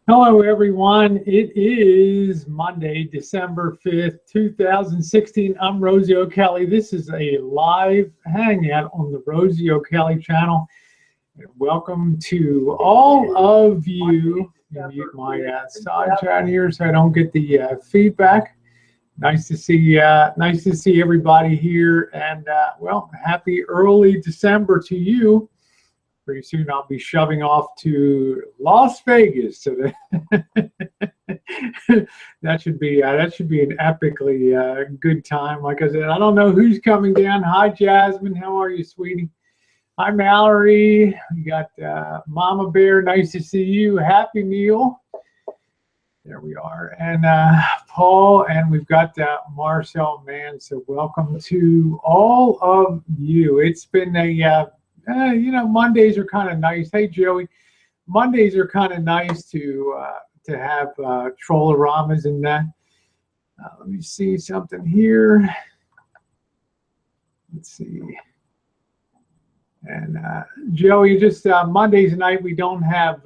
Hello, everyone. It is Monday, December 5th, 2016. I'm Rosie O'Kelly. This is a live hangout on the Rosie O'Kelly channel. Welcome to all of you. Mute my side chat here so I don't get the feedback. Nice to see everybody here, and well, happy early December to you. Pretty soon I'll be shoving off to Las Vegas, so that should be an epically good time. Like I said, I don't know who's coming down. Hi, Jasmine. How are you, sweetie? Hi, Mallory. We got Mama Bear. Nice to see you. Happy Meal. There we are. And Paul, and we've got Marcel Mann. So welcome to all of you. It's been a you know, Mondays are kind of nice. Hey, Joey, Mondays are kind of nice to have troll-ramas and that. Let me see something here. Let's see. And Joey, just Mondays night we don't have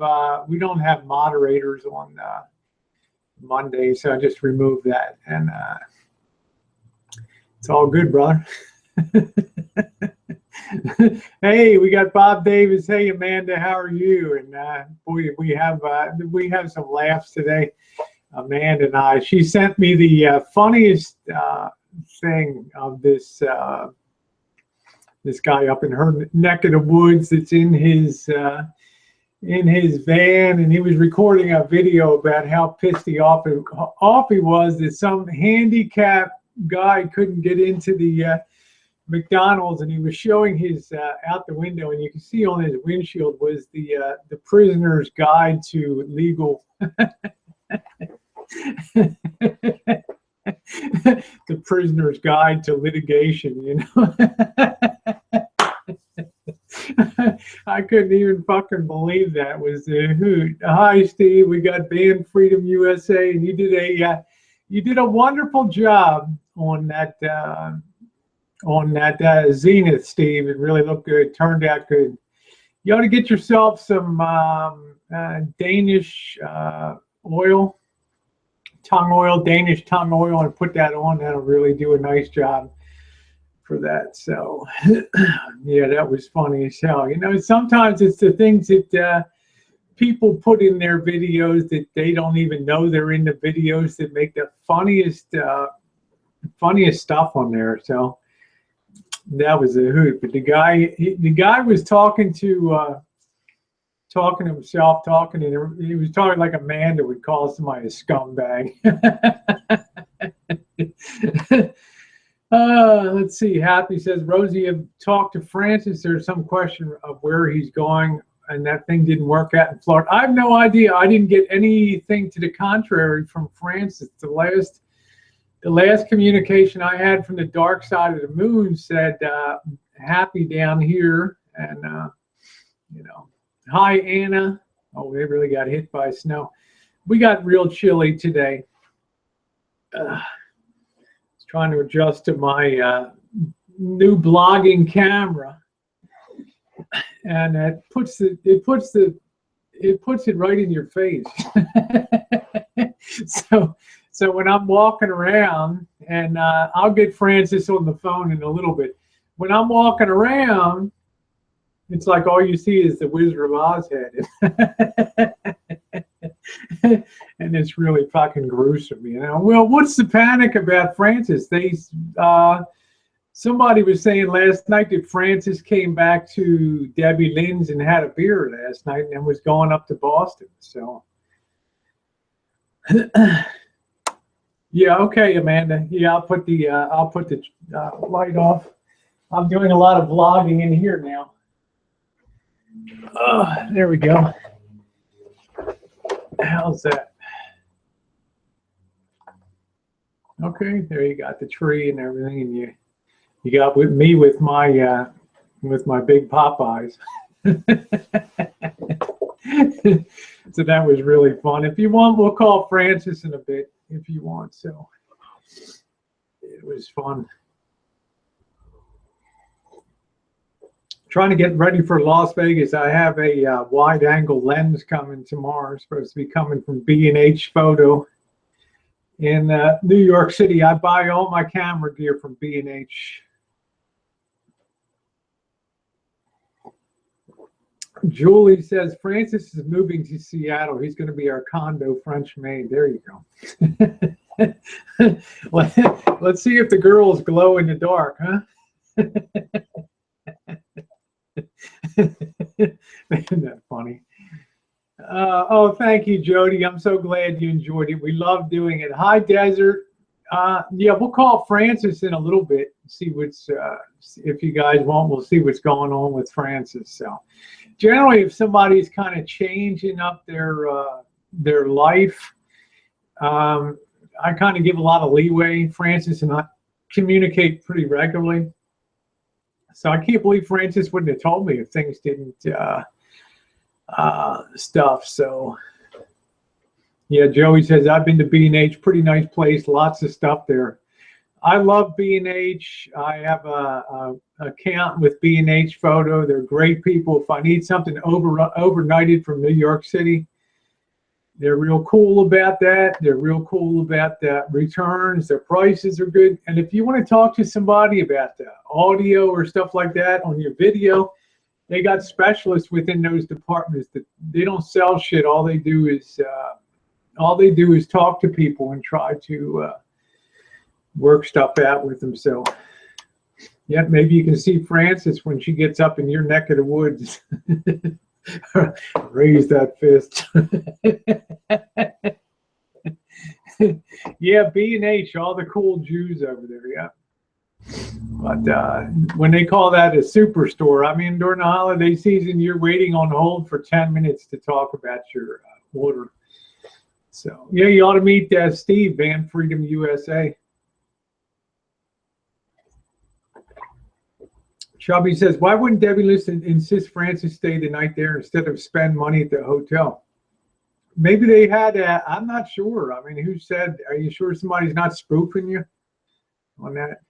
moderators on Monday, so I just removed that, and it's all good, brother. Hey, we got Bob Davis. Hey, Amanda, how are you? And boy, we have some laughs today. Amanda and I. She sent me the funniest thing of this this guy up in her neck of the woods that's in his van, and he was recording a video about how pissed off he was that some handicapped guy couldn't get into the McDonald's, and he was showing his out the window, and you can see on his windshield was the prisoner's guide to legal the prisoner's guide to litigation, you know. I couldn't even fucking believe that was a hoot. Hi, Steve. We got Band Freedom USA, and you did a wonderful job on that Zenith, Steve. It really looked good. Turned out good. You ought to get yourself some Danish oil, Danish tongue oil, and put that on. That'll really do a nice job for that. So yeah, that was funny as hell. You know, sometimes it's the things that people put in their videos that they don't even know they're in the videos that make the funniest stuff on there. So that was a hoot. But the guy was talking to himself, and he was talking like a man that would call somebody a scumbag. Let's see. Happy says, Rosie, have talked to Francis. There's some question of where he's going, and that thing didn't work out in Florida. I have no idea. I didn't get anything to the contrary from Francis. The last communication I had from the dark side of the moon said, happy down here. And, you know, hi, Anna. Oh, they really got hit by snow. We got real chilly today. Trying to adjust to my new blogging camera, and it puts it right in your face. So when I'm walking around, and I'll get Francis on the phone in a little bit. When I'm walking around, it's like all you see is the Wizard of Oz head. And it's really fucking gruesome, you know. Well, what's the panic about Francis? Somebody was saying last night that Francis came back to Debbie Lynn's and had a beer last night and then was going up to Boston. So yeah, okay, Amanda. Yeah, I'll put the light off. I'm doing a lot of vlogging in here now. There we go. How's that? Okay, there you got the tree and everything, and you got with me with my big Popeyes. So that was really fun. If you want, we'll call Francis in a bit if you want. So it was fun. Trying to get ready for Las Vegas. I have a wide angle lens coming tomorrow. It's supposed to be coming from B&H Photo in New York City. I buy all my camera gear from B&H. Julie says Francis is moving to Seattle. He's going to be our condo French maid. There you go. Let's see if the girls glow in the dark, huh? Isn't that funny? Oh, thank you, Jody. I'm so glad you enjoyed it. We love doing it. Hi, Desert. Yeah, we'll call Francis in a little bit. See what's if you guys want. We'll see what's going on with Francis. So, generally, if somebody's kind of changing up their life, I kind of give a lot of leeway. Francis and I communicate pretty regularly. So I can't believe Francis wouldn't have told me if things didn't stuff. So yeah, Joey says, I've been to B&H, pretty nice place, lots of stuff there. I love B&H. I have a account with B&H Photo. They're great people. If I need something overnighted from New York City, they're real cool about that. They're real cool about the returns. Their prices are good. And if you want to talk to somebody about the audio or stuff like that on your video, they got specialists within those departments that they don't sell shit. All they do is talk to people and try to work stuff out with them. So yeah, maybe you can see Francis when she gets up in your neck of the woods. Raise that fist. Yeah, B&H, all the cool Jews over there. Yeah, but when they call that a superstore, I mean, during the holiday season, you're waiting on hold for 10 minutes to talk about your order. So yeah, you ought to meet Steve, Van Freedom USA. Chubby says, why wouldn't Debbie listen insist Francis stay the night there instead of spend money at the hotel? Maybe they had I'm not sure. I mean, who said, are you sure somebody's not spoofing you on that?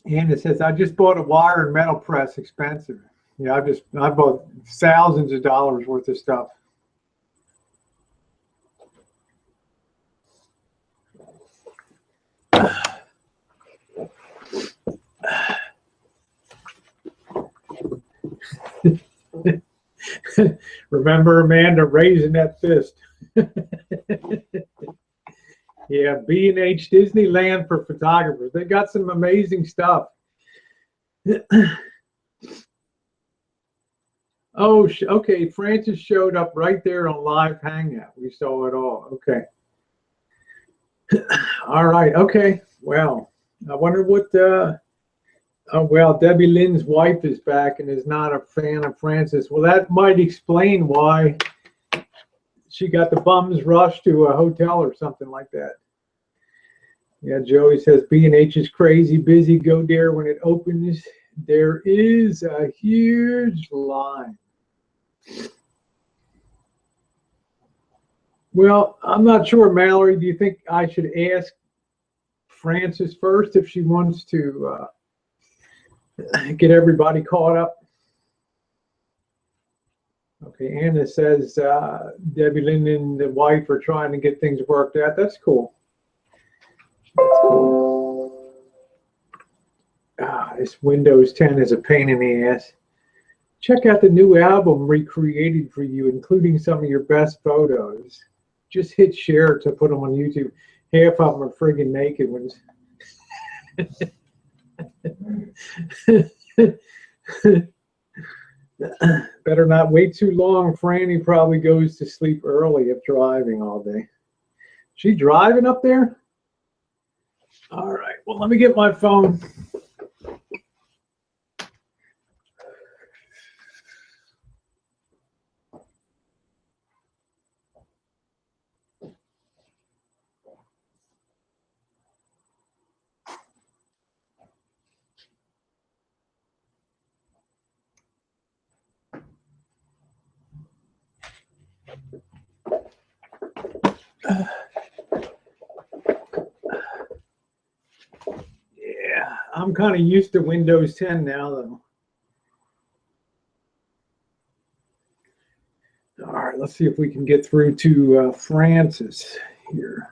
And it says, I just bought a wire and metal press, expensive. Yeah, I bought thousands of dollars worth of stuff. Remember Amanda raising that fist. Yeah, B&H Disneyland for photographers. They got some amazing stuff. Oh, okay. Francis showed up right there on live hangout. We saw it all. Okay. All right. Okay. Well, I wonder what oh, well, Debbie Lynn's wife is back and is not a fan of Francis. Well, that might explain why she got the bums rush to a hotel or something like that. Yeah, Joey says B&H is crazy busy. Go there when it opens. There is a huge line. Well, I'm not sure, Mallory. Do you think I should ask Francis first if she wants to get everybody caught up? Okay, Anna says Debbie Lynn and the wife are trying to get things worked out. That's cool. That's cool. This Windows 10 is a pain in the ass. Check out the new album recreated for you, including some of your best photos. Just hit share to put them on YouTube. Half of them are friggin' naked ones. Better not wait too long. Franny probably goes to sleep early if driving all day. She driving up there? All right. Well, let me get my phone. Yeah. I'm kind of used to Windows 10 now, though. All right, let's see if we can get through to Francis here.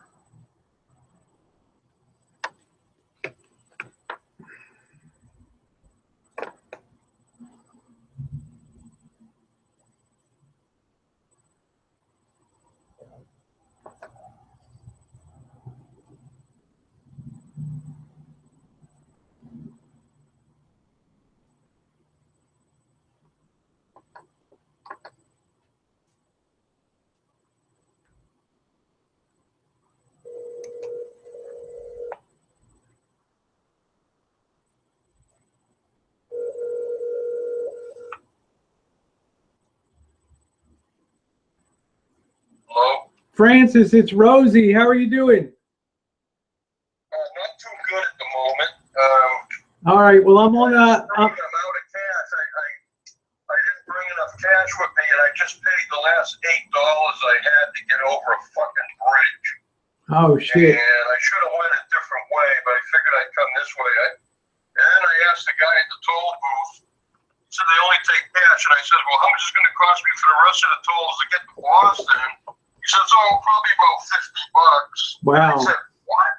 Hello? Francis, it's Rosie. How are you doing? Not too good at the moment. All right. Well, I'm on I'm out of cash. I didn't bring enough cash with me, and I just paid the last $8 I had to get over a fucking bridge. Oh, shit. And I should have went a different way, but I figured I'd come this way. And I asked the guy at the toll booth, said they only take cash, and I said, well, how much is it going to cost me for the rest of the tolls to get to Boston? He says, oh, probably about $50. Wow. I said, what?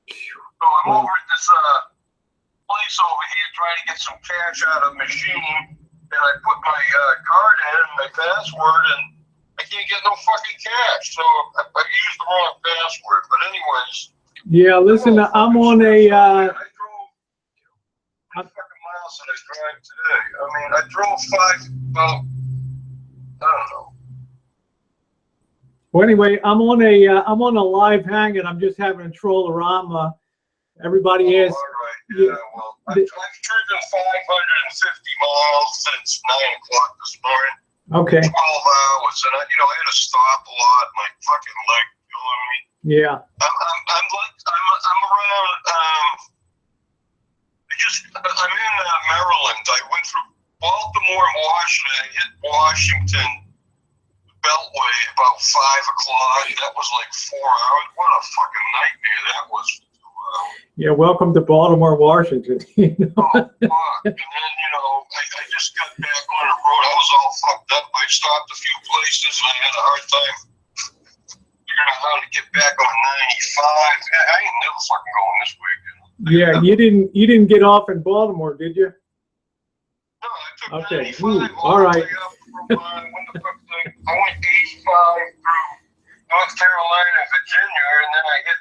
So I'm over at this place over here trying to get some cash out of the machine, and I put my card in, my password, and I can't get no fucking cash. So I used the wrong password. But anyways. Yeah, listen, I'm on a... I drove fucking miles that I drive today. I mean, I drove I don't know. Well, anyway, I'm on a live hang, and I'm just having a troll-a-rama. Everybody is. All right. Yeah. Well, I've driven 550 miles since 9 o'clock this morning. Okay. 12 hours, and I had to stop a lot. My fucking leg killing me. Yeah. I'm around. I'm in Maryland. I went through Baltimore and Washington. I hit Washington Beltway about 5 o'clock. That was like 4 hours. What a fucking nightmare that was for 2 hours. Yeah, welcome to Baltimore, Washington. Oh, fuck. And then, I just got back on the road. I was all fucked up. I stopped a few places, and I had a hard time figuring out how to get back on 95. I ain't never fucking going this way again. Yeah, you didn't get off in Baltimore, did you? No, I took Okay. 95 All right. the way up from, I went 85 through North Carolina and Virginia, and then I hit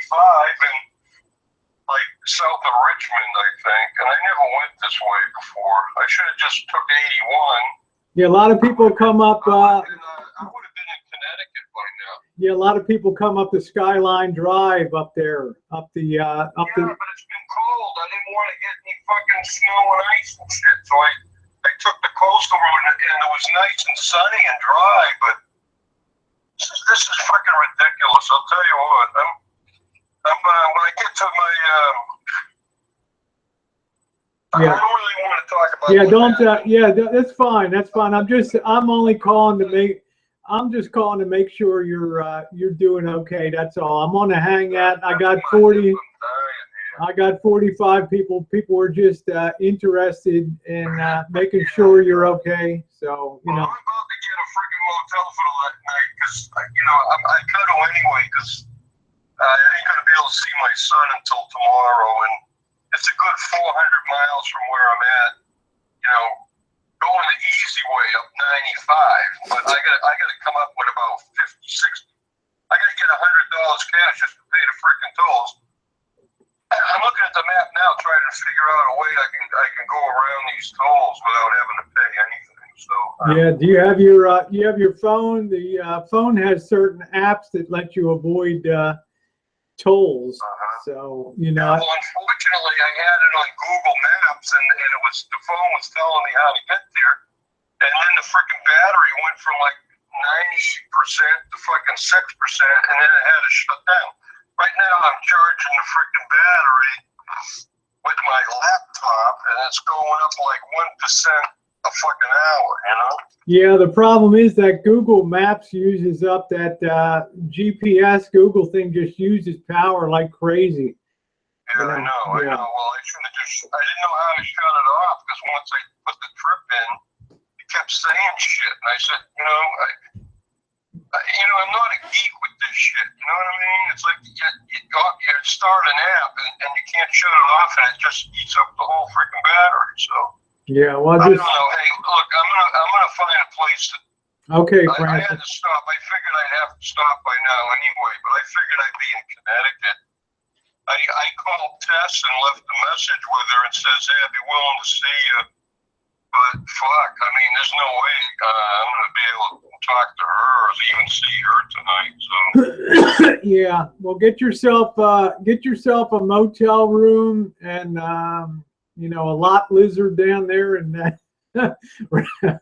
95 and like south of Richmond, I think. And I never went this way before. I should have just took 81. Yeah, a lot of people come up. I would have been in Connecticut by now. Yeah, a lot of people come up the Skyline Drive up there, up the. Yeah, but it's been cold. I didn't want to get any fucking snow and ice and shit, so I took the coastal road, and it was nice and sunny and dry. But this is fucking ridiculous. I'll tell you what. When I get to my I don't really want to talk about. Yeah, don't. Yeah, that's fine. That's fine. I'm only calling to make. I'm just calling to make sure you're doing okay. That's all. I'm on a hang at. I got 40. I got 45 people. People were just interested in making sure you're okay. So I'm about to get a freaking motel for that night because I cuddle anyway because I ain't gonna be able to see my son until tomorrow, and it's a good 400 miles from where I'm at. Going the easy way up 95, but I gotta come up with about 50, 60. I gotta get $100 cash just to pay the freaking tolls. I'm looking at the map now, trying to figure out a way I can go around these tolls without having to pay anything. So yeah, do you have your phone? The phone has certain apps that let you avoid tolls. So Well, unfortunately, I had it on Google Maps, and the phone was telling me how to get there, and then the freaking battery went from like 90% to fucking 6%, and then it had to shut down. Right now, I'm charging the freaking battery with my laptop, and it's going up like 1% a fucking hour, Yeah, the problem is that Google Maps uses up that GPS Google thing just uses power like crazy. Yeah, I know. Well, I should have I didn't know how to shut it off because once I put the trip in, it kept saying shit. And I said, I'm not a geek with this shit. You know what I mean? It's like you start an app and you can't shut it off and it just eats up the whole freaking battery. So yeah, well, I don't know. Hey, look, I'm gonna find a place to. Okay, I had to stop. I figured I'd have to stop by now anyway, but I figured I'd be in Connecticut. I called Tess and left a message with her and says, hey, I'd be willing to see you. But fuck, I mean, there's no way I'm going to be able to talk to her or even see her tonight. So yeah, well, get yourself a motel room and a lot lizard down there and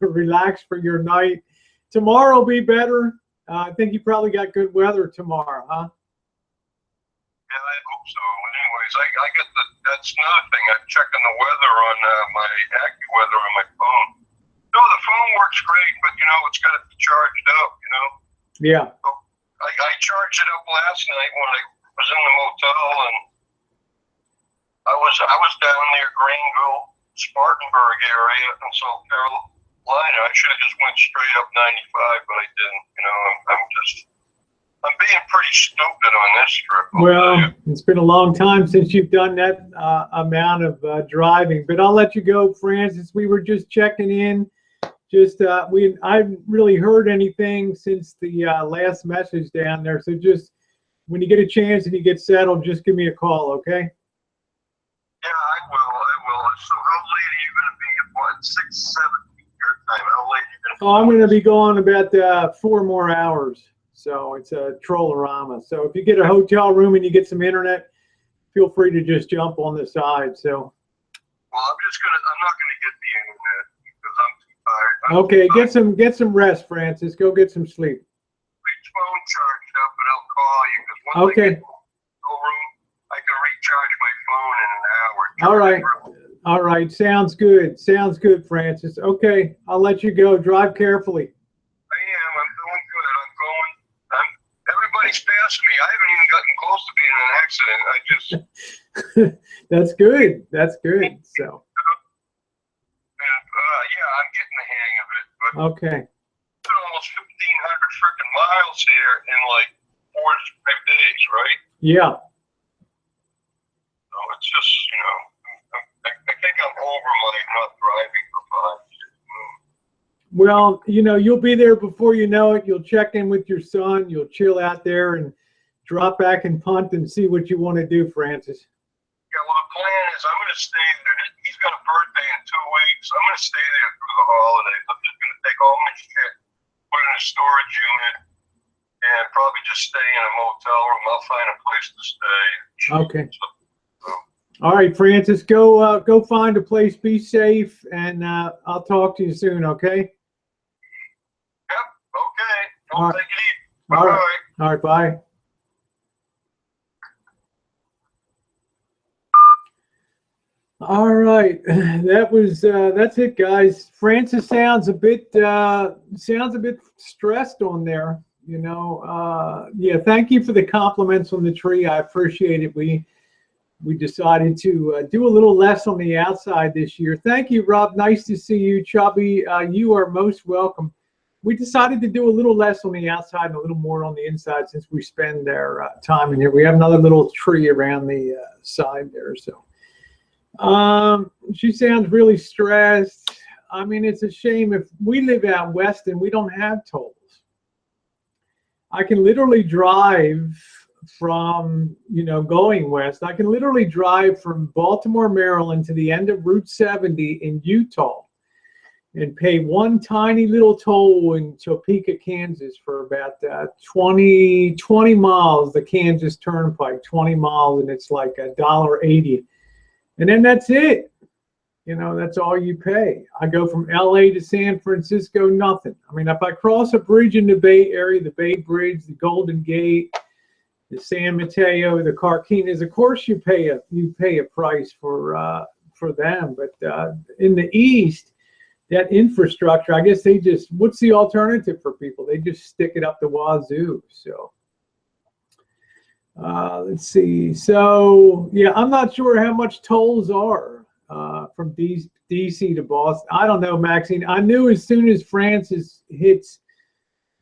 relax for your night. Tomorrow will be better. I think you probably got good weather tomorrow, huh? Yeah, I hope so. Anyways, I get that's another thing. I'm checking the weather on my AccuWeather on my phone. No, the phone works great, but it's got to be charged up. Yeah. So I charged it up last night when I was in the motel, and I was down near Greenville, Spartanburg area in South Carolina. I should have just went straight up 95, but I didn't. I'm being pretty stupid on this trip. Well, it's been a long time since you've done that amount of driving, but I'll let you go, Francis. We were just checking in. I haven't really heard anything since the last message down there. So just when you get a chance and you get settled, just give me a call, okay? Yeah, I will. So how late are you going to be? What, 6, 7 your time? How late are you going to be? Oh, I'm going to be going about 4 more hours. So it's a tROLL. So if you get a hotel room and you get some internet, feel free to just jump on the side. So. Well, I'm not gonna get the internet because I'm too tired. Okay, get some rest, Francis. Go get some sleep. Keep your phone charged up, and I'll call you because once I get to the room, I can recharge my phone in an hour. All right. Sounds good, Francis. Okay, I'll let you go. Drive carefully. I am. I'm doing good. I'm going. Everybody's passed me. I haven't even gotten close to being in an accident. I just. That's good. So. Yeah, I'm getting the hang of it. But okay. Almost 1,500 freaking miles here in like 4 to 5 days, right? Yeah. So it's just, I think I'm over my not driving for 5 years. Well, you'll be there before you know it. You'll check in with your son. You'll chill out there and drop back and punt and see what you want to do, Francis. Yeah, well, the plan is I'm going to stay there. He's got a birthday in 2 weeks. I'm going to stay there through the holidays. I'm just going to take all my shit, put it in a storage unit, and probably just stay in a motel room. I'll find a place to stay. Okay. All right, Francis, go find a place. Be safe, and I'll talk to you soon, okay? Yep, okay. All right. Take it easy. Bye-bye. All right, bye. All right, that's it, guys. Francis sounds a bit stressed on there, Yeah, thank you for the compliments on the tree. I appreciate it. We decided to do a little less on the outside this year. Thank you, Rob. Nice to see you, Chubby. You are most welcome. We decided to do a little less on the outside and a little more on the inside since we spend our time in here. We have another little tree around the side there, so. She sounds really stressed. I mean, it's a shame. If we live out west and we don't have tolls, I can literally drive from, going west. I can literally drive from Baltimore, Maryland to the end of Route 70 in Utah and pay one tiny little toll in Topeka, Kansas for about 20 miles, the Kansas Turnpike, 20 miles, and it's like $1.80. And then that's it. That's all you pay. I go from LA to San Francisco, nothing. I mean, if I cross a bridge in the Bay Area, the Bay Bridge, the Golden Gate, the San Mateo, the Carquinez, of course you pay a price for them. But in the East, that infrastructure, I guess what's the alternative for people? They just stick it up the wazoo. So Let's see. So yeah, I'm not sure how much tolls are from DC to Boston. I don't know, Maxine. I knew as soon as Francis hits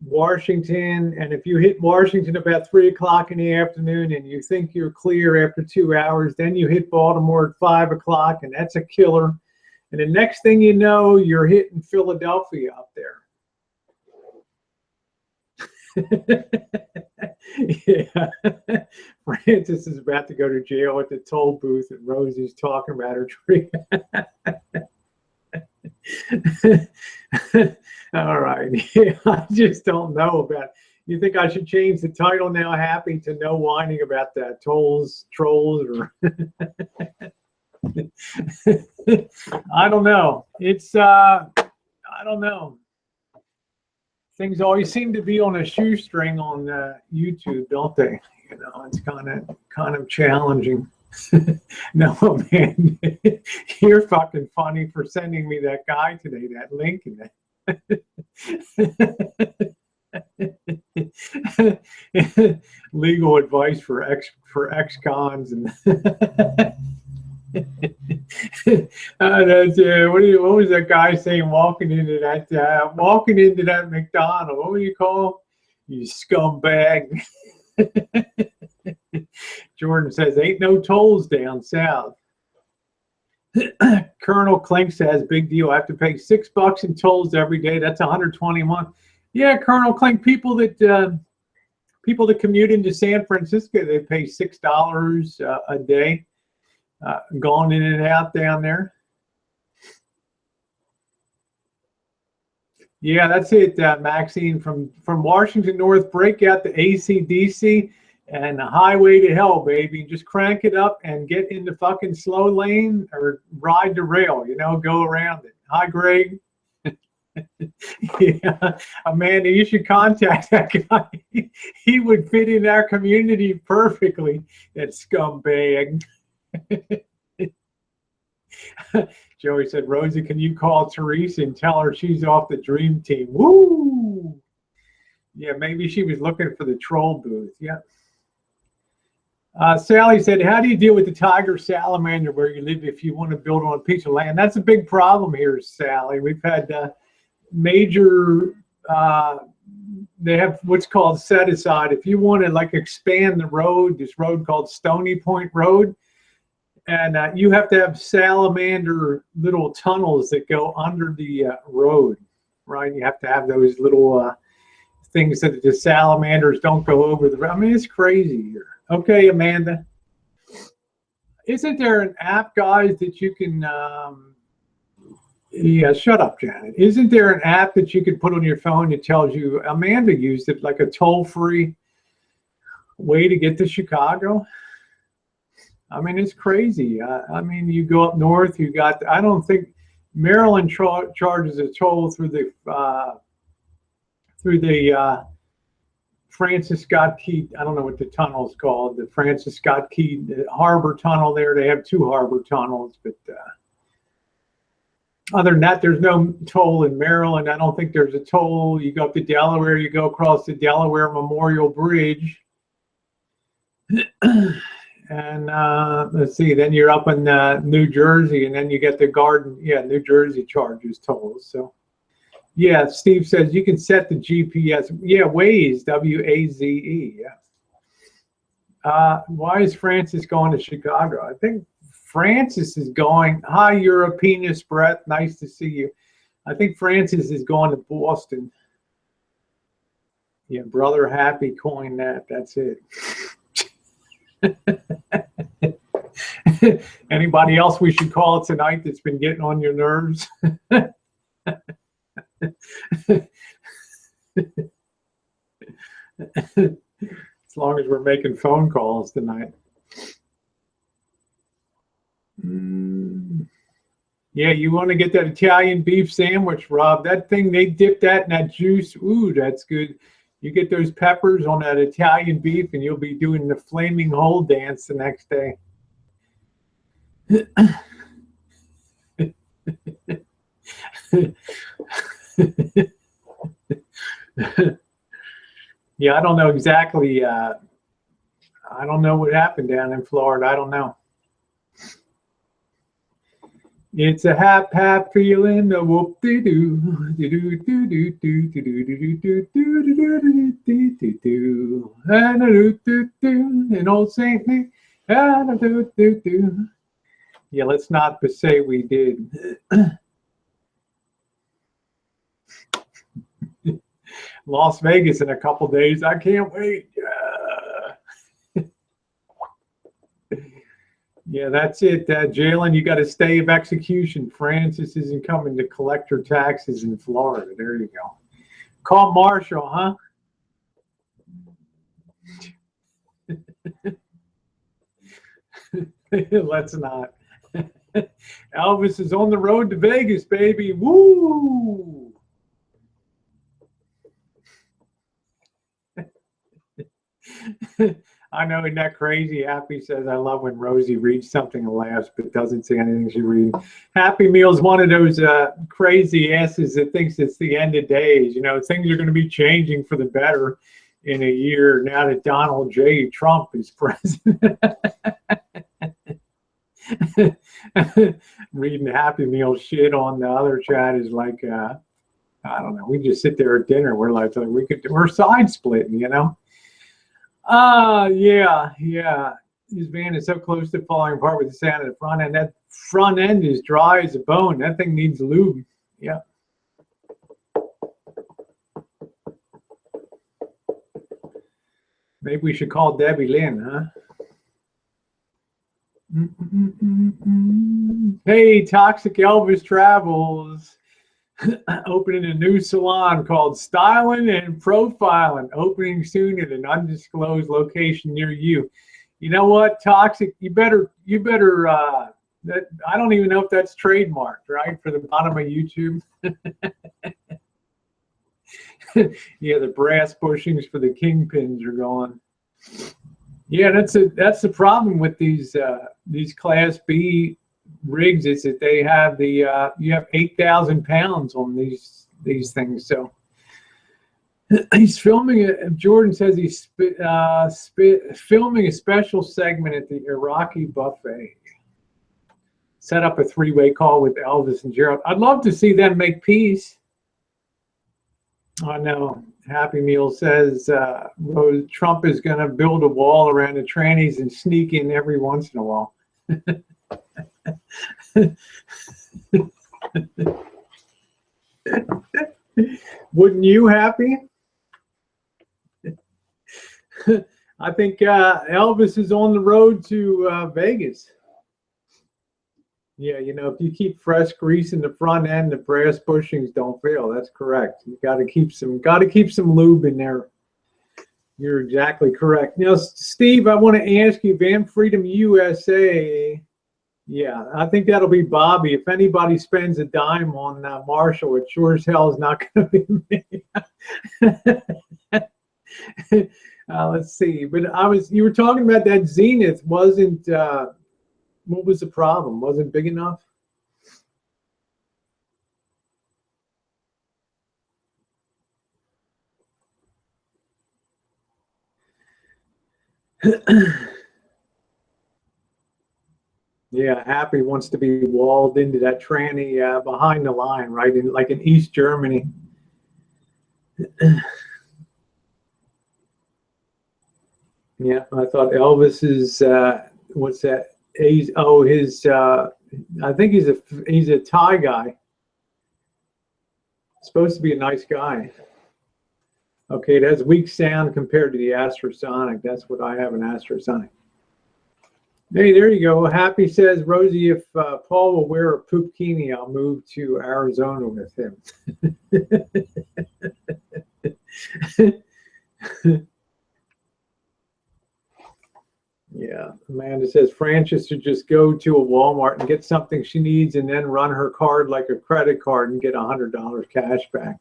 Washington, and if you hit Washington about 3 o'clock in the afternoon and you think you're clear after 2 hours, then you hit Baltimore at 5 o'clock, and that's a killer. And the next thing you know, you're hitting Philadelphia up there. Yeah. Francis is about to go to jail at the toll booth, and Rosie's talking about her tree. All right. Yeah, I just don't know about. You think I should change the title now, Happy, to no whining about that trolls, or I don't know. It's I don't know. Things always seem to be on a shoestring on YouTube, don't they? You know, it's kind of challenging. No, man, you're fucking funny for sending me that guy today, that link. Legal advice for ex-cons and what was that guy saying walking into that McDonald's? What do you call you scumbag? Jordan says ain't no tolls down south. Colonel Clink says big deal. I have to pay $6 in tolls every day. That's 120 a month. Yeah, Colonel Clink, people that commute into San Francisco, they pay $6 a day. Going in and out down there. Yeah, that's it, Maxine. From Washington North, break out the AC/DC and the highway to hell, baby. Just crank it up and get in the fucking slow lane or ride the rail, you know, go around it. Hi, Greg. Yeah, Amanda, you should contact that guy. He would fit in our community perfectly, that scumbag. Joey said, Rosie, can you call Teresa and tell her she's off the dream team? Woo! Yeah, maybe she was looking for the troll booth. Yeah. Sally said, how do you deal with the tiger salamander where you live if you want to build on a piece of land? That's a big problem here, Sally. We've had major, they have what's called set aside. If you want to like expand the road, this road called Stony Point Road, and you have to have salamander little tunnels that go under the road, right? You have to have those little things that the salamanders don't go over the road. I mean, it's crazy here. Okay, Amanda. Isn't there an app, guys, that you can, yeah, shut up, Janet. Isn't there an app that you could put on your phone that tells you, Amanda used it, like a toll-free way to get to Chicago? I mean, it's crazy. I mean, you go up north, you got, I don't think Maryland charges a toll through the Francis Scott Key, I don't know what the tunnel's called, the Francis Scott Key the harbor tunnel there. They have 2 harbor tunnels, but other than that, there's no toll in Maryland. I don't think there's a toll. You go up to Delaware, you go across the Delaware Memorial Bridge. And let's see, then you're up in New Jersey, and then you get the Garden. Yeah, New Jersey charges tolls. So, yeah, Steve says you can set the GPS. Yeah, Waze, W-A-Z-E. Yeah. Why is Francis going to Chicago? I think Francis is going. Hi, Europeanist Brett. Nice to see you. I think Francis is going to Boston. Yeah, Brother Happy coined that. That's it. Anybody else we should call tonight that's been getting on your nerves? As long as we're making phone calls tonight. Yeah, you want to get that Italian beef sandwich, Rob. That thing, they dip that in that juice. Ooh, that's good. You get those peppers on that Italian beef, and you'll be doing the flaming hole dance the next day. Yeah, I don't know exactly I don't know what happened down in Florida. I don't know. It's a hap feeling, a whoop de doo, de doo doo doo doo doo doo doo doo doo doo doo doo, and a doo doo doo, an old Saint me, and a doo doo doo. Yeah, let's not say we did. Las Vegas in a couple days. I can't wait. Yeah, that's it. Jalen, you got a stay of execution. Francis isn't coming to collect her taxes in Florida. There you go. Call Marshall, huh? Let's not. Elvis is on the road to Vegas, baby. Woo! I know, isn't that crazy? Happy says, I love when Rosie reads something and laughs, but doesn't say anything she reads. Happy Meal's one of those crazy asses that thinks it's the end of days. You know, things are going to be changing for the better in a year now that Donald J. Trump is president. Reading Happy Meal shit on the other chat is like, I don't know. We just sit there at dinner. We're like we're side splitting, you know? Yeah. This van is so close to falling apart with the sand at the front end. That front end is dry as a bone. That thing needs lube. Yeah. Maybe we should call Debbie Lynn, huh? Hey, Toxic Elvis Travels. Opening a new salon called Styling and Profiling, opening soon at an undisclosed location near you. You know what, Toxic? You better. That I don't even know if that's trademarked, right? For the bottom of YouTube. Yeah, the brass bushings for the kingpins are gone. Yeah, that's the problem with these Class B rigs, is that they have the you have 8,000 pounds on these things. So he's filming it. Jordan says he's filming a special segment at the Iraqi buffet. Set up a three-way call with Elvis and Gerald. I'd love to see them make peace. I know. Happy Meal says Trump is going to build a wall around the trannies and sneak in every once in a while. Wouldn't you, Happy? I think Elvis is on the road to Vegas. Yeah, you know, if you keep fresh grease in the front end, the brass bushings don't fail. That's correct. You got to keep some lube in there. You're exactly correct. Now, Steve, I want to ask you, Van Freedom USA. Yeah, I think that'll be Bobby. If anybody spends a dime on Marshall, it sure as hell is not going to be me. Let's see. But you were talking about that Zenith wasn't. What was the problem? Wasn't big enough? Yeah, Happy wants to be walled into that tranny behind the line, right? Like in East Germany. Yeah, I thought Elvis's what's that? His I think he's a Thai guy. Supposed to be a nice guy. Okay, it has weak sound compared to the Astrosonic. That's what I have, an Astrosonic. Hey, there you go. Happy says, Rosie, if Paul will wear a poopkini, I'll move to Arizona with him. Yeah, Amanda says Francis should just go to a Walmart and get something she needs and then run her card like a credit card and get $100 cash back.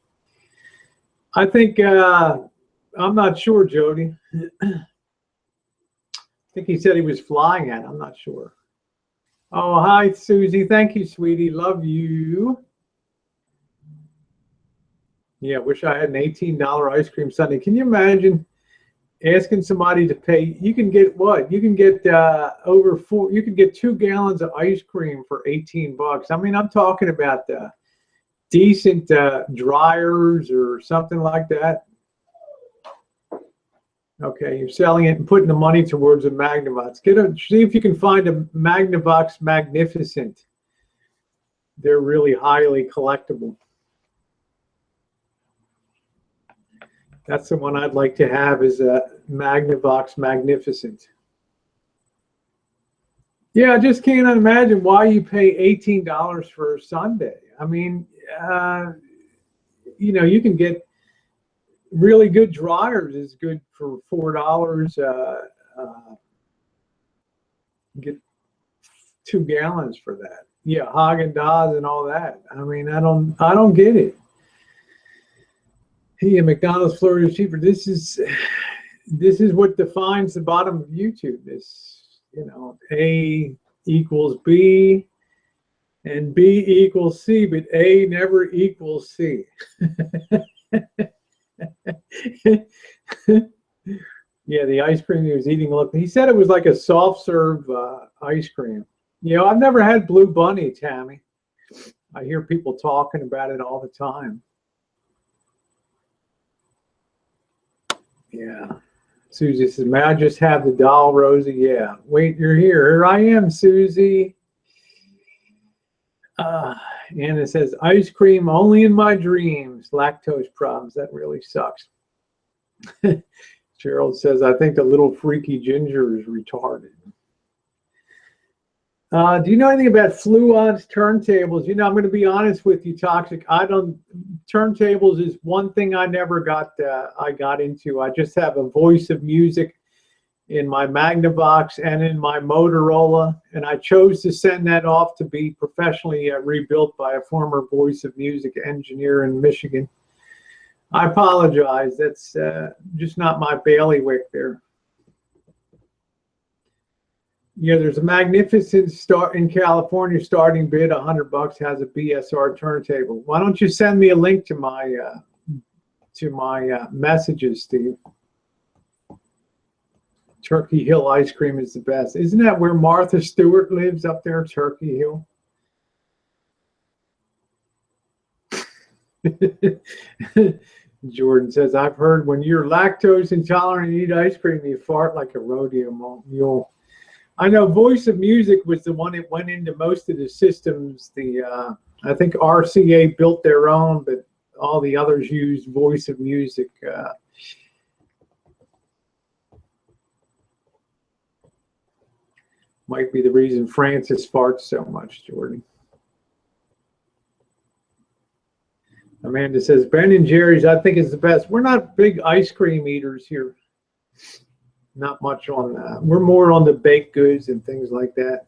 I think, I'm not sure, Jody. I think he said he was flying at. I'm not sure. Oh, hi, Susie. Thank you, sweetie. Love you. Yeah, wish I had an $18 ice cream sundae. Can you imagine asking somebody to pay, you can get what? You can get you can get 2 gallons of ice cream for 18 bucks. I mean, I'm talking about decent dryers or something like that. Okay, you're selling it and putting the money towards a Magnavox. See if you can find a Magnavox Magnificent. They're really highly collectible. That's the one I'd like to have, is a Magnavox Magnificent. Yeah, I just can't imagine why you pay $18 for a sundae. I mean, you know, you can get really good dryers is good for $4. Get 2 gallons for that. Yeah, Haagen-Dazs and all that. I mean, I don't get it. Yeah, McDonald's Florida is cheaper. This is what defines the bottom of YouTube. This, you know, A equals B and B equals C, but A never equals C. Yeah, the ice cream he was eating, look, he said it was like a soft serve ice cream. You know, I've never had Blue Bunny, Tammy. I hear people talking about it all the time. Yeah. Susie says, may I just have the doll, Rosie? Yeah. Wait, you're here. Here I am, Susie. Anna says, ice cream only in my dreams. Lactose problems. That really sucks. Gerald says, I think the little freaky ginger is retarded. Do you know anything about Fluon's turntables? You know, I'm going to be honest with you, Toxic. Turntables is one thing I never got into. I just have a Voice of Music in my Magnavox and in my Motorola, and I chose to send that off to be professionally rebuilt by a former Voice of Music engineer in Michigan. I apologize. That's just not my bailiwick there. Yeah, there's a Magnificent start in California, starting bid $100, has a BSR turntable. Why don't you send me a link to my messages, Steve? Turkey Hill ice cream is the best. Isn't that where Martha Stewart lives, up there, Turkey Hill? Jordan says, I've heard when you're lactose intolerant and eat ice cream, you fart like a rodeo mule. I know Voice of Music was the one that went into most of the systems. I think RCA built their own, but all the others used Voice of Music. Might be the reason Francis farts so much, Jordan. Amanda says, Ben & Jerry's, I think, is the best. We're not big ice cream eaters here. Not much on that. We're more on the baked goods and things like that.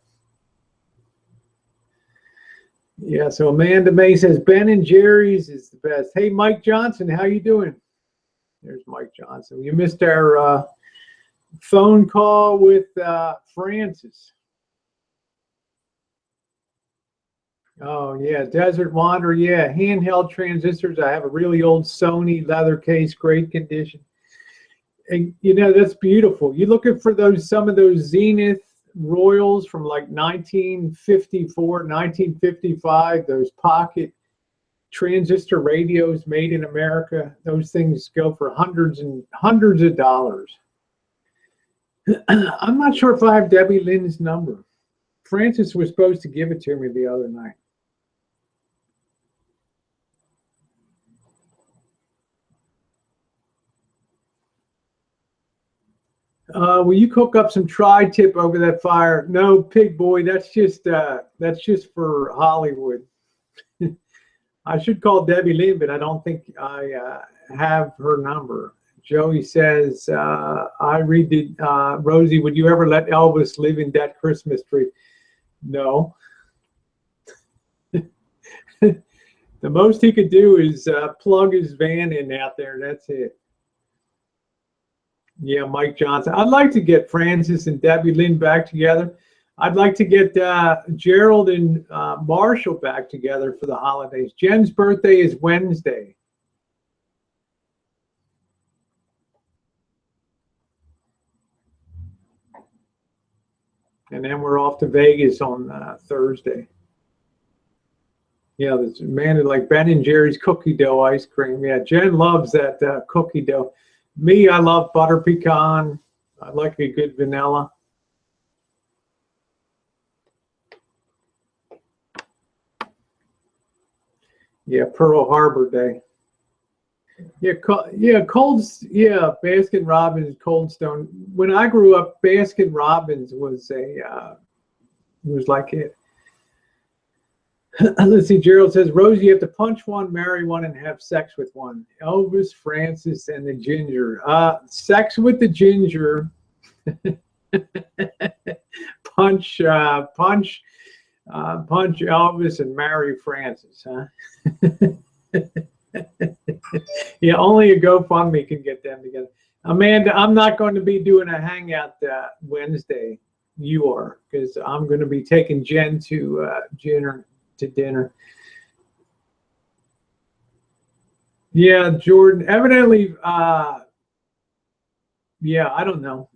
Yeah, so Amanda May says, Ben & Jerry's is the best. Hey, Mike Johnson, how you doing? There's Mike Johnson. You missed our phone call with Francis. Oh, yeah, Desert Wanderer, yeah, handheld transistors. I have a really old Sony leather case, great condition. And, you know, that's beautiful. You're looking for some of those Zenith Royals from like 1954, 1955, those pocket transistor radios made in America. Those things go for hundreds and hundreds of dollars. I'm not sure if I have Debbie Lynn's number. Francis was supposed to give it to me the other night. Will you cook up some tri-tip over that fire? No, Pig Boy, that's just for Hollywood. I should call Debbie Lynn, but I don't think I have her number. Joey says, Rosie, would you ever let Elvis live in that Christmas tree? No. The most he could do is plug his van in out there. That's it. Yeah, Mike Johnson. I'd like to get Francis and Debbie Lynn back together. I'd like to get Gerald and Marshall back together for the holidays. Jen's birthday is Wednesday. And then we're off to Vegas on Thursday. Yeah, this man like Ben and Jerry's cookie dough ice cream. Yeah, Jen loves that cookie dough. Me, I love butter pecan. I like a good vanilla. Yeah, Pearl Harbor Day. Yeah, Baskin Robbins, Cold Stone. When I grew up, Baskin Robbins was like it. Let's see, Gerald says, Rose, you have to punch one, marry one, and have sex with one. Elvis, Francis, and the ginger. Sex with the ginger. punch Elvis and marry Francis, huh? Yeah, only a GoFundMe can get them together. Amanda, I'm not going to be doing a hangout Wednesday. You are, because I'm going to be taking Jen to dinner. Yeah, Jordan. Evidently, yeah, I don't know.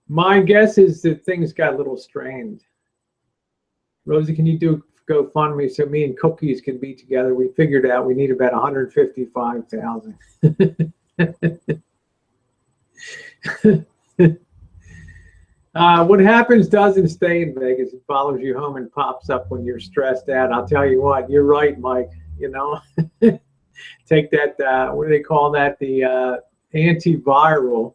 My guess is that things got a little strained. Rosie, can you do GoFundMe so me and Cookies can be together? We figured out we need about 155,000. What happens doesn't stay in Vegas. It follows you home and pops up when you're stressed out. I'll tell you what, you're right, Mike. You know, take that, what do they call that? The antiviral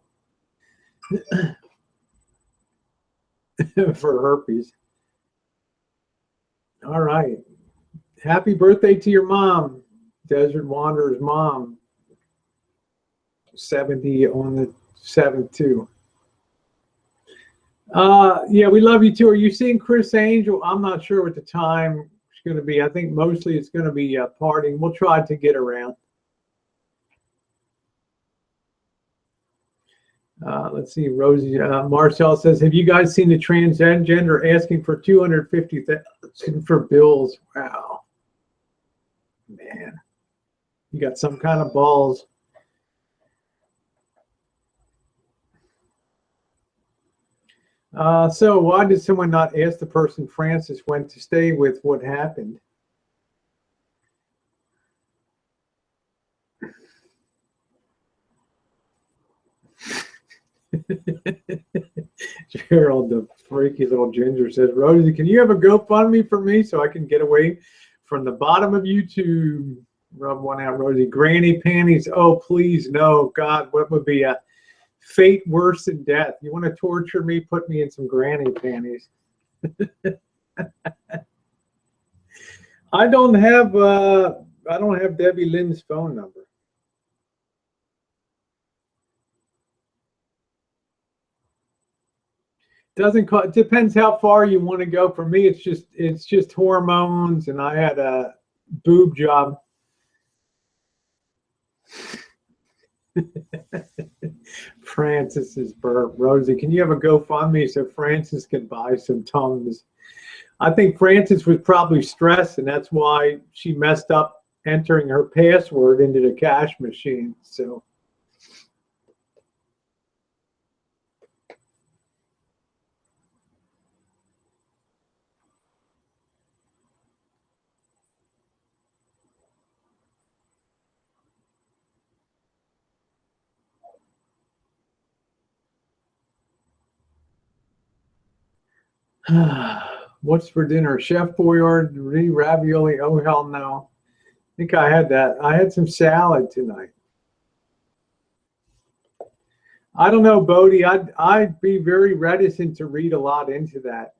for herpes. All right. Happy birthday to your mom, Desert Wanderer's mom. 70 on the 7th, too. Yeah, we love you, too. Are you seeing Chris Angel? I'm not sure what the time is going to be. I think mostly it's going to be partying. We'll try to get around. Let's see, Rosie, Marcel says, have you guys seen the transgender asking for $250,000 for bills? Wow. Man, you got some kind of balls. So why did someone not ask the person Francis went to stay with what happened? Gerald, the freaky little ginger, says, Rosie, can you have a GoFundMe for me so I can get away from the bottom of YouTube? Rub one out, Rosie. Granny panties. Oh, please, no. God, what would be a fate worse than death? You want to torture me? Put me in some granny panties. I don't have Debbie Lynn's phone number. It depends how far you want to go. For me, it's just hormones, and I had a boob job. Francis's burp. Rosie, can you have a GoFundMe so Francis can buy some Tums? I think Francis was probably stressed, and that's why she messed up entering her password into the cash machine. So. What's for dinner? Chef Boyardee, ravioli. Oh, hell no. I think I had that. I had some salad tonight. I don't know, Bodie. I'd be very reticent to read a lot into that.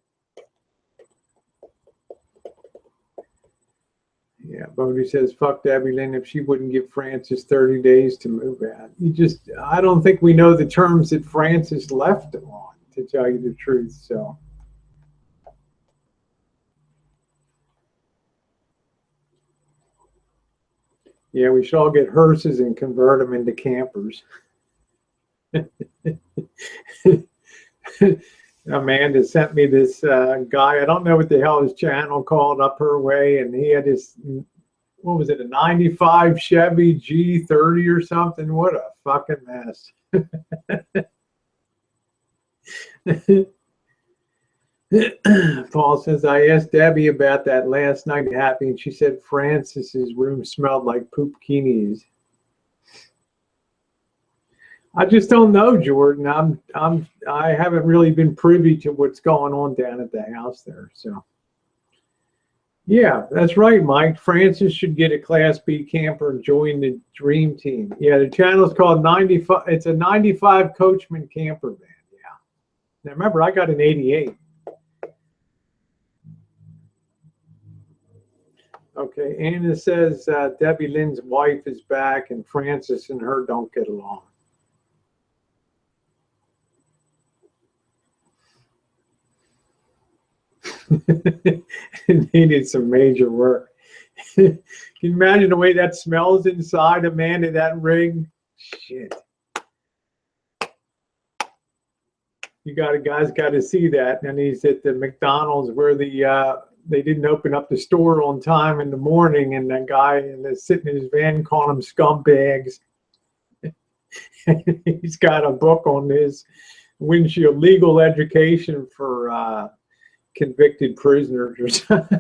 Yeah, Bodie says, fuck Debbie Lynn if she wouldn't give Francis 30 days to move out. I don't think we know the terms that Francis left them on, to tell you the truth, so. Yeah, we should all get hearses and convert them into campers. Amanda sent me this guy. I don't know what the hell his channel called, Up Her Way, and he had this, what was it, a 95 Chevy G30 or something? What a fucking mess. Paul says, I asked Debbie about that last night happening, and she said Francis's room smelled like poop bikinis. I just don't know, Jordan. I haven't really been privy to what's going on down at the house there. So, yeah, that's right, Mike. Francis should get a Class B camper and join the Dream Team. Yeah, the channel is called 95. It's a 95 Coachman camper van. Yeah. Now remember, I got an 88. Okay, Anna says Debbie Lynn's wife is back, and Francis and her don't get along. It needed some major work. Can you imagine the way that smells inside, Amanda, that rig? Shit. You guys got to see that. And he's at the McDonald's where they didn't open up the store on time in the morning, and that guy is sitting in his van calling them scumbags. He's got a book on his windshield, legal education for convicted prisoners or something.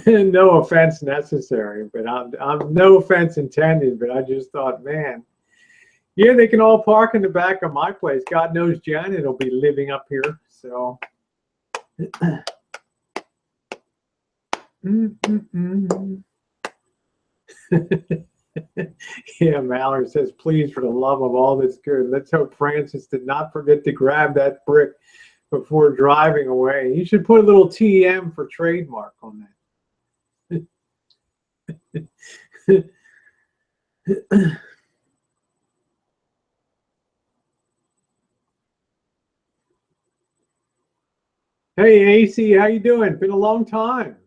No offense necessary, but I'm no offense intended, but I just thought, man, yeah, they can all park in the back of my place. God knows Janet will be living up here, so. Yeah, Mallory says, please, for the love of all that's good, let's hope Francis did not forget to grab that brick before driving away. You should put a little TM for trademark on that. Hey, AC, how you doing? Been a long time.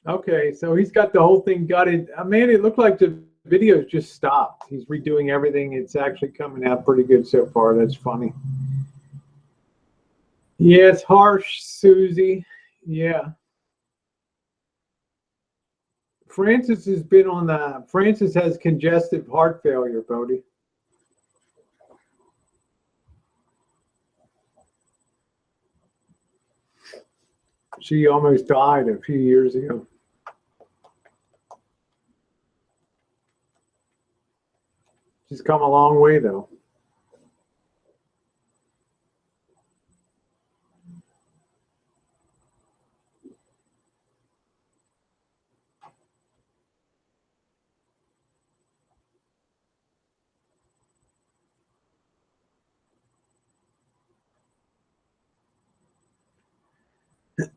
Okay, so he's got the whole thing gutted. Man, it looked like the videos just stopped. He's redoing everything. It's actually coming out pretty good so far. That's funny. Yeah, it's harsh, Susie. Yeah. Francis has been on the, Francis has congestive heart failure, Bodie. She almost died a few years ago. She's come a long way, though.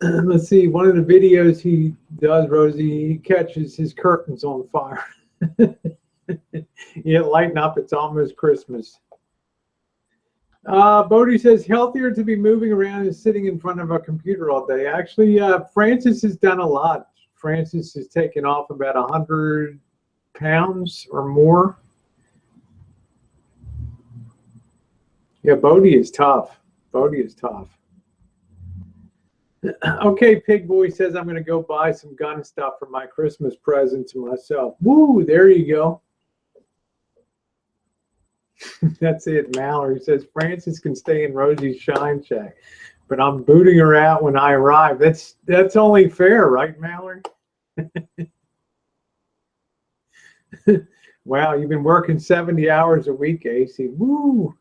Let's see, one of the videos he does, Rosie, he catches his curtains on fire. Yeah, lighten up, it's almost Christmas. Bodie says, healthier to be moving around and sitting in front of a computer all day. Actually, Francis has done a lot. Francis has taken off about 100 pounds or more. Yeah, Bodie is tough. Bodie is tough. Okay, Pig Boy says I'm going to go buy some gun stuff for my Christmas present to myself. Woo, there you go. That's it. Mallory says Francis can stay in Rosie's shine shack, but I'm booting her out when I arrive. That's only fair, right, Mallory? Wow, you've been working 70 hours a week, AC. Woo.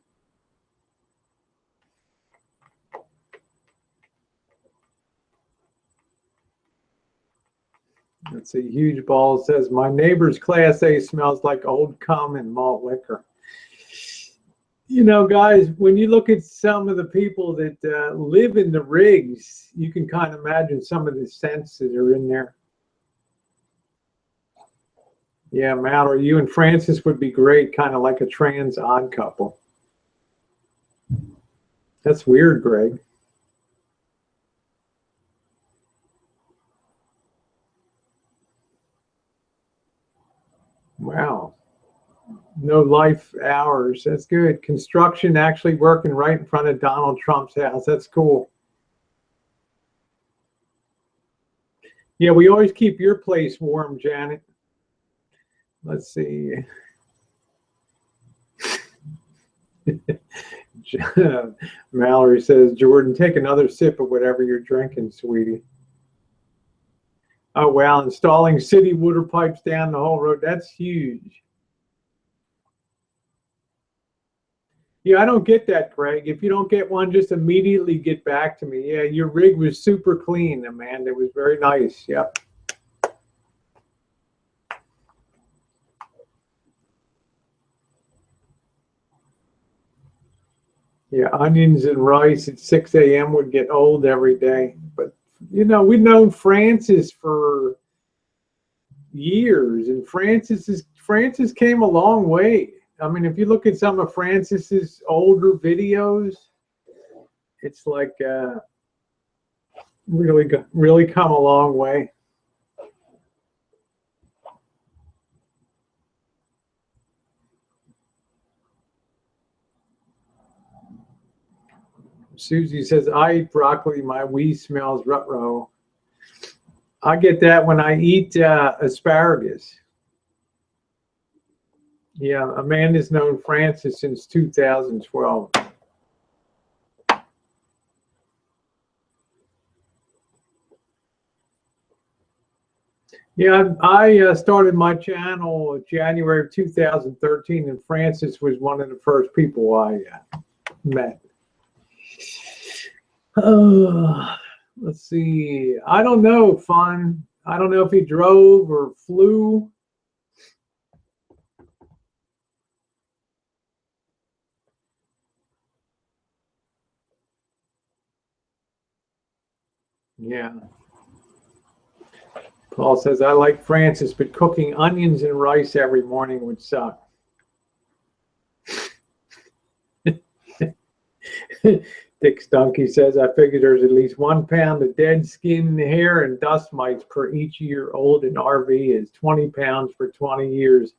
Let's see. Huge Ball says my neighbor's Class A smells like old cum and malt liquor. You know, guys, when you look at some of the people that live in the rigs, you can kind of imagine some of the scents that are in there. Yeah, Mallory, you and Francis would be great, kind of like a trans odd couple. That's weird, Greg. Wow. No life hours. That's good. Construction actually working right in front of Donald Trump's house. That's cool. Yeah, we always keep your place warm, Janet. Let's see. Mallory says, Jordan, take another sip of whatever you're drinking, sweetie. Oh, wow. Installing city water pipes down the whole road. That's huge. Yeah, I don't get that, Craig. If you don't get one, just immediately get back to me. Yeah, your rig was super clean, Amanda. It was very nice. Yep. Yeah, onions and rice at 6 a.m. would get old every day. But, you know, we've known Francis for years, and Francis came a long way. I mean, if you look at some of Francis's older videos, it's like really come a long way. Susie says, I eat broccoli, my wee smells rut-row. I get that when I eat asparagus. Yeah, Amanda's known Francis since 2012. Yeah, I started my channel January of 2013, and Francis was one of the first people I met. Let's see. I don't know, Fun. I don't know if he drove or flew. Yeah. Paul says, I like Francis, but cooking onions and rice every morning would suck. Dick Stunky says, I figure there's at least 1 pound of dead skin, hair, and dust mites per each year old in RV is 20 pounds for 20 years.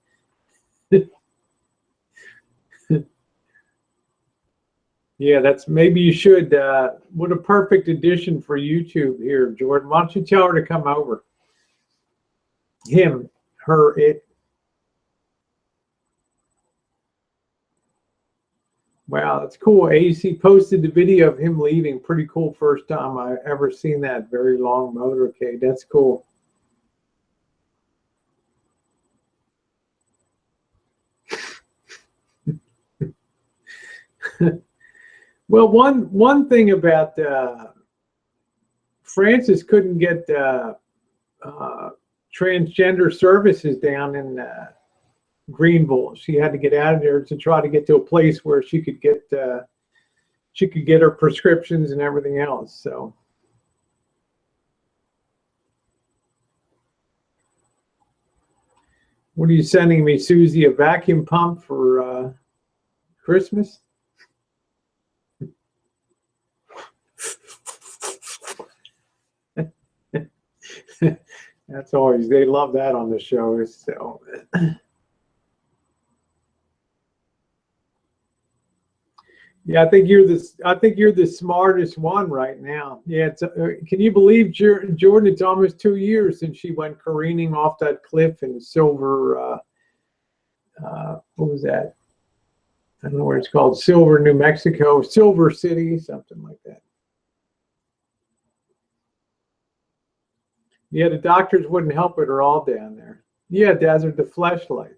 Yeah, that's maybe you should. What a perfect addition for YouTube here, Jordan. Why don't you tell her to come over? Him, her, it. Wow, that's cool. AC posted the video of him leaving. Pretty cool. First time I ever seen that very long motorcade. That's cool. Well, one thing about Francis couldn't get transgender services down in Greenville. She had to get out of there to try to get to a place where she could get her prescriptions and everything else. So, what are you sending me, Susie? A vacuum pump for Christmas? That's always, they love that on the show. So. Yeah, I think you're the smartest one right now. Yeah, it's, can you believe, Jordan? It's almost 2 years since she went careening off that cliff in Silver. What was that? I don't know what it's called. Silver, New Mexico, Silver City, something like that. Yeah, the doctors wouldn't help it at all down there. Yeah, Desert, the fleshlight.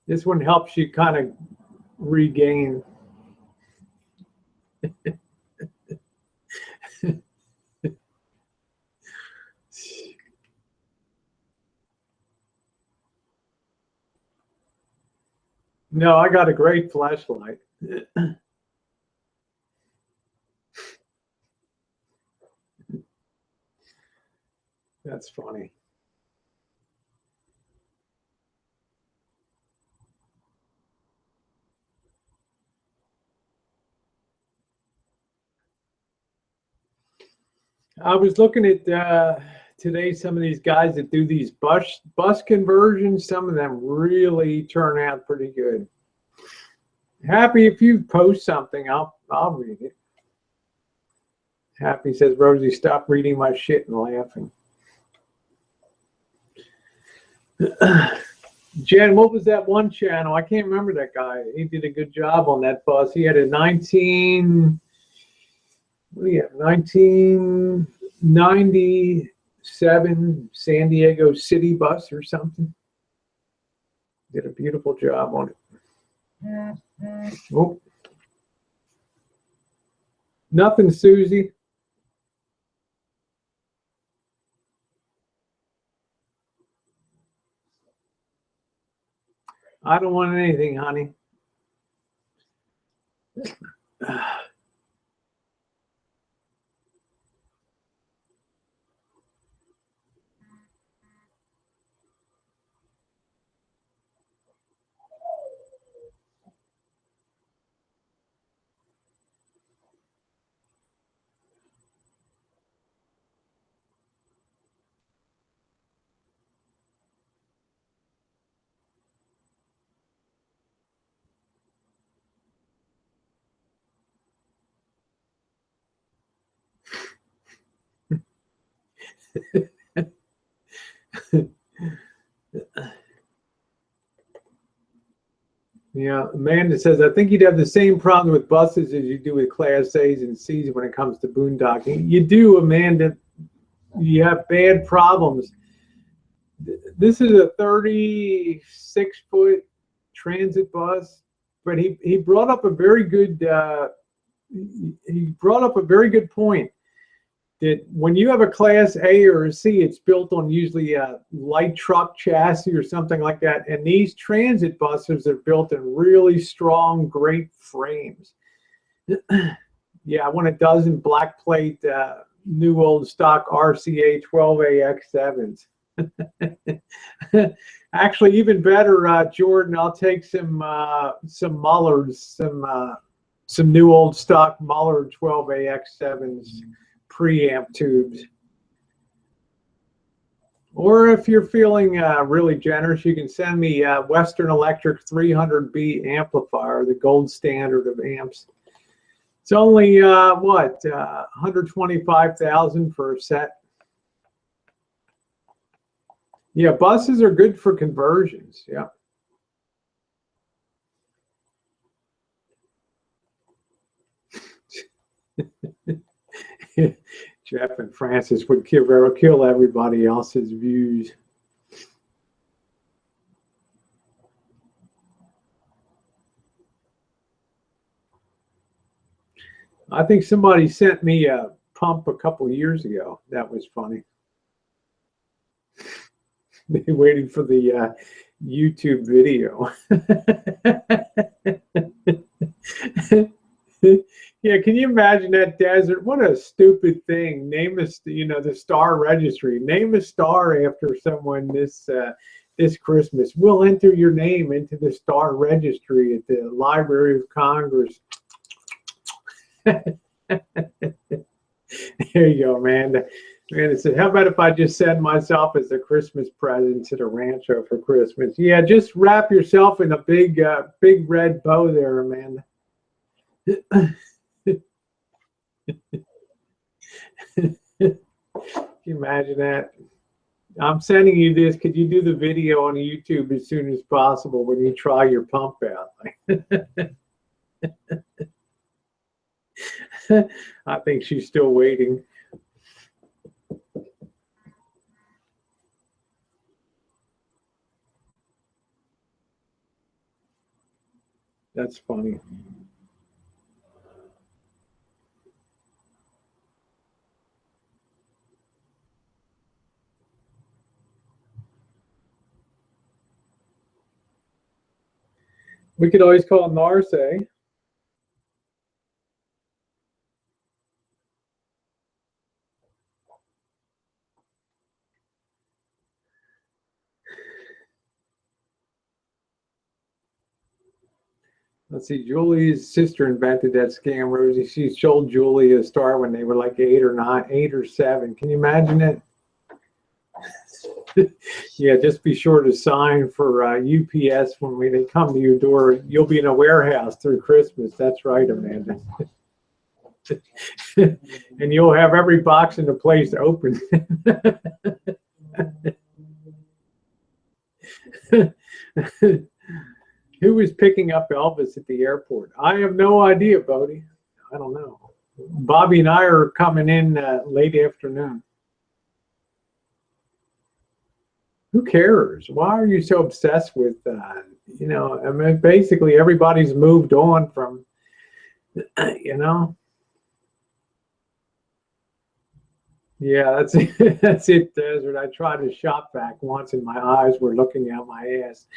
This one helps you kind of regain. No, I got a great flashlight. That's funny. I was looking at today some of these guys that do these bus conversions. Some of them really turn out pretty good. Happy, if you post something, I'll read it. Happy says, Rosie, stop reading my shit and laughing. Jen, what was that one channel? I can't remember that guy. He did a good job on that bus. He had a 1997 San Diego City bus or something. Did a beautiful job on it. Oh. Nothing, Susie. I don't want anything, honey. Yeah, Amanda says, I think you'd have the same problem with buses as you do with Class A's and C's when it comes to boondocking. You do, Amanda. You have bad problems. This is a 36-foot transit bus, but he brought up a very good point that when you have a Class A or a C, it's built on usually a light truck chassis or something like that. And these transit buses are built in really strong, great frames. Yeah, I want a dozen black plate, new old stock RCA 12AX7s. Actually, even better, Jordan, I'll take some Mullards, some new old stock Mullard 12AX7s. Preamp tubes. Or if you're feeling really generous, you can send me Western Electric 300B amplifier, the gold standard of amps. It's only what, 125,000 for a set. Yeah, buses are good for conversions. Yeah. Jeff and Francis would kill everybody else's views. I think somebody sent me a pump a couple years ago. That was funny. They waited for the YouTube video. Yeah, can you imagine that desert? What a stupid thing. Name a, the star registry. Name a star after someone this Christmas. We'll enter your name into the star registry at the Library of Congress. There you go, Amanda. Amanda said, how about if I just send myself as a Christmas present to the Rancho for Christmas? Yeah, just wrap yourself in a big red bow there, Amanda. Can you imagine that? I'm sending you this. Could you do the video on YouTube as soon as possible when you try your pump out? I think she's still waiting. That's funny. We could always call Narse. Let's see, Julie's sister invented that scam, Rosie. She sold Julie a star when they were like 8 or 7. Can you imagine it? Yeah, just be sure to sign for UPS when they come to your door. You'll be in a warehouse through Christmas. That's right, Amanda. And you'll have every box in the place open. Who was picking up Elvis at the airport? I have no idea, Bodie. I don't know. Bobby and I are coming in late afternoon. Who cares? Why are you so obsessed with, you know, I mean, basically everybody's moved on from, you know. Yeah, that's it. That's it, Desert. I tried to shop vac once and my eyes were looking at my ass.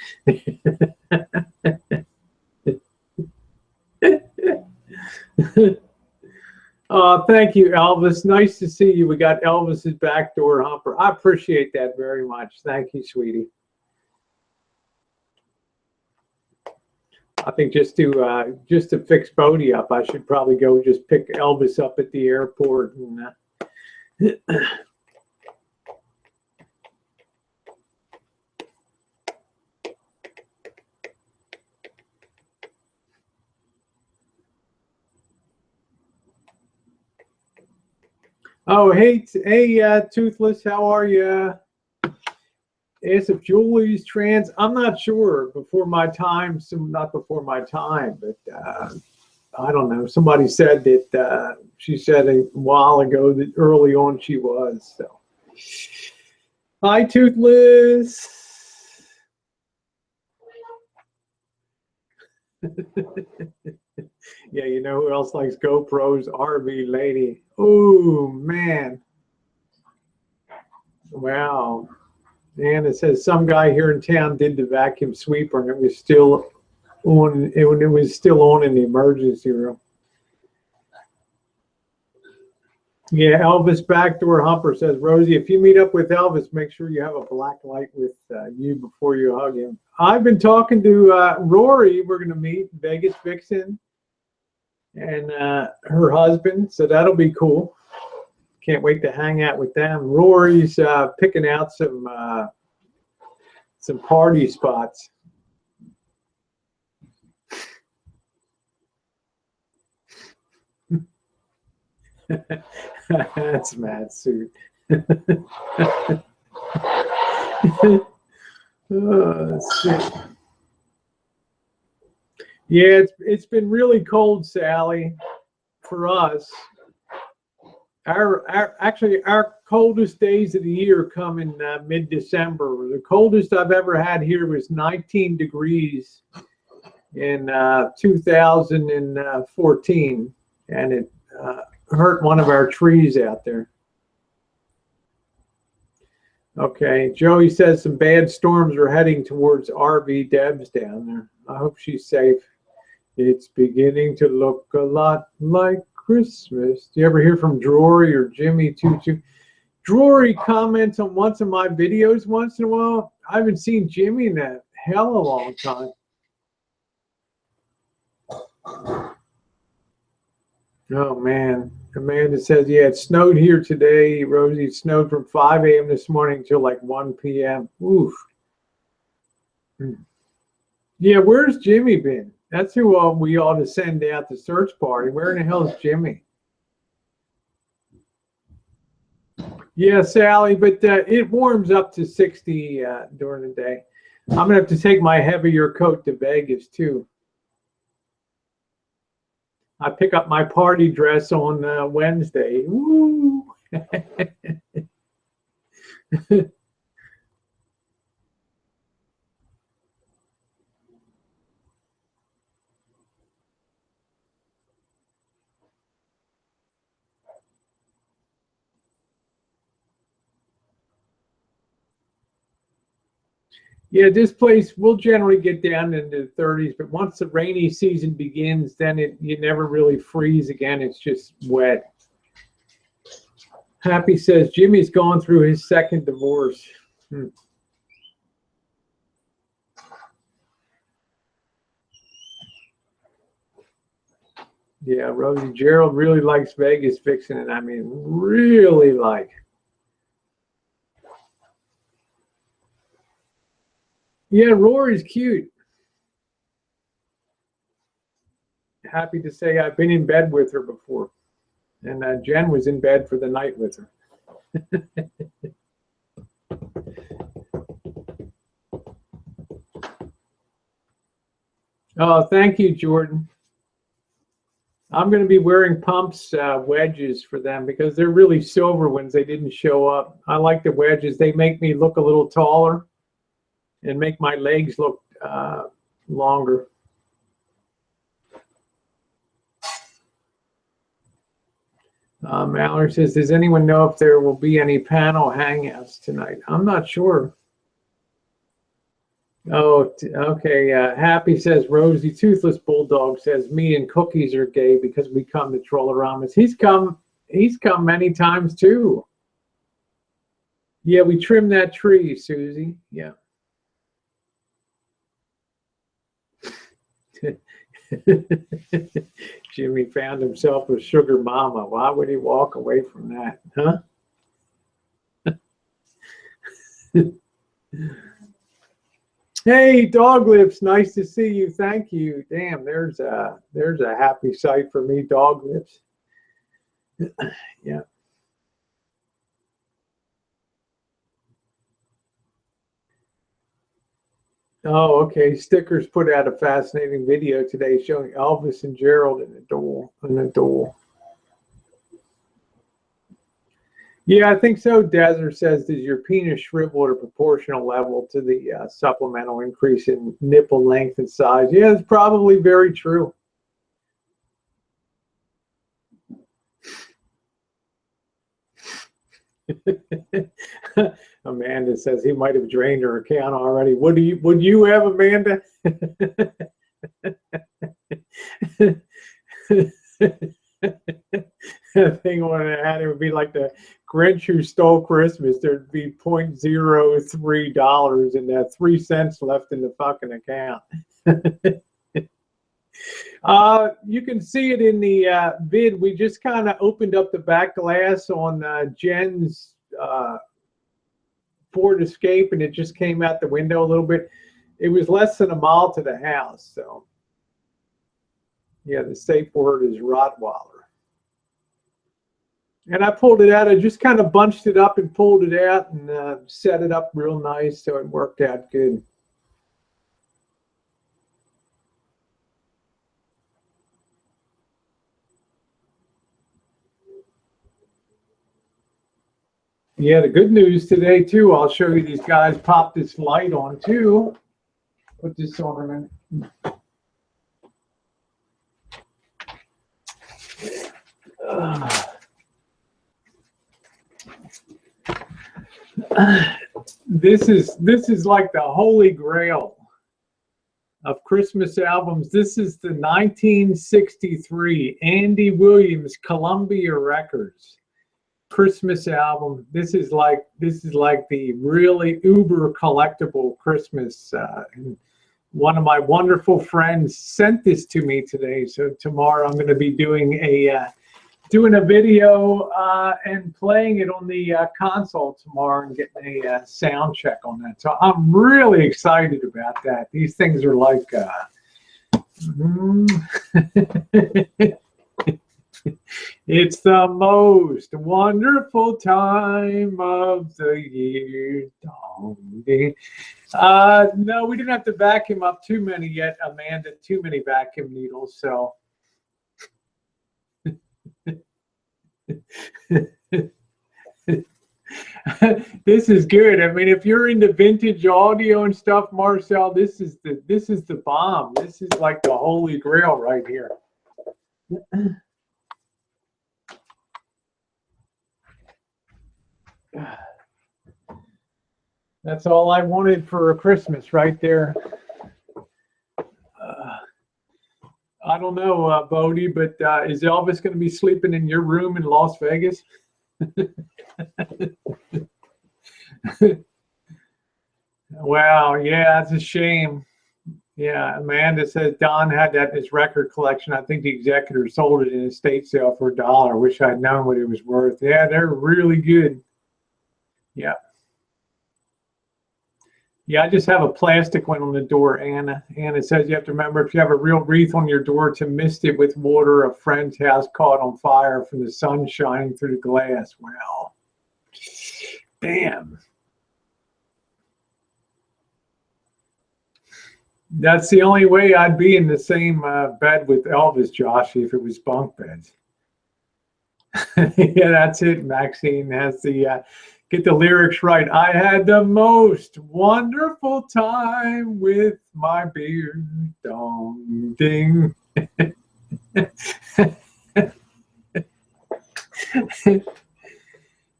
Thank you, Elvis. Nice to see you. We got Elvis's backdoor humper. I appreciate that very much. Thank you, sweetie. I think just to fix Bodie up, I should probably go just pick Elvis up at the airport and. Oh, hey, Toothless, how are you? Ask if Julie's trans. I'm not sure. Before my time, not before my time, but I don't know. Somebody said that she said a while ago that early on she was. So, hi, Toothless. Yeah, you know who else likes GoPros? RV Lady. Oh, man. Wow. And it says some guy here in town did the vacuum sweeper and it was still on. It was still on in the emergency room. Yeah, Elvis backdoor humper says, Rosie, if you meet up with Elvis, make sure you have a black light with you before you hug him. I've been talking to Rory. We're going to meet Vegas Vixen and her husband, so that'll be cool. Can't wait to hang out with them. Rory's picking out some party spots. That's Matt's suit. Let's see. Yeah, it's been really cold, Sally, for us. Actually, our coldest days of the year come in mid-December. The coldest I've ever had here was 19 degrees in 2014, and it hurt one of our trees out there. Okay, Joey says some bad storms are heading towards RV Debs down there. I hope she's safe. It's beginning to look a lot like Christmas. Do you ever hear from Drury or Jimmy Tutu? Drury comments on once of my videos once in a while. I haven't seen Jimmy in a hell of a long time. Oh, man. Amanda says, yeah, it snowed here today. Rosie, it snowed from 5 a.m. this morning till like 1 p.m. Oof. Yeah, where's Jimmy been? That's who we ought to send out the search party. Where in the hell is Jimmy? Yeah, Sally, but it warms up to 60 during the day. I'm going to have to take my heavier coat to Vegas, too. I pick up my party dress on Wednesday. Woo! Yeah, this place will generally get down into the 30s, but once the rainy season begins, then you never really freeze again. It's just wet. Happy says Jimmy's gone through his second divorce. Yeah, Rosie Gerald really likes Vegas Vixen, and I mean really like. Yeah, Rory's cute. Happy to say I've been in bed with her before. And Jen was in bed for the night with her. Oh, thank you, Jordan. I'm going to be wearing pumps wedges for them because they're really silver ones. They didn't show up. I like the wedges. They make me look a little taller and make my legs look longer. Mallory says, does anyone know if there will be any panel hangouts tonight? I'm not sure. Oh, okay. Happy says, Rosie Toothless Bulldog says, me and Cookies are gay because we come to Trollaramas. He's come many times too. Yeah, we trimmed that tree, Susie. Yeah. Jimmy found himself a sugar mama. Why would he walk away from that? Huh? Hey, Dog Lips, nice to see you. Thank you. Damn, there's a happy sight for me, Dog Lips. Yeah. Oh, okay. Stickers put out a fascinating video today showing Elvis and Gerald in the door. Yeah, I think so. Desert says, does your penis shrivel at a proportional level to the supplemental increase in nipple length and size? Yeah, it's probably very true. Amanda says he might have drained her account already. Would you have, Amanda? I think when it had, it would be like the Grinch who stole Christmas. There'd be $0.03 and 3 cents left in the fucking account. You can see it in the vid. We just kind of opened up the back glass on Jen's Ford Escape, and it just came out the window a little bit. It was less than a mile to the house, so yeah, the safe word is Rottweiler. And I pulled it out. I just kind of bunched it up and pulled it out and set it up real nice, so it worked out good. Yeah, the good news today, too, I'll show you these guys pop this light on, too. Put this on a minute. This is like the holy grail of Christmas albums. This is the 1963 Andy Williams Columbia Records Christmas album. This is like the really uber collectible Christmas. One of my wonderful friends sent this to me today, so tomorrow I'm going to be doing a video and playing it on the console tomorrow and getting a sound check on that. So I'm really excited about that. These things are like it's the most wonderful time of the year. No, we didn't have to vacuum up too many yet, Amanda. Too many vacuum needles, so. This is good. I mean, if you're into vintage audio and stuff, Marcel, this is the bomb. This is like the holy grail right here. That's all I wanted for a Christmas right there. I don't know, Bodie, but is Elvis going to be sleeping in your room in Las Vegas? Wow, yeah, that's a shame. Yeah, Amanda says Don had that in his record collection. I think the executor sold it in a estate sale for $1. Wish I'd known what it was worth. Yeah, they're really good. Yeah. Yeah, I just have a plastic one on the door, Anna. Anna says you have to remember, if you have a real wreath on your door, to mist it with water. A friend's house caught on fire from the sun shining through the glass. Wow. Damn. That's the only way I'd be in the same bed with Elvis, Josh, if it was bunk beds. Yeah, that's it. Maxine has the get the lyrics right. I had the most wonderful time with my beer. Dong ding.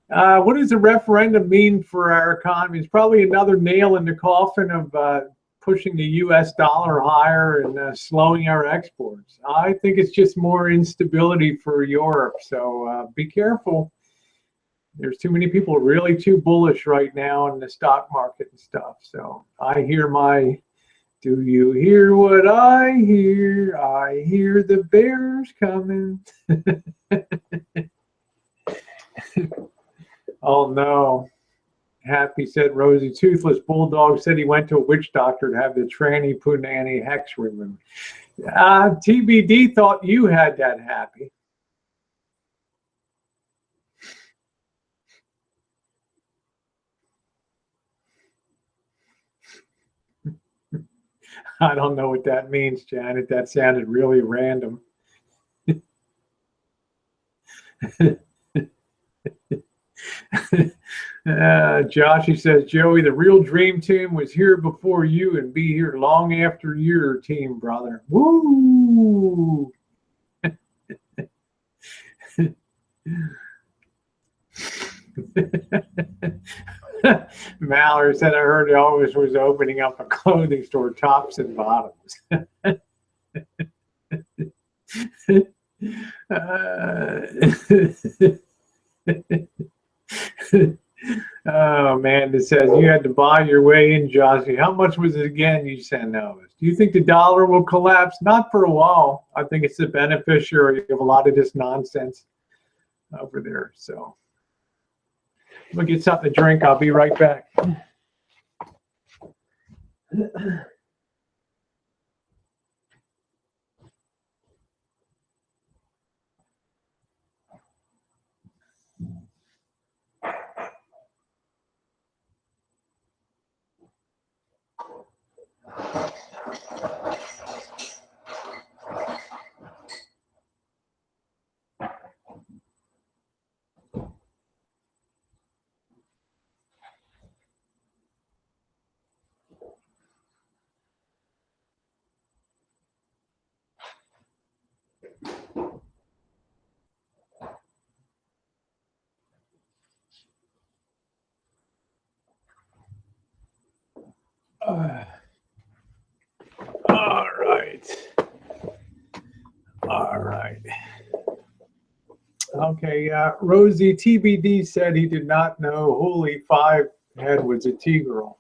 What does the referendum mean for our economy? It's probably another nail in the coffin of pushing the U.S. dollar higher and slowing our exports. I think it's just more instability for Europe. So be careful. There's too many people really too bullish right now in the stock market and stuff. So I hear my, do you hear what I hear? I hear the bears coming. Oh no. Happy said Rosie. Toothless Bulldog said he went to a witch doctor to have the tranny punani hex removed. TBD thought you had that, Happy. I don't know what that means, Janet. That sounded really random. Josh, he says, Joey, the real dream team was here before you and be here long after your team, brother. Woo! Mallory said, I heard Elvis was opening up a clothing store, tops and bottoms. Oh man, it says you had to buy your way in, Joshy. How much was it again? You sent Elvis. Do you think the dollar will collapse? Not for a while. I think it's the beneficiary of a lot of this nonsense over there. So I'm gonna get something to drink. I'll be right back. All right. All right. Okay. Rosie TBD said he did not know Holy Five Head was a T-girl.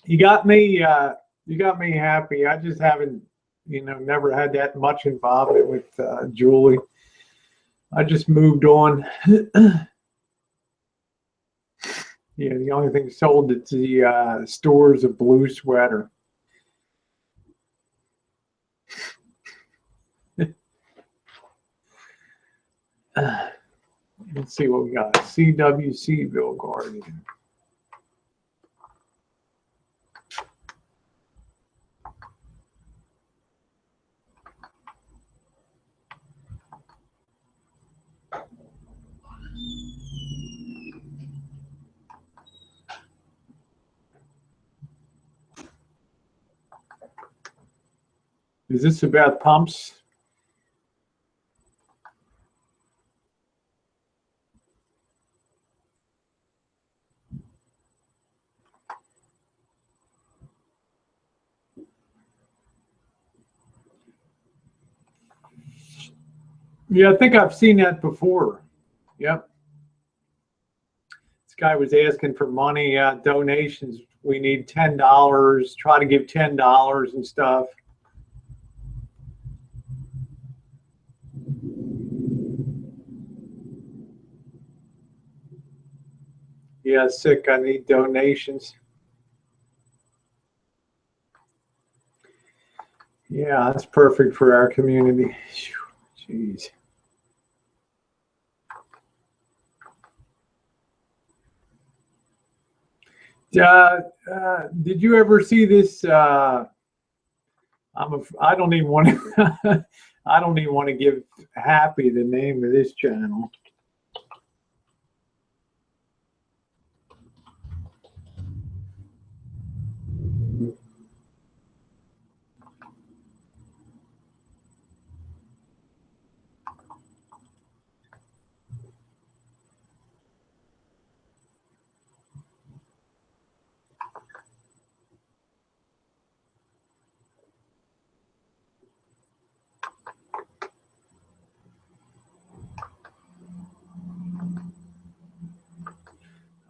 You got me happy. I just haven't, never had that much involvement with Julie. I just moved on. Yeah, the only thing sold at the store is a blue sweater. Let's see what we got. CWCville Guardian. Is this about pumps? Yeah, I think I've seen that before. Yep. This guy was asking for money, donations. We need $10. Try to give $10 and stuff. Yeah, sick. I need donations. Yeah, that's perfect for our community. Jeez. Did you ever see this? I don't even want to. I don't even want to give Happy the name of this channel.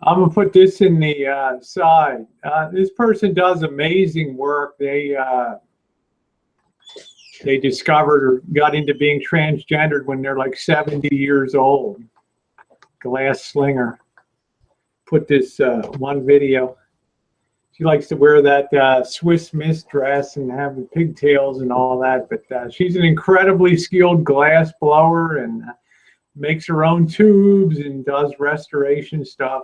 I'm gonna put this in the side. This person does amazing work. They discovered or got into being transgendered when they're like 70 years old. Glass Slinger. Put this one video. She likes to wear that Swiss Miss dress and have the pigtails and all that. But she's an incredibly skilled glass blower and makes her own tubes and does restoration stuff.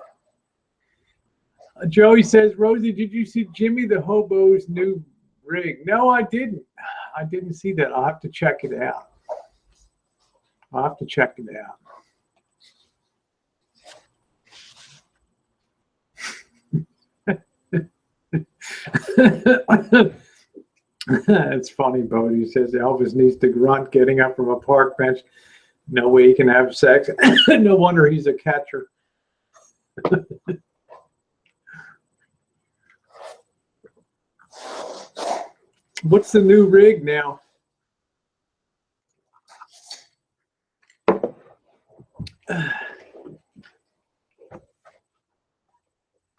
Joey says, Rosie, did you see Jimmy the Hobo's new rig? No, I didn't. I didn't see that. I'll have to check it out. I'll have to check it out. It's funny, Bodie says Elvis needs to grunt getting up from a park bench. No way he can have sex. No wonder he's a catcher. What's the new rig now?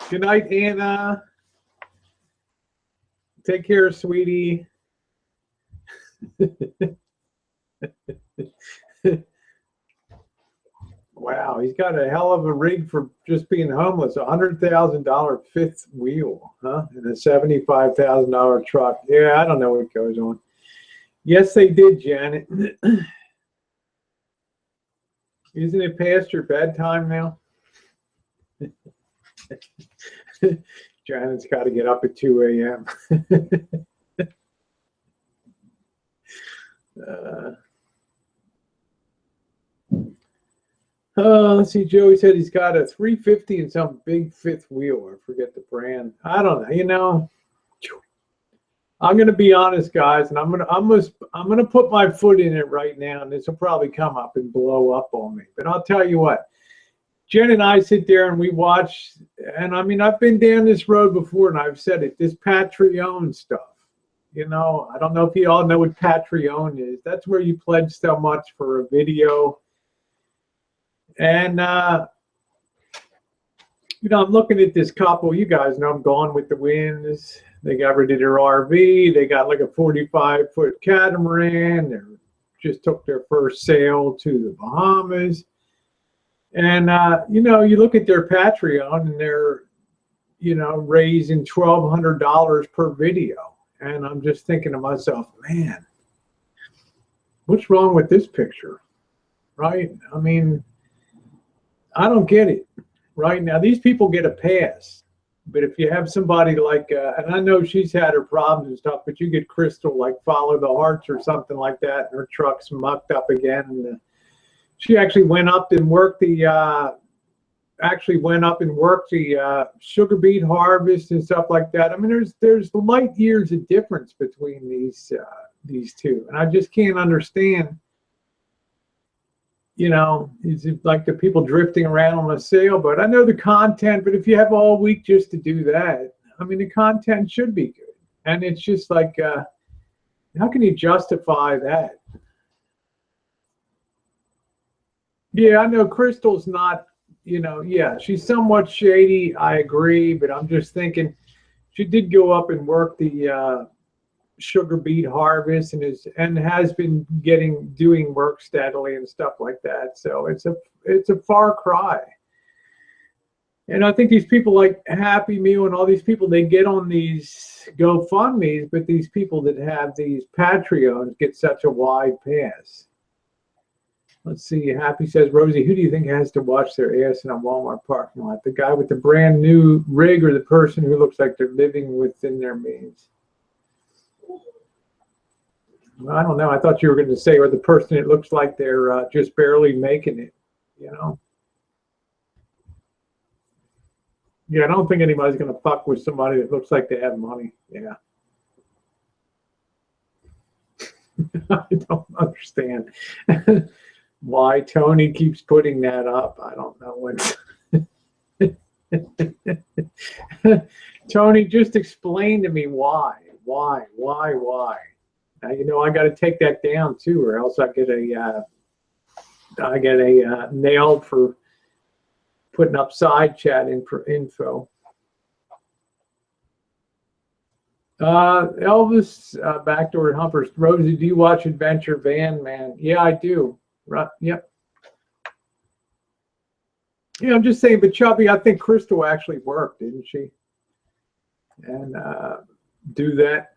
Good night, Anna. Take care, sweetie. Wow, he's got a hell of a rig for just being homeless. $100,000 fifth wheel, huh? And a $75,000 truck. Yeah, I don't know what goes on. Yes, they did, Janet. Isn't it past your bedtime now? Janet's got to get up at 2 a.m. Let's see. Joey said he's got a 350 and some big fifth wheel. I forget the brand. I don't know. You know, I'm going to be honest, guys, and I'm going to put my foot in it right now, and this will probably come up and blow up on me. But I'll tell you what. Jen and I sit there and we watch, and I mean, I've been down this road before, and I've said it. This Patreon stuff. You know, I don't know if you all know what Patreon is. That's where you pledge so much for a video. And, you know, I'm looking at this couple. You guys know I'm Gone with the Winds. They got rid of their RV. They got like a 45-foot catamaran. They just took their first sail to the Bahamas. And, you know, you look at their Patreon and they're, you know, raising $1,200 per video. And I'm just thinking to myself, man, what's wrong with this picture? Right? I mean, I don't get it. Right now, these people get a pass. But if you have somebody like, and I know she's had her problems and stuff, but you get Crystal, like Follow the Hearts or something like that, and her truck's mucked up again. And she actually went up and worked the, sugar beet harvest and stuff like that. I mean, there's light years of difference between these two, and I just can't understand. You know, is it like the people drifting around on a sailboat? I know the content, but if you have all week just to do that, I mean, the content should be good. And it's just like, how can you justify that? Yeah, I know Crystal's not, you know, yeah, she's somewhat shady. I agree, but I'm just thinking she did go up and work the sugar beet harvest and has been doing work steadily and stuff like that. So it's a far cry. And I think these people like Happy Meal and all these people, they get on these GoFundMe's, but these people that have these Patreons get such a wide pass. Let's see. Happy says, Rosie, who do you think has to watch their ass in a Walmart parking lot? The guy with the brand new rig or the person who looks like they're living within their means? Well, I don't know. I thought you were going to say, or the person that looks like they're just barely making it, you know? Yeah, I don't think anybody's going to fuck with somebody that looks like they have money. Yeah. I don't understand why Tony keeps putting that up. I don't know what. Tony, just explain to me why. Now, you know, I got to take that down too, or else I get a nailed for putting up side chat info. Elvis, backdoor humpers. Rosie, do you watch Adventure Van Man? Yeah, I do. Right. Yep. Yeah, I'm just saying, but Chubby, I think Crystal actually worked, didn't she? And do that.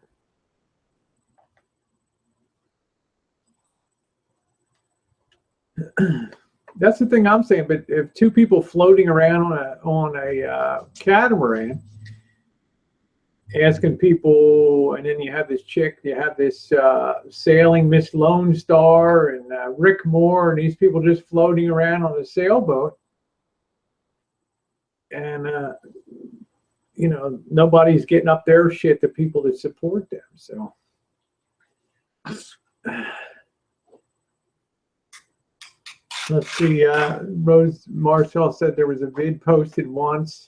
That's the thing I'm saying. But if two people floating around on a catamaran, asking people, and then you have this chick, you have this sailing Miss Lone Star and Rick Moore, and these people just floating around on a sailboat, and you know, nobody's getting up their shit to people that support them. So let's see. Rose Marcel said there was a vid posted once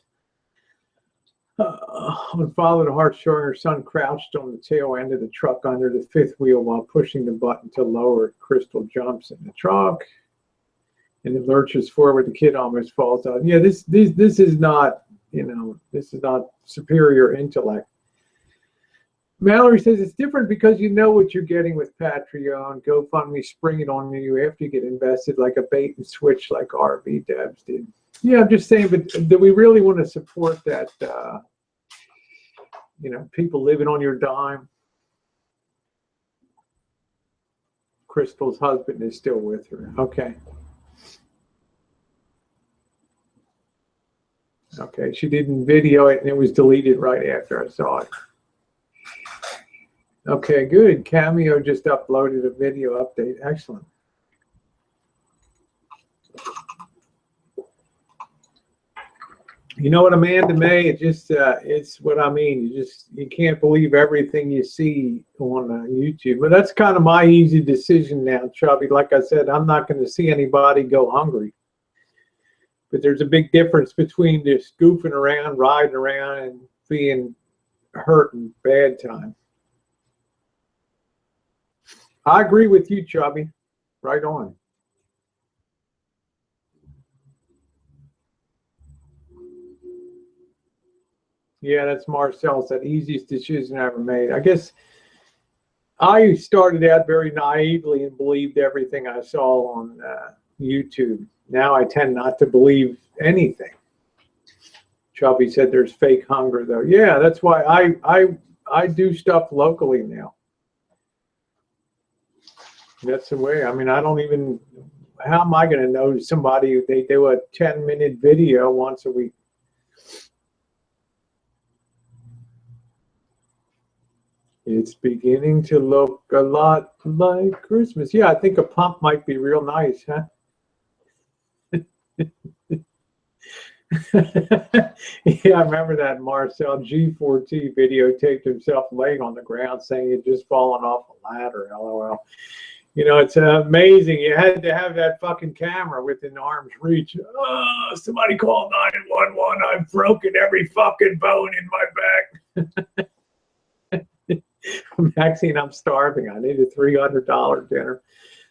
on Father the Heart showing her son crouched on the tail end of the truck under the fifth wheel while pushing the button to lower it. Crystal jumps in the trunk and it lurches forward. The kid almost falls out. Yeah, this is not, you know, this is not superior intellect. Mallory says it's different because you know what you're getting with Patreon. GoFundMe spring it on you after you get invested like a bait and switch like RB Debs did. Yeah, I'm just saying, but do we really want to support that, you know, people living on your dime? Crystal's husband is still with her. Okay. Okay, she didn't video it and it was deleted right after I saw it. Okay, good. Cameo just uploaded a video update. Excellent. You know what, Amanda May? It just it's what I mean. You can't believe everything you see on YouTube. But that's kind of my easy decision now, Chubby. Like I said, I'm not going to see anybody go hungry. But there's a big difference between just goofing around, riding around, and being hurt in bad time. I agree with you, Chubby. Right on. Yeah, that's Marcel said, easiest decision I ever made. I guess I started out very naively and believed everything I saw on YouTube. Now I tend not to believe anything. Chubby said there's fake hunger, though. Yeah, that's why I do stuff locally now. That's the way. I mean, I don't even, how am I going to know somebody, they do a 10-minute video once a week? It's beginning to look a lot like Christmas. Yeah, I think a pump might be real nice, huh? Yeah, I remember that Marcel G4T videotaped himself laying on the ground saying he'd just fallen off a ladder, LOL. You know, it's amazing. You had to have that fucking camera within arm's reach. Oh, somebody call 911. I've broken every fucking bone in my back. Maxine, I'm starving. I need a $300 dinner.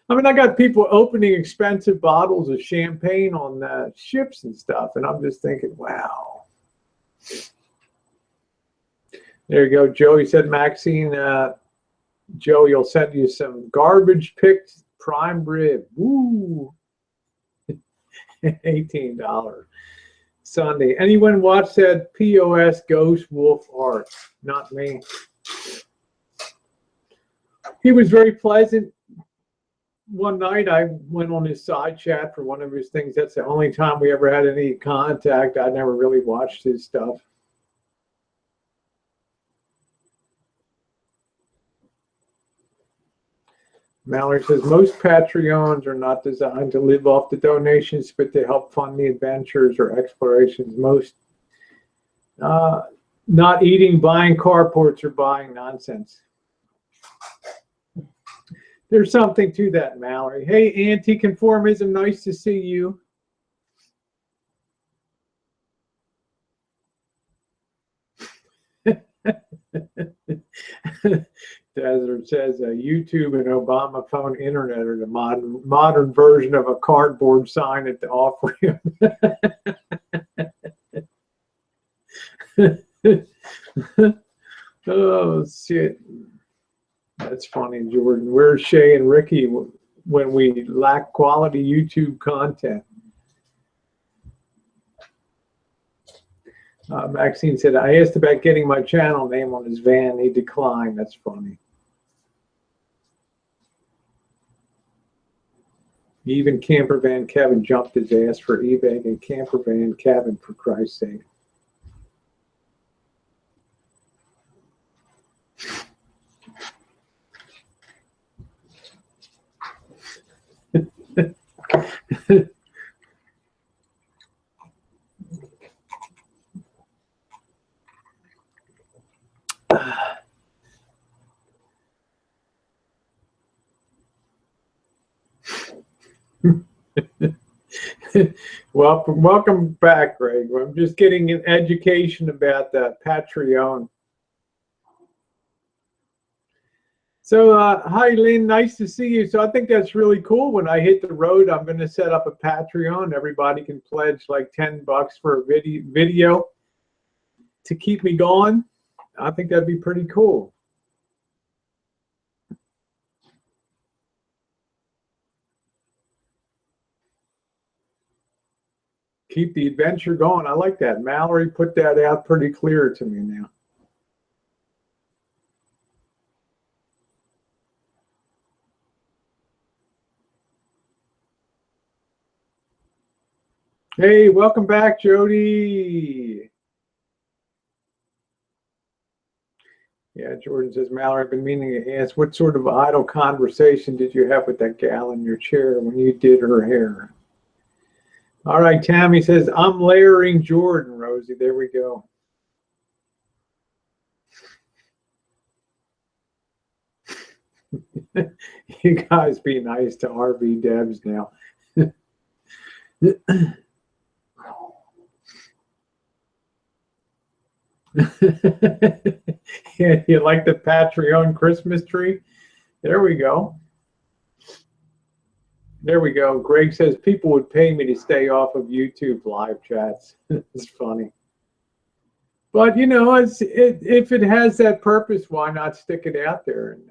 I mean, I got people opening expensive bottles of champagne on ships and stuff, and I'm just thinking, wow. There you go, Joey said, Maxine, Joey will send you some garbage picked prime rib. Woo! $18. Sunday. Anyone watch that POS Ghost Wolf art? Not me. He was very pleasant. one night I went on his side chat for one of his things. That's the only time we ever had any contact. I never really watched his stuff. Mallory says, most Patreons are not designed to live off the donations, but to help fund the adventures or explorations. Most not eating, buying carports, or buying nonsense. There's something to that, Mallory. Hey, anti-conformism, nice to see you. Desert says YouTube and Obama phone internet are the modern version of a cardboard sign at the off-ramp. Oh, shit. That's funny, Jordan. Where's Shay and Ricky when we lack quality YouTube content? Maxine said, I asked about getting my channel name on his van. He declined. That's funny. Even Campervan Kevin jumped his ass for eBay and Campervan Kevin, for Christ's sake. Welcome back, Greg. I'm just getting an education about the Patreon. So, hi, Lynn. Nice to see you. So I think that's really cool. When I hit the road, I'm going to set up a Patreon. Everybody can pledge like $10 for a video to keep me going. I think that'd be pretty cool. Keep the adventure going. I like that. Mallory put that out pretty clear to me now. Hey, welcome back, Jody. Yeah, Jordan says, Mallory, I've been meaning to ask, what sort of idle conversation did you have with that gal in your chair when you did her hair? All right, Tammy says, I'm layering Jordan, Rosie. There we go. You guys be nice to RV Debs now. Yeah, you like the Patreon Christmas tree? There we go. There we go. Greg says people would pay me to stay off of YouTube live chats. It's funny. But, you know, if it has that purpose, why not stick it out there and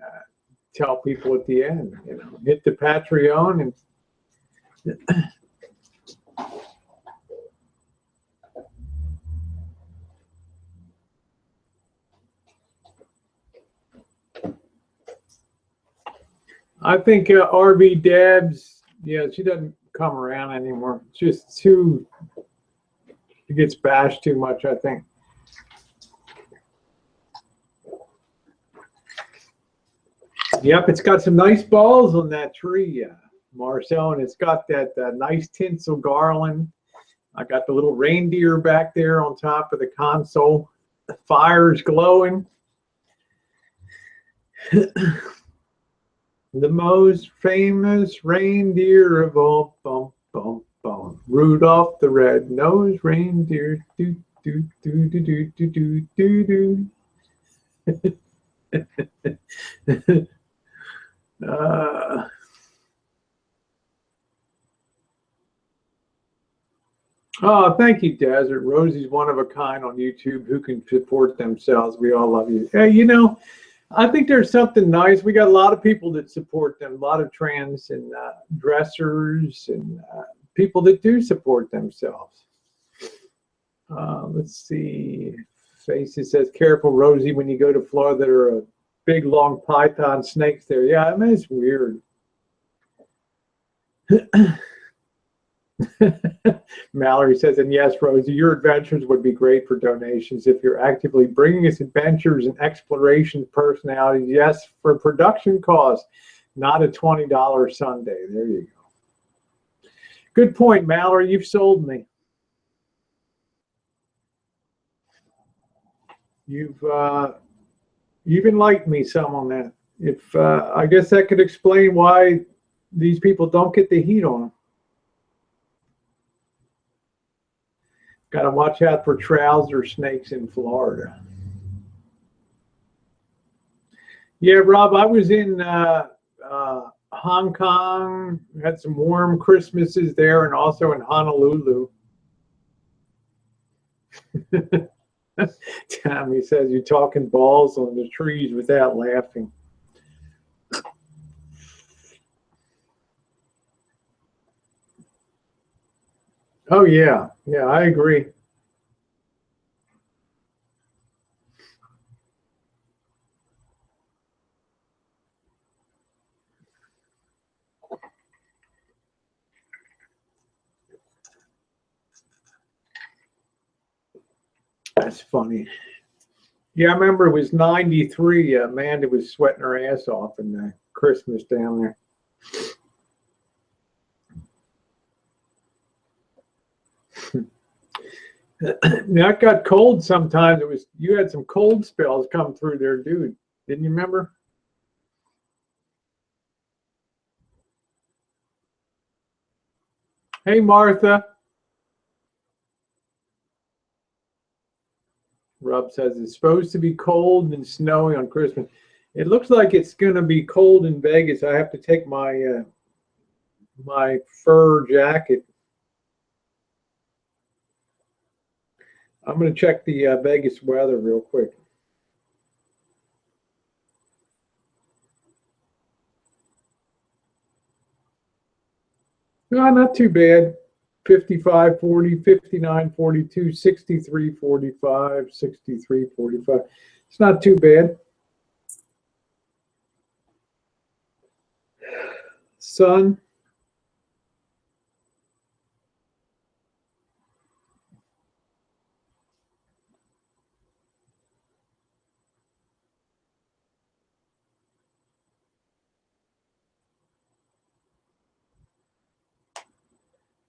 tell people at the end, you know, hit the Patreon and I think RV Debs, yeah, she doesn't come around anymore. It's just too, it gets bashed too much, I think. Yep, it's got some nice balls on that tree, Marcel, and it's got that nice tinsel garland. I got the little reindeer back there on top of the console. The fire's glowing. The most famous reindeer of all, bum, bum, bum. Rudolph the red-nosed reindeer, do, do, do, do, do, do, do, do, do. Oh, thank you, Desert. Rosie's one of a kind on YouTube who can support themselves. We all love you. Hey, you know, I think there's something nice. We got a lot of people that support them, a lot of trans and dressers and people that do support themselves. Let's see. Faces says, careful, Rosie, when you go to Florida, there are big, long python snakes there. Yeah, I mean, it's weird. Mallory says, and yes, Rosie, your adventures would be great for donations if you're actively bringing us adventures and exploration personalities. Yes, for production costs, not a $20 Sunday. There you go. Good point, Mallory. You've sold me. You've enlightened me some on that. If I guess that could explain why these people don't get the heat on them. Got to watch out for trouser snakes in Florida. Yeah, Rob, I was in Hong Kong, had some warm Christmases there, and also in Honolulu. Tommy says you're talking balls on the trees without laughing. Oh, yeah. Yeah, I agree. That's funny. Yeah, I remember it was 93. Amanda was sweating her ass off in Christmas down there. Now, it got cold sometimes. You had some cold spells come through there, dude. Didn't you remember? Hey, Martha. Rob says it's supposed to be cold and snowy on Christmas. It looks like it's going to be cold in Vegas. I have to take my my fur jacket. I'm going to check the Vegas weather real quick. No, not too bad. 55, 40, 59, 42, 63, 45, 63, 45. It's not too bad. Sun.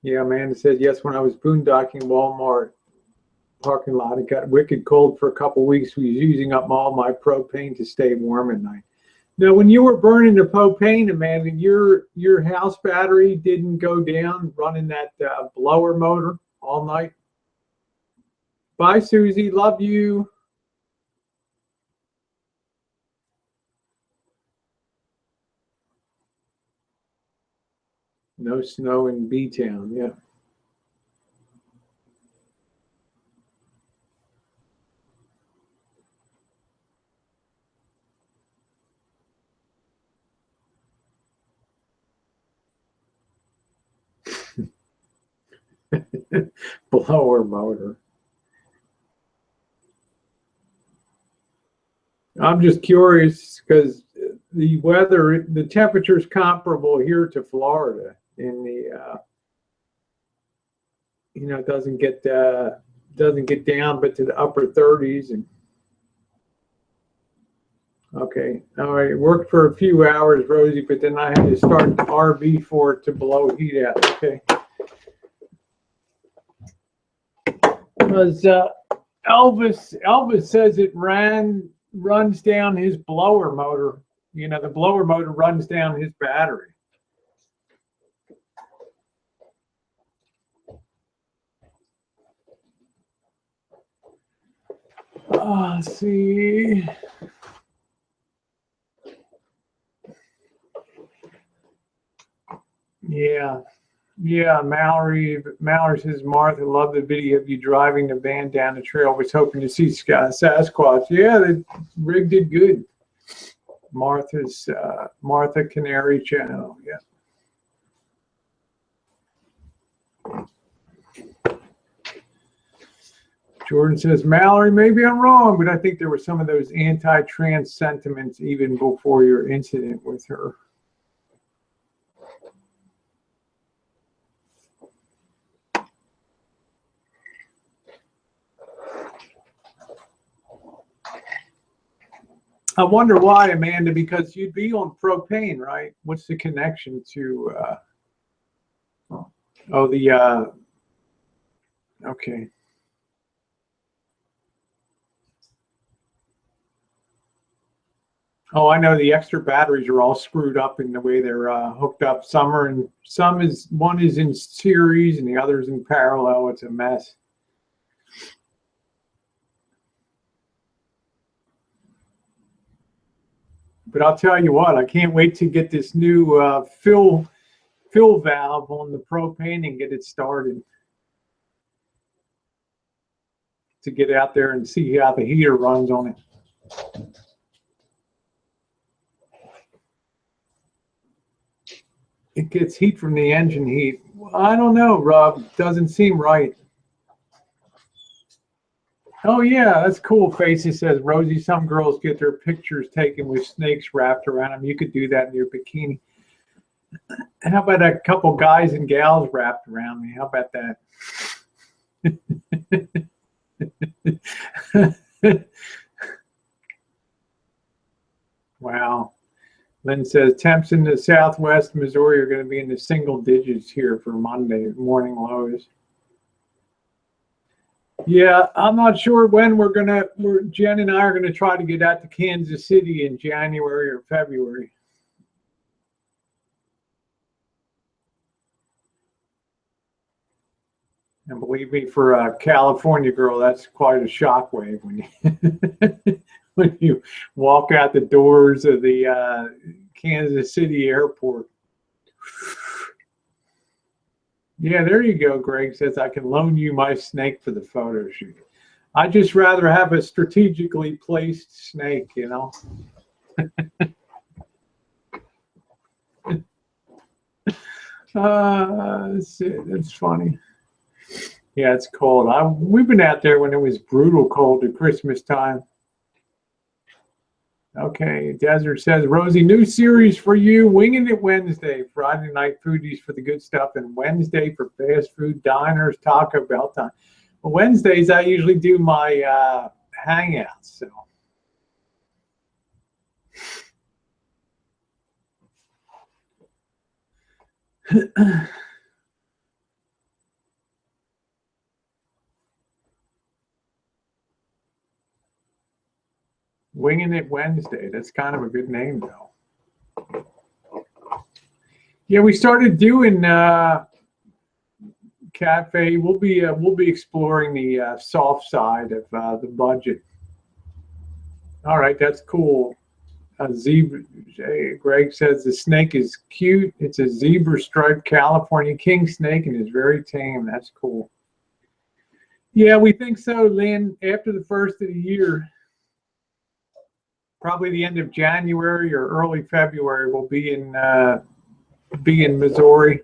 Yeah, Amanda says, yes, when I was boondocking Walmart parking lot, it got wicked cold for a couple of weeks. We was using up all my propane to stay warm at night. Now, when you were burning the propane, Amanda, your house battery didn't go down running that blower motor all night? Bye, Susie. Love you. No snow in B-Town, yeah. Blower motor. I'm just curious because the weather, the temperature is comparable here to Florida. In the, it doesn't get down, but to the upper 30s. And okay, all right, it worked for a few hours, Rosie, but then I had to start the RV for it to blow heat out. Okay. Because Elvis says it runs down his blower motor. The blower motor runs down his battery. Let's see. Yeah, Mallory says, Martha, love the video of you driving the van down the trail. Was hoping to see Sasquatch. Yeah, the rig did good. Martha Canary channel, yeah. Jordan says, Mallory, maybe I'm wrong, but I think there were some of those anti-trans sentiments even before your incident with her. I wonder why, Amanda, because you'd be on propane, right? What's the connection to, oh, the, okay. Oh, I know the extra batteries are all screwed up in the way they're hooked up. One is in series and the other's in parallel. It's a mess. But I'll tell you what, I can't wait to get this new fill valve on the propane and get it started. To get out there and see how the heater runs on it. It gets heat from the engine heat. Well, I don't know, Rob. Doesn't seem right. Oh, yeah, that's cool. Facey says, Rosie, some girls get their pictures taken with snakes wrapped around them. You could do that in your bikini. How about a couple guys and gals wrapped around me? How about that? Wow. Lynn says, temps in the southwest Missouri are going to be in the single digits here for Monday morning lows. Yeah, I'm not sure when Jen and I are going to try to get out to Kansas City in January or February. And believe me, for a California girl, that's quite a shockwave when you walk out the doors of the Kansas City airport. Yeah, there you go. Greg says, I can loan you my snake for the photo shoot. I'd just rather have a strategically placed snake, you know. That's funny. Yeah, it's cold. We've been out there when it was brutal cold at Christmas time. Okay, Desert says, Rosie, new series for you, Winging It Wednesday, Friday night foodies for the good stuff, and Wednesday for fast food diners, Taco Bell time. Well, Wednesdays, I usually do my hangouts, so. Winging It Wednesday. That's kind of a good name, though. Yeah, we started doing cafe. We'll be exploring the soft side of the budget. All right, that's cool. Zebra. Greg says the snake is cute. It's a zebra striped California king snake and is very tame. That's cool. Yeah, we think so, Lynn. After the first of the year. Probably the end of January or early February, we'll be in Missouri.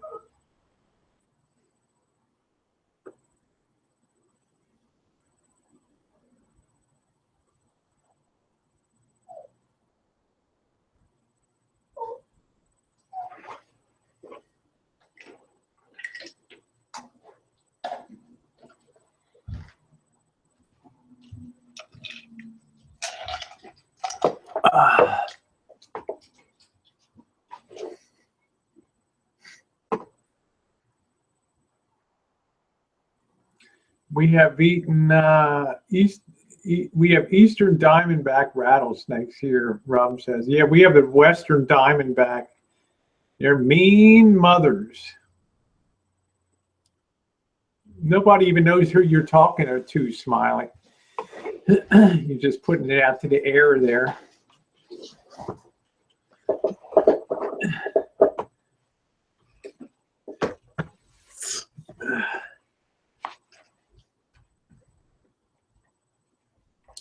We have eaten we have Eastern Diamondback rattlesnakes here, Rob says. Yeah, we have the Western Diamondback. They're mean mothers. Nobody even knows who you're talking to, Smiley. You're just putting it out to the air there.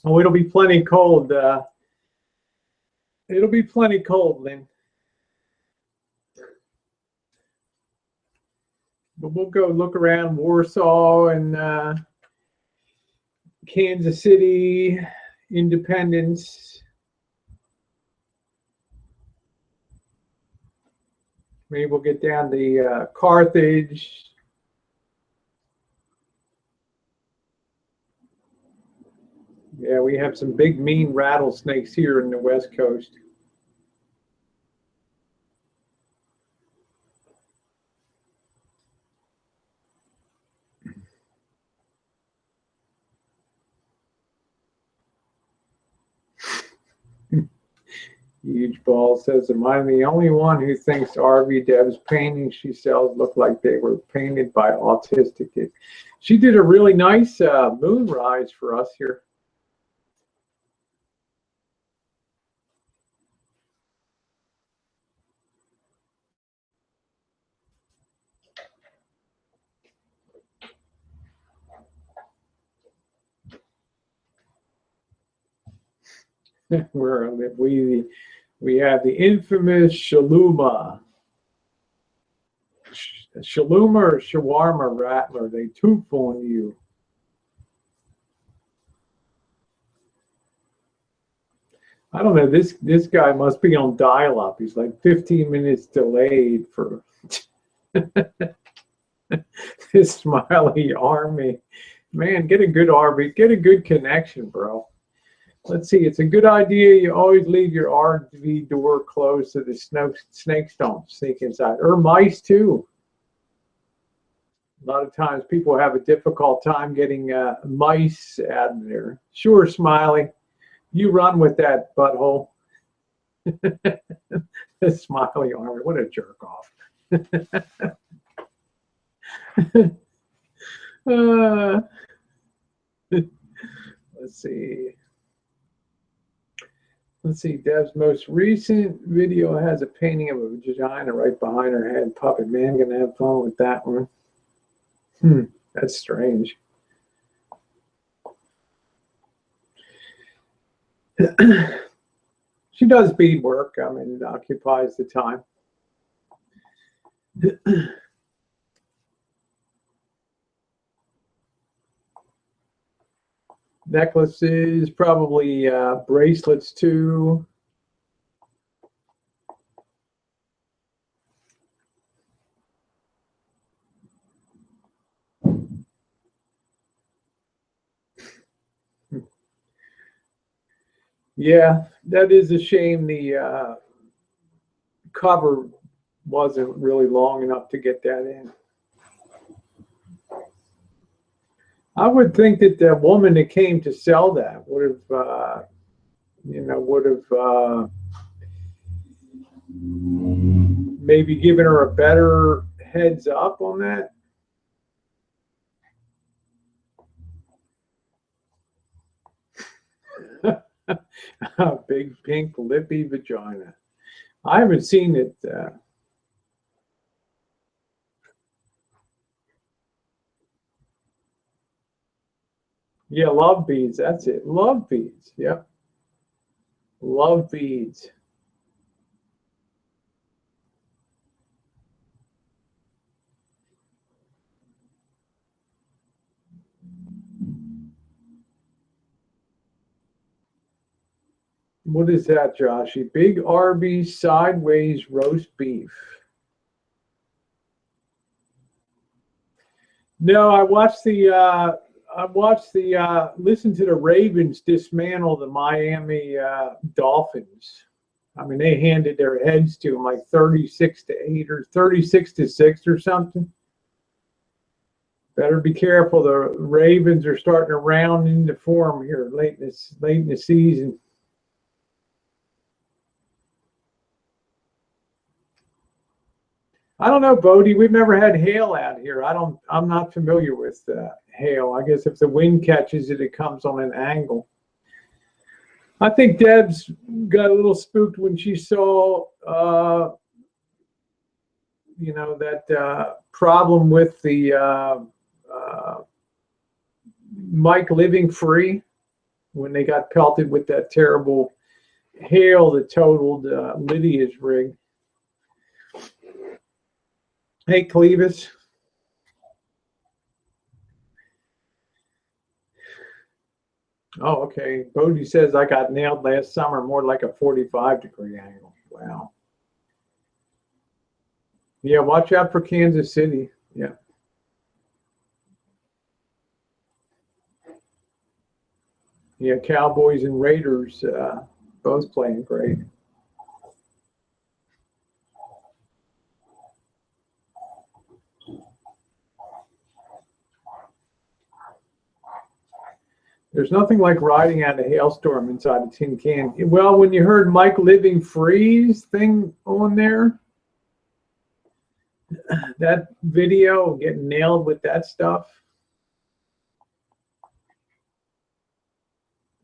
Oh, it'll be plenty cold. It'll be plenty cold, Lynn. But we'll go look around Warsaw and Kansas City, Independence. Maybe we'll get down to Carthage. Yeah, we have some big mean rattlesnakes here in the West Coast. Huge Ball says, am I the only one who thinks RV Deb's paintings she sells look like they were painted by autistic kids? She did a really nice moonrise for us here. We have the infamous Shaluma. Shaluma or Shawarma Rattler, they toof on you. I don't know, this guy must be on dial-up. He's like 15 minutes delayed for this smiley army. Man, get a good RV, get a good connection, bro. Let's see, it's a good idea. You always leave your RV door closed so the snakes don't sneak inside. Or mice, too. A lot of times people have a difficult time getting mice out of there. Sure, Smiley. You run with that, butthole. The Smiley army. What a jerk off. Let's see. Let's see, Deb's most recent video has a painting of a vagina right behind her head. Puppet Man, gonna have fun with that one. That's strange. She does beadwork. I mean, it occupies the time. Necklaces, probably bracelets too. Yeah, that is a shame. The cover wasn't really long enough to get that in. I would think that the woman that came to sell that would have, maybe given her a better heads up on that. Big pink lippy vagina. I haven't seen it. Yeah, love beads. That's it. Love beads. Yep. Love beads. What is that, Joshy? Big Arby's sideways roast beef. No, I watched the listen to the Ravens dismantle the Miami Dolphins. I mean, they handed their heads to them like 36-8 or 36-6 or something. Better be careful. The Ravens are starting to round into form here late in the season. I don't know, Bodie. We've never had hail out here. I'm not familiar with hail. I guess if the wind catches it, it comes on an angle. I think Deb's got a little spooked when she saw, that problem with the Mike living free when they got pelted with that terrible hail that totaled Lydia's rig. Hey, Clevis. Oh, okay. Bodie says I got nailed last summer, more like a 45-degree angle. Wow. Yeah, watch out for Kansas City. Yeah. Yeah, Cowboys and Raiders both playing great. There's nothing like riding out a hailstorm inside a tin can. Well, when you heard Mike Living Freeze thing on there, that video getting nailed with that stuff.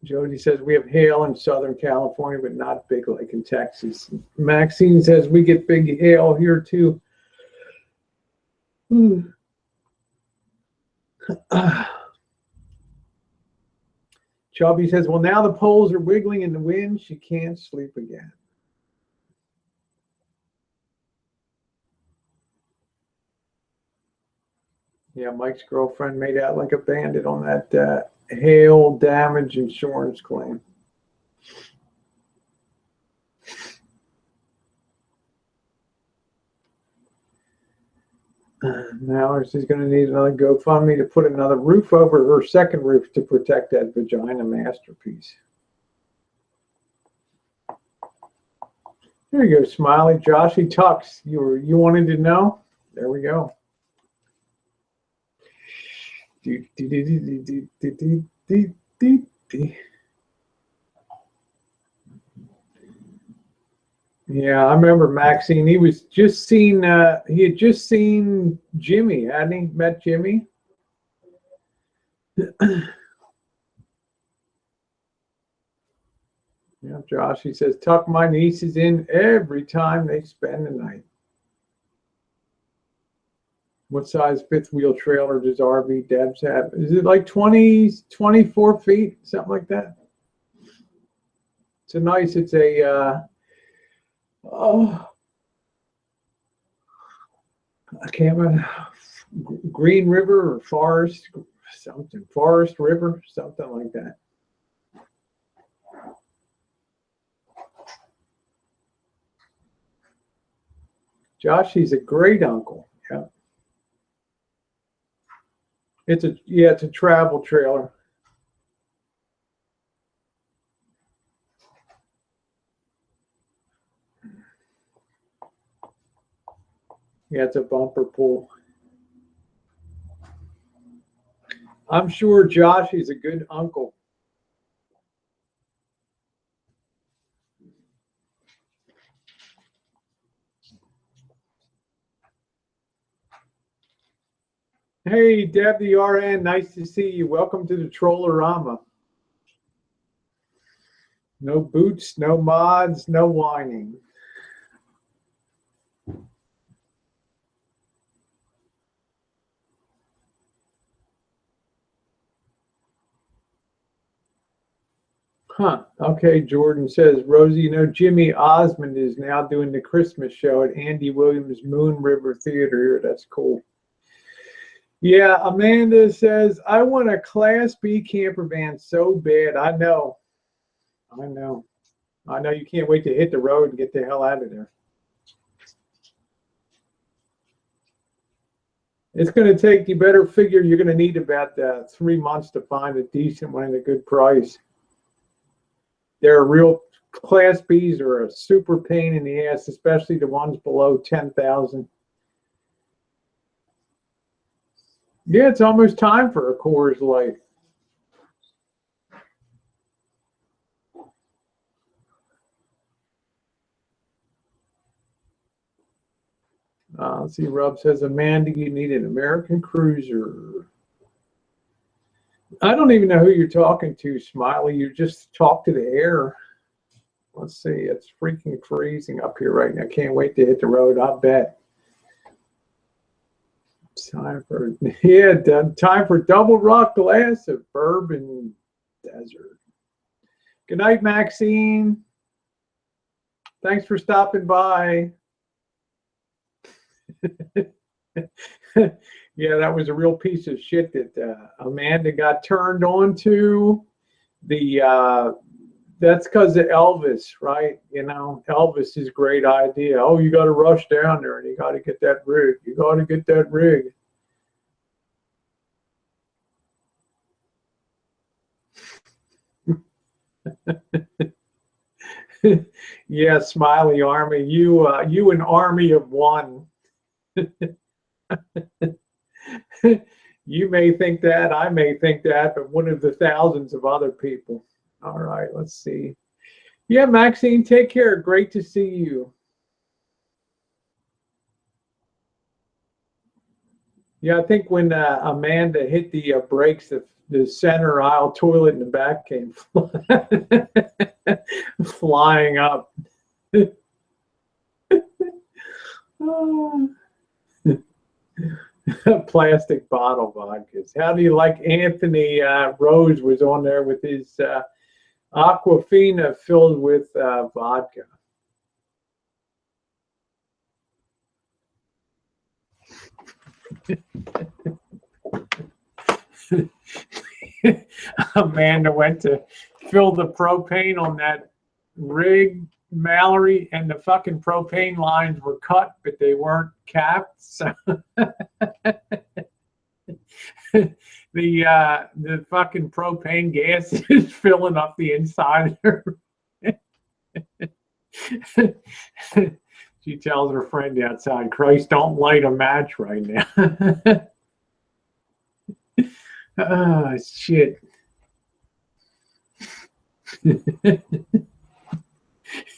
Jody says we have hail in Southern California, but not big like in Texas. Maxine says we get big hail here too. Chubby says, well, now the poles are wiggling in the wind. She can't sleep again. Yeah, Mike's girlfriend made out like a bandit on that hail damage insurance claim. Now she's going to need another GoFundMe to put another roof over her second roof to protect that vagina masterpiece. There you go, Smiley. Joshy Tux, you wanted to know? There we go. Yeah, I remember Maxine. He was just seen. He had just seen Jimmy, hadn't he? Met Jimmy. Yeah, Josh. He says, tuck my nieces in every time they spend the night. What size fifth wheel trailer does RV Debs have? Is it like 24 feet, something like that? It's a nice. It's a. Oh, I can't remember. Green River or Forest, something. Forest River, something like that. Josh, he's a great uncle. Yeah. It's a travel trailer. Yeah, it's a bumper pull. I'm sure Josh is a good uncle. Hey, Deb the RN, nice to see you. Welcome to the Troll-O-Rama. No boots, no mods, no whining. Huh. Okay, Jordan says, Rosie, you know, Jimmy Osmond is now doing the Christmas show at Andy Williams Moon River Theater here. That's cool. Yeah, Amanda says, I want a Class B camper van so bad. I know. You can't wait to hit the road and get the hell out of there. It's going to take, you better figure you're going to need about 3 months to find a decent one at a good price. They're real, Class Bs are a super pain in the ass, especially the ones below 10,000. Yeah, it's almost time for a Coors Light. Let's see, Rob says, Amanda, you need an American Cruiser. I don't even know who you're talking to, Smiley. You just talk to the air. Let's see, it's freaking freezing up here right now. Can't wait to hit the road, I bet. Time for double rock glass of bourbon desert. Good night, Maxine. Thanks for stopping by. Yeah, that was a real piece of shit that Amanda got turned on to. That's because of Elvis, right? You know, Elvis's great idea. Oh, you got to rush down there and you got to get that rig. You got to get that rig. Yeah, Smiley Army. You an army of one. You may think that, I may think that, but one of the thousands of other people. All right, let's see. Yeah, Maxine, take care. Great to see you. Yeah, I think when Amanda hit the brakes, the center aisle toilet in the back came flying up. Plastic bottle vodkas. How do you like Anthony Rose was on there with his Aquafina filled with vodka. Amanda went to fill the propane on that rig, Mallory, and the fucking propane lines were cut, but they weren't capped. So the fucking propane gas is filling up the inside of her. She tells her friend outside, Christ, don't light a match right now. Oh, shit.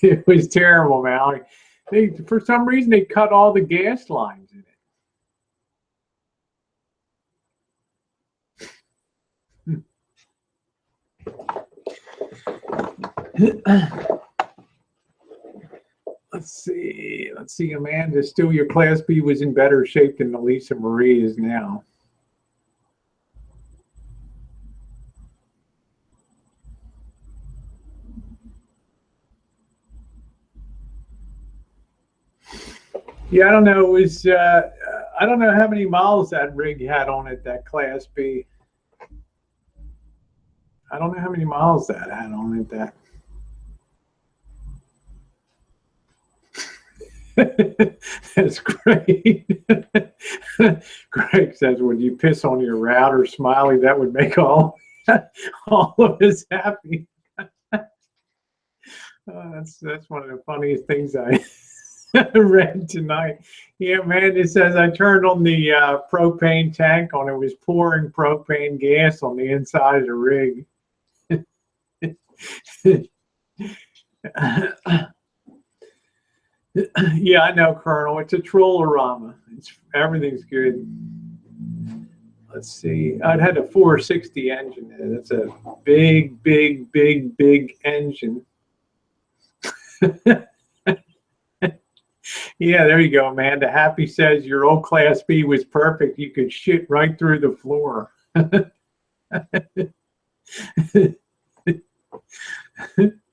It was terrible, Mallory. For some reason, they cut all the gas lines in it. Let's see, Amanda, still your Class B was in better shape than Elisa Marie is now. Yeah, I don't know. It was I don't know how many miles that rig had on it, that Class B. I don't know how many miles that had on it. That. That's great. Greg says, when you piss on your router, Smiley, that would make all of us happy. That's one of the funniest things I read tonight. Yeah, man, it says I turned on the propane tank on. It was pouring propane gas on the inside of the rig. Yeah, I know, Colonel. It's a troll-rama. Everything's good. Let's see. It had a 460 engine in it. It's a big, big, big, big engine. Yeah, there you go, Amanda. Happy says your old Class B was perfect. You could shit right through the floor.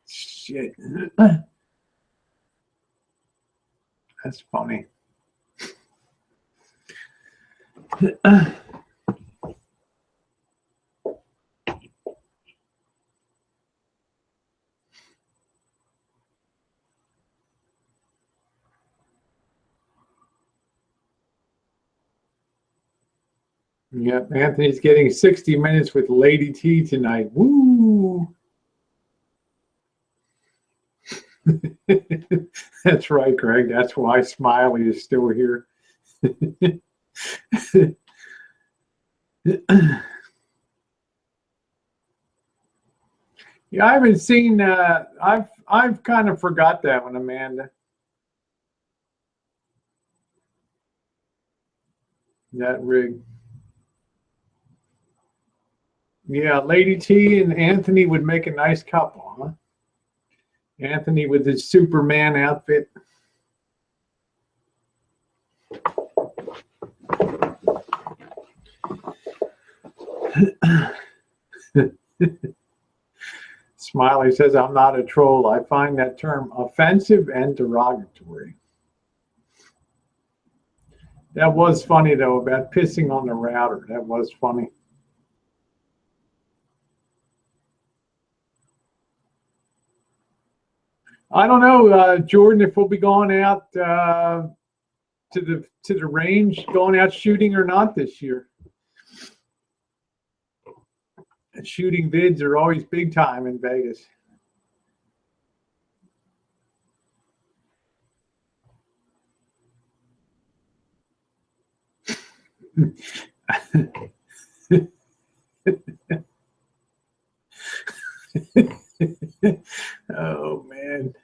Shit. That's funny. Yep, Anthony's getting 60 minutes with Lady T tonight. Woo! That's right, Greg. That's why Smiley is still here. Yeah, I haven't seen. I've kind of forgot that one, Amanda. That rig. Yeah, Lady T and Anthony would make a nice couple, huh? Anthony with his Superman outfit. Smiley says, I'm not a troll. I find that term offensive and derogatory. That was funny, though, about pissing on the router. That was funny. I don't know, Jordan, if we'll be going out to the range, going out shooting or not this year. And shooting vids are always big time in Vegas. Oh man.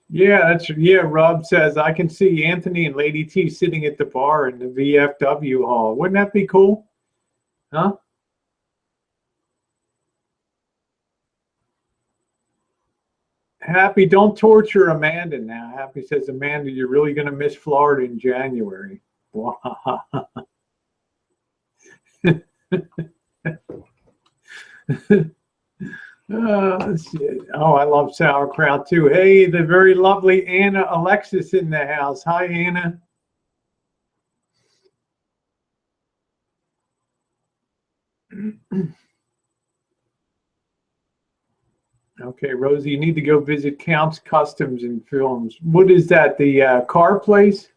Yeah, Rob says I can see Anthony and Lady T sitting at the bar in the VFW hall. Wouldn't that be cool? Huh? Happy, don't torture Amanda now. Happy says, Amanda, you're really going to miss Florida in January. Oh, shit. Oh, I love sauerkraut too. Hey, the very lovely Anna Alexis in the house. Hi, Anna. Okay, Rosie, you need to go visit Count's Customs and Films. What is that, the car place?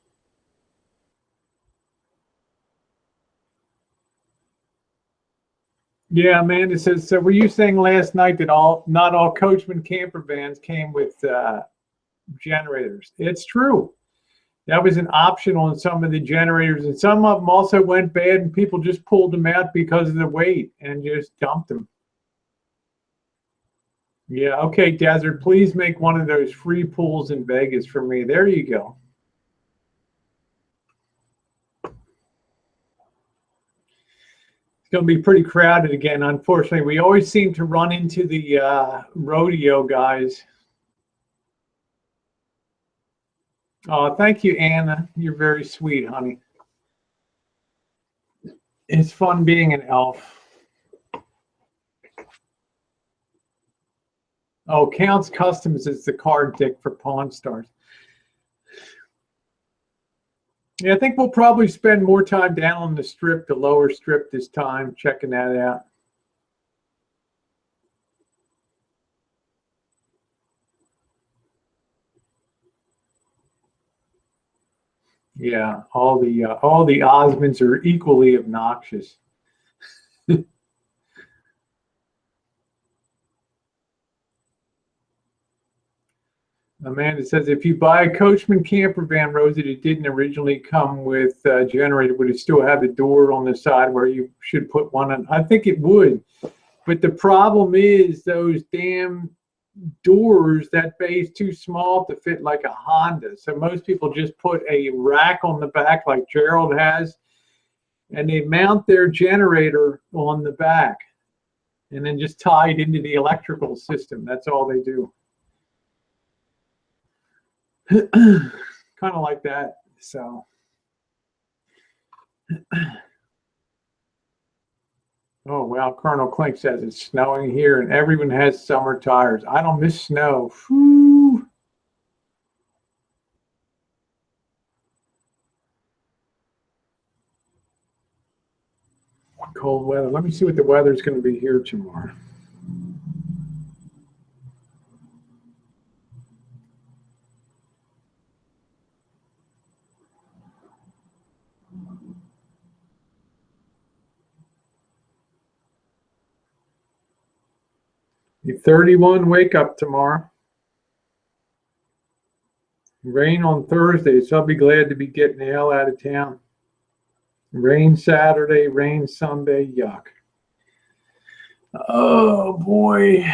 Yeah, Amanda says, so were you saying last night that not all Coachman camper vans came with generators? It's true. That was an option on some of the generators, and some of them also went bad, and people just pulled them out because of the weight and just dumped them. Yeah, okay, Desert, please make one of those free pools in Vegas for me. There you go. It's going to be pretty crowded again, unfortunately. We always seem to run into the rodeo guys. Oh, thank you, Anna. You're very sweet, honey. It's fun being an elf. Oh, Count's Customs is the card dick for Pawn Stars. Yeah, I think we'll probably spend more time down on the strip, the lower strip this time, checking that out. Yeah, all the Osmonds are equally obnoxious. Amanda says, if you buy a Coachman camper van, Rosie, that didn't originally come with a generator, would it still have the door on the side where you should put one on? I think it would. But the problem is those damn doors, that bay is too small to fit like a Honda. So most people just put a rack on the back like Gerald has, and they mount their generator on the back and then just tie it into the electrical system. That's all they do. Kind of like that. So oh wow, Colonel Clink says it's snowing here and everyone has summer tires. I don't miss snow. Whew. Cold weather. Let me see what the weather is going to be here tomorrow. The 31 wake up tomorrow. Rain on Thursday, so I'll be glad to be getting the hell out of town. Rain Saturday, rain Sunday, yuck. Oh boy.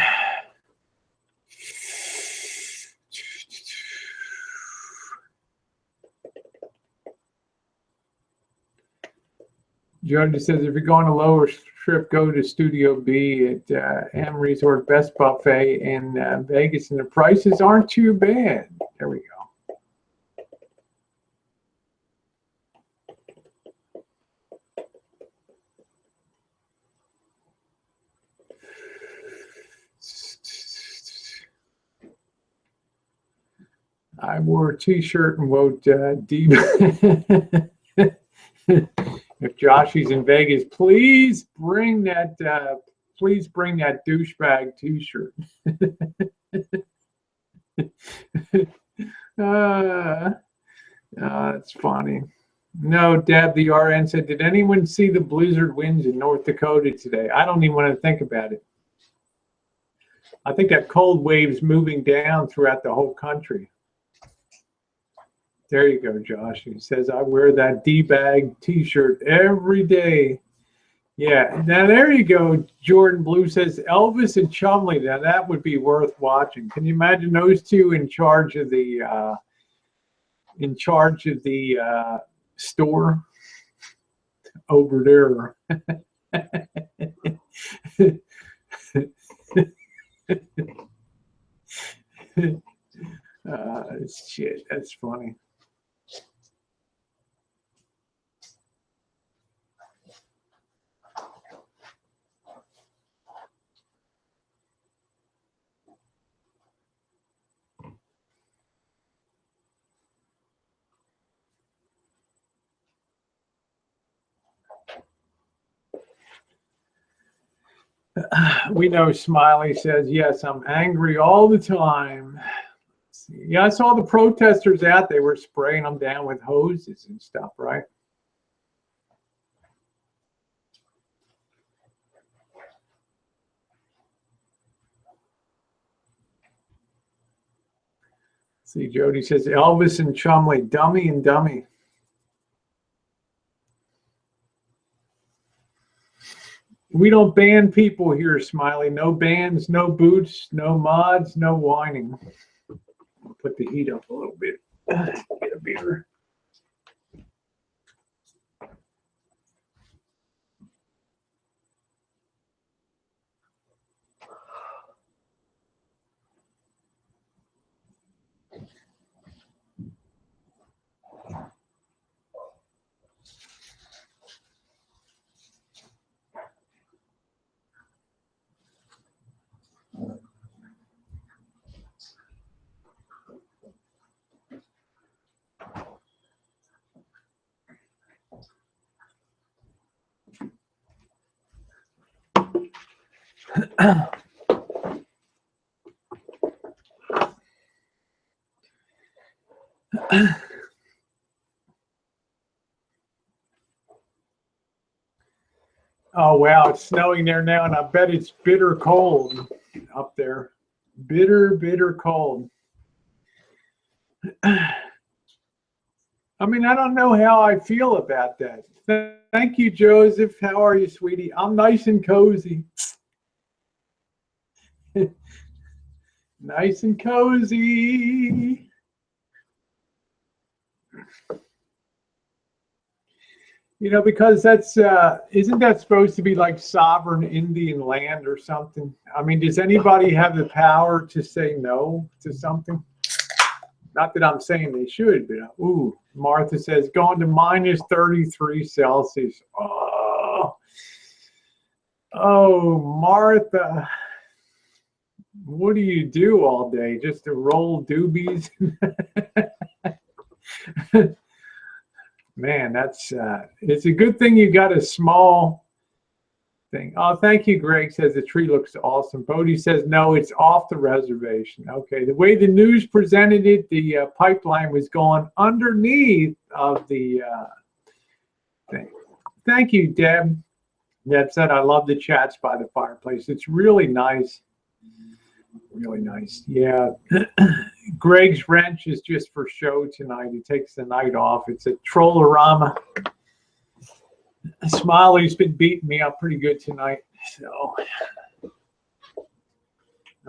Jody says, if you're going to lower strip, go to Studio B at M Resort Best Buffet in Vegas, and the prices aren't too bad. There we go. I wore a t-shirt and wrote deep. If Joshy's in Vegas, please bring that douchebag t-shirt. That's funny. No, Deb, the RN said, did anyone see the blizzard winds in North Dakota today? I don't even want to think about it. I think that cold wave's moving down throughout the whole country. There you go, Josh. He says, I wear that D-bag t-shirt every day. Yeah, now there you go. Jordan Blue says Elvis and Chumley. Now that would be worth watching. Can you imagine those two in charge of the store over there? Shit, that's funny. We know Smiley says, yes, I'm angry all the time. Yeah, I saw the protesters out. They were spraying them down with hoses and stuff, right? See, Jody says, Elvis and Chumley, dummy and dummy. We don't ban people here, Smiley. No bans, no boots, no mods, no whining. I'll put the heat up a little bit. Get a beer. Oh, wow, it's snowing there now, and I bet it's bitter cold up there. Bitter, bitter cold. I mean, I don't know how I feel about that. Thank you, Joseph. How are you, sweetie? I'm nice and cozy. Nice and cozy. You know, because that's, isn't that supposed to be like sovereign Indian land or something? I mean, does anybody have the power to say no to something? Not that I'm saying they should, but ooh, Martha says going to minus 33 Celsius. Oh, Martha, what do you do all day? Just to roll doobies? Man, that's it's a good thing you got a small thing. Oh, thank you, Greg says the tree looks awesome. Bodie says no, it's off the reservation. Okay, the way the news presented it, the pipeline was going underneath of the thing. Thank you, Deb. Deb said, I love the chats by the fireplace. It's really nice. Really nice. Yeah. Greg's wrench is just for show tonight. He takes the night off. It's a troll-rama. Smiley's been beating me up pretty good tonight. So,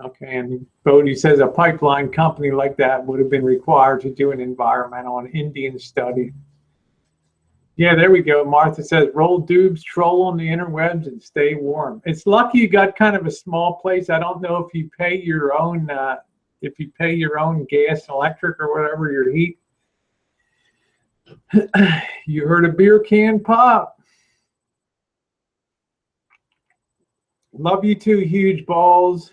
okay. And Bodie says a pipeline company like that would have been required to do an environmental and Indian study. Yeah, there we go. Martha says, roll dubs, troll on the interwebs, and stay warm. It's lucky you got kind of a small place. I don't know if you pay your own gas, electric, or whatever, your heat. You heard a beer can pop. Love you too, huge balls.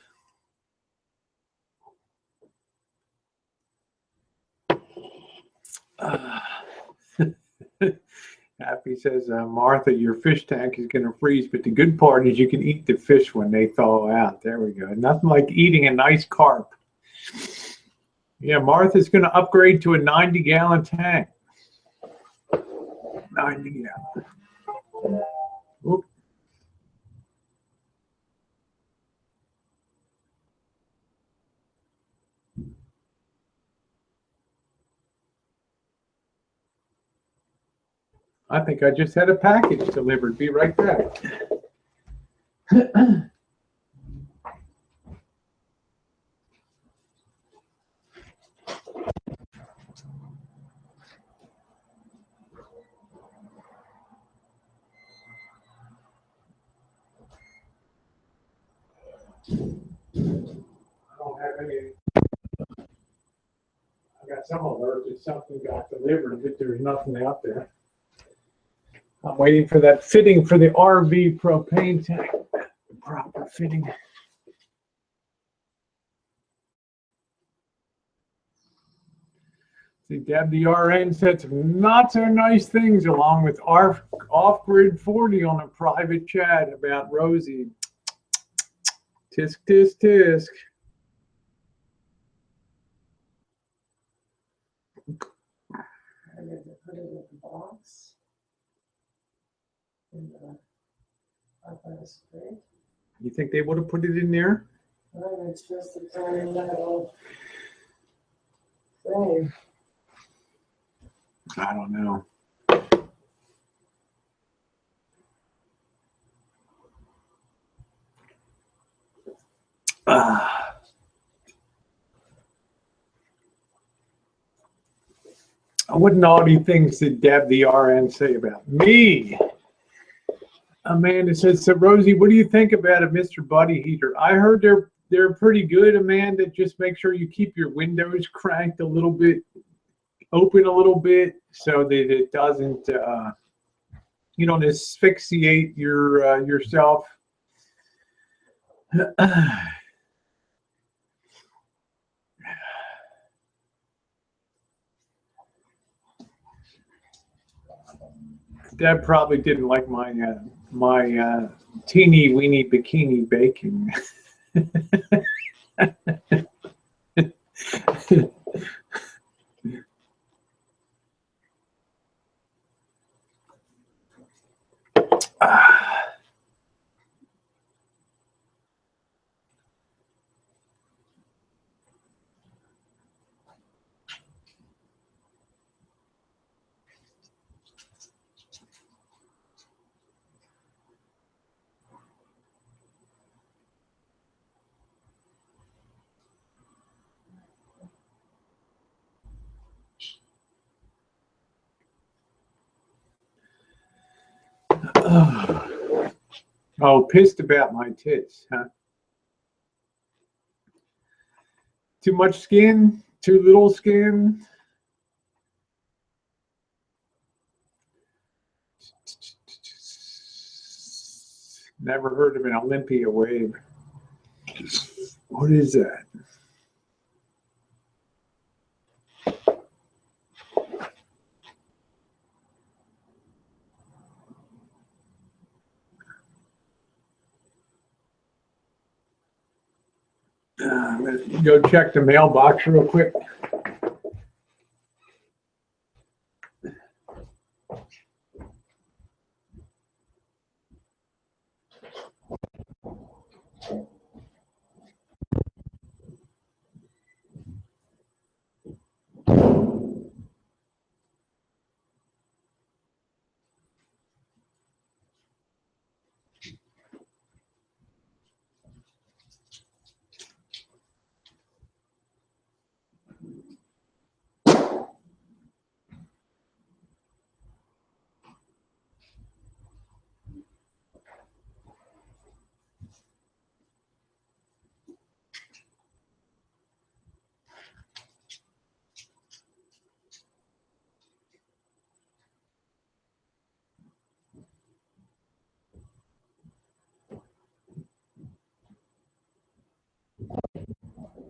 Happy says, Martha, your fish tank is going to freeze, but the good part is you can eat the fish when they thaw out. There we go. Nothing like eating a nice carp. Yeah, Martha's going to upgrade to a 90-gallon tank. 90 gallon. Oop. I think I just had a package delivered. Be right back. I don't have any. I got some alert that something got delivered, but there's nothing out there. I'm waiting for that fitting for the RV propane tank. Proper fitting. See, Deb the RN said some not so nice things along with off-grid 40 on a private chat about Rosie. Tisk, tisk, tisk. I need to put it in the box. In the up on the screen. You think they would have put it in there? Oh, it's just a tiny little thing. I don't know. What naughty things did Deb the RN say about me? Amanda says, so Rosie, what do you think about a Mr. Buddy heater? I heard they're pretty good, Amanda. Just make sure you keep your windows cranked a little bit, open a little bit, so that it doesn't, you don't asphyxiate yourself. Deb probably didn't like my teeny weeny bikini baking. Oh, pissed about my tits, huh? Too much skin? Too little skin? Never heard of an Olympia wave. What is that? I'm gonna go check the mailbox real quick.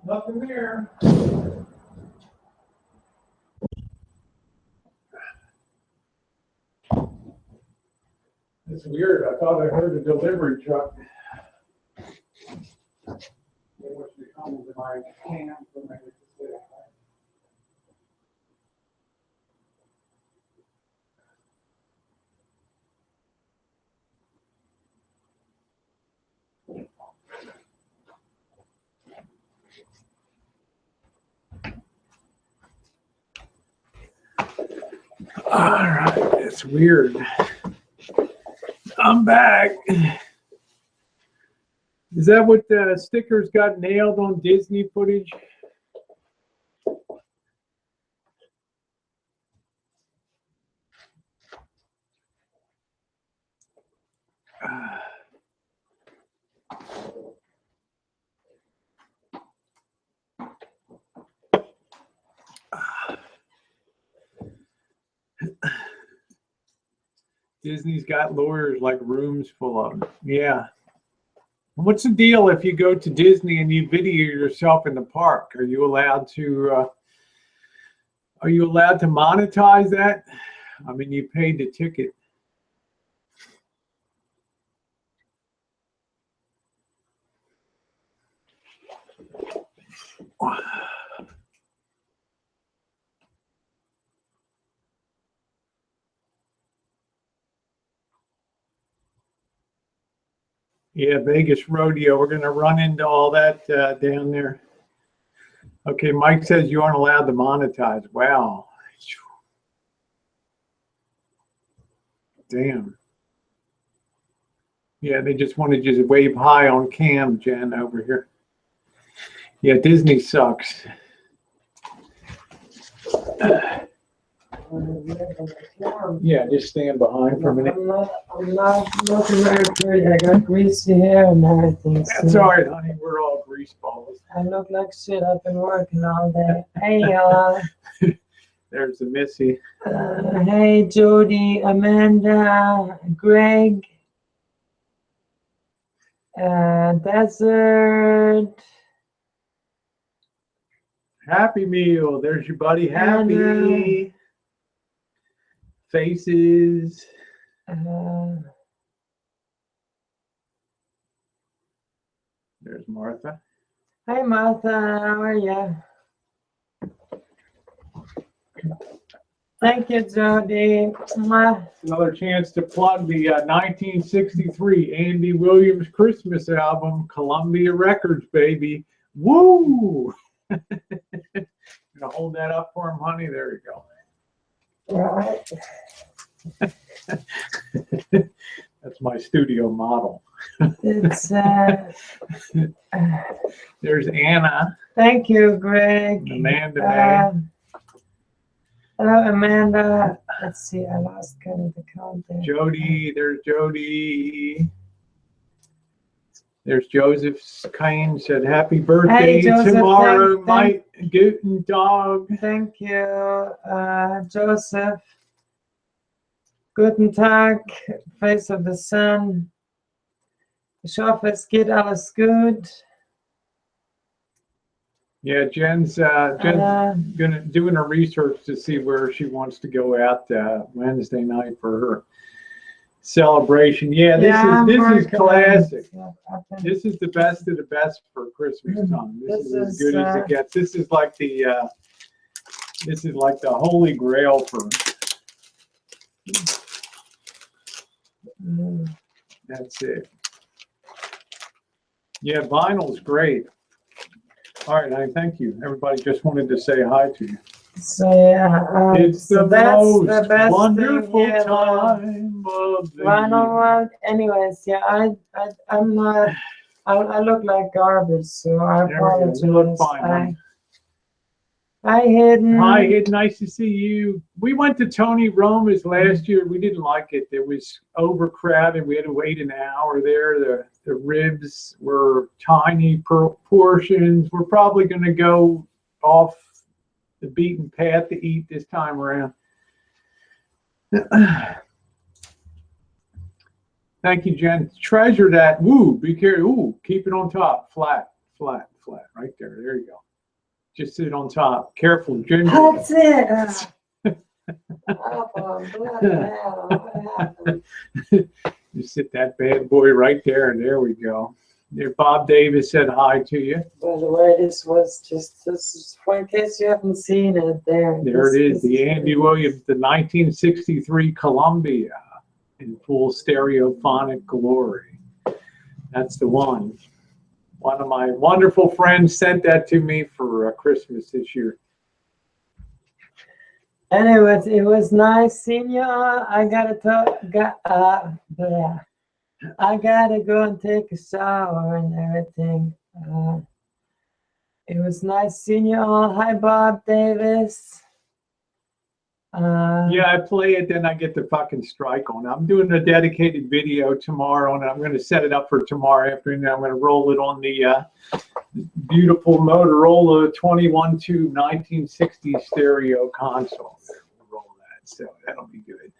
Nothing there. It's weird. I thought I heard a delivery truck. It was coming to my camp when I was there. All right, it's weird. I'm back. Is that what the stickers got nailed on Disney footage? Disney's got lawyers like rooms full of them. Yeah. What's the deal if you go to Disney and you video yourself in the park? Are you allowed to monetize that? I mean, you paid the ticket. Yeah, Vegas rodeo. We're going to run into all that down there. Okay, Mike says you aren't allowed to monetize. Wow. Damn. Yeah, they just want to just wave high on cam, Jen, over here. Yeah, Disney sucks. Yeah, just stand behind for a minute. I'm not looking very pretty. I got greasy hair and everything. That's all right, honey. We're all grease balls. I look like shit. I've been working all day. Hey, y'all. There's the Missy. Hey, Jody, Amanda, Greg, Desert. Happy Meal. There's your buddy Happy. Faces. There's Martha. Hi, Martha. How are you? Thank you, Jody. Another chance to plug the 1963 Andy Williams Christmas album, Columbia Records, baby. Woo! Gonna hold that up for him, honey. There you go. Right. That's my studio model. It's There's Anna. Thank you, Greg. Amanda. Hello, Amanda. Let's see, I lost kind of the count there. Jody. There's Jody. There's Joseph Kane said happy birthday tomorrow, Mike Guten Tag. Thank you, Joseph. Guten Tag, face of the sun. Ich hoffe, es geht alles gut. Yeah, Jen's doing a research to see where she wants to go out Wednesday night for her celebration. Yeah, this is classic. This is the best of the best for Christmas time. This is as good as it gets. This is like the holy grail for. That's it. Yeah, vinyl's great. All right, honey, thank you. Everybody just wanted to say hi to you. So yeah, it's the most wonderful time of the year. Anyways, yeah, I'm not. I look like garbage, so I apologize. You look fine. Hi, Hidden. Hi, Hidden. Nice to see you. We went to Tony Roma's last year. We didn't like it. It was overcrowded. We had to wait an hour there. The ribs were tiny portions. We're probably going to go off the beaten path to eat this time around. Thank you, Jen. Treasure that. Woo, be careful. Ooh, keep it on top. Flat, flat, flat. Right there. There you go. Just sit on top. Careful, Ginger. That's it. You sit that bad boy right there, and there we go. There, Bob Davis said hi to you. By the way, this is in case you haven't seen it there. There it is, the Andy Williams, the 1963 Columbia in full stereophonic glory. That's the one. One of my wonderful friends sent that to me for Christmas this year. Anyways, it was nice seeing you all. I gotta I gotta go and take a shower and everything. It was nice seeing you all. Hi, Bob Davis. Yeah, I play it, then I get the fucking strike on. I'm doing a dedicated video tomorrow, and I'm going to set it up for tomorrow afternoon. I'm going to roll it on the beautiful Motorola 21-tube 1960 stereo console. Roll that, so that'll be good.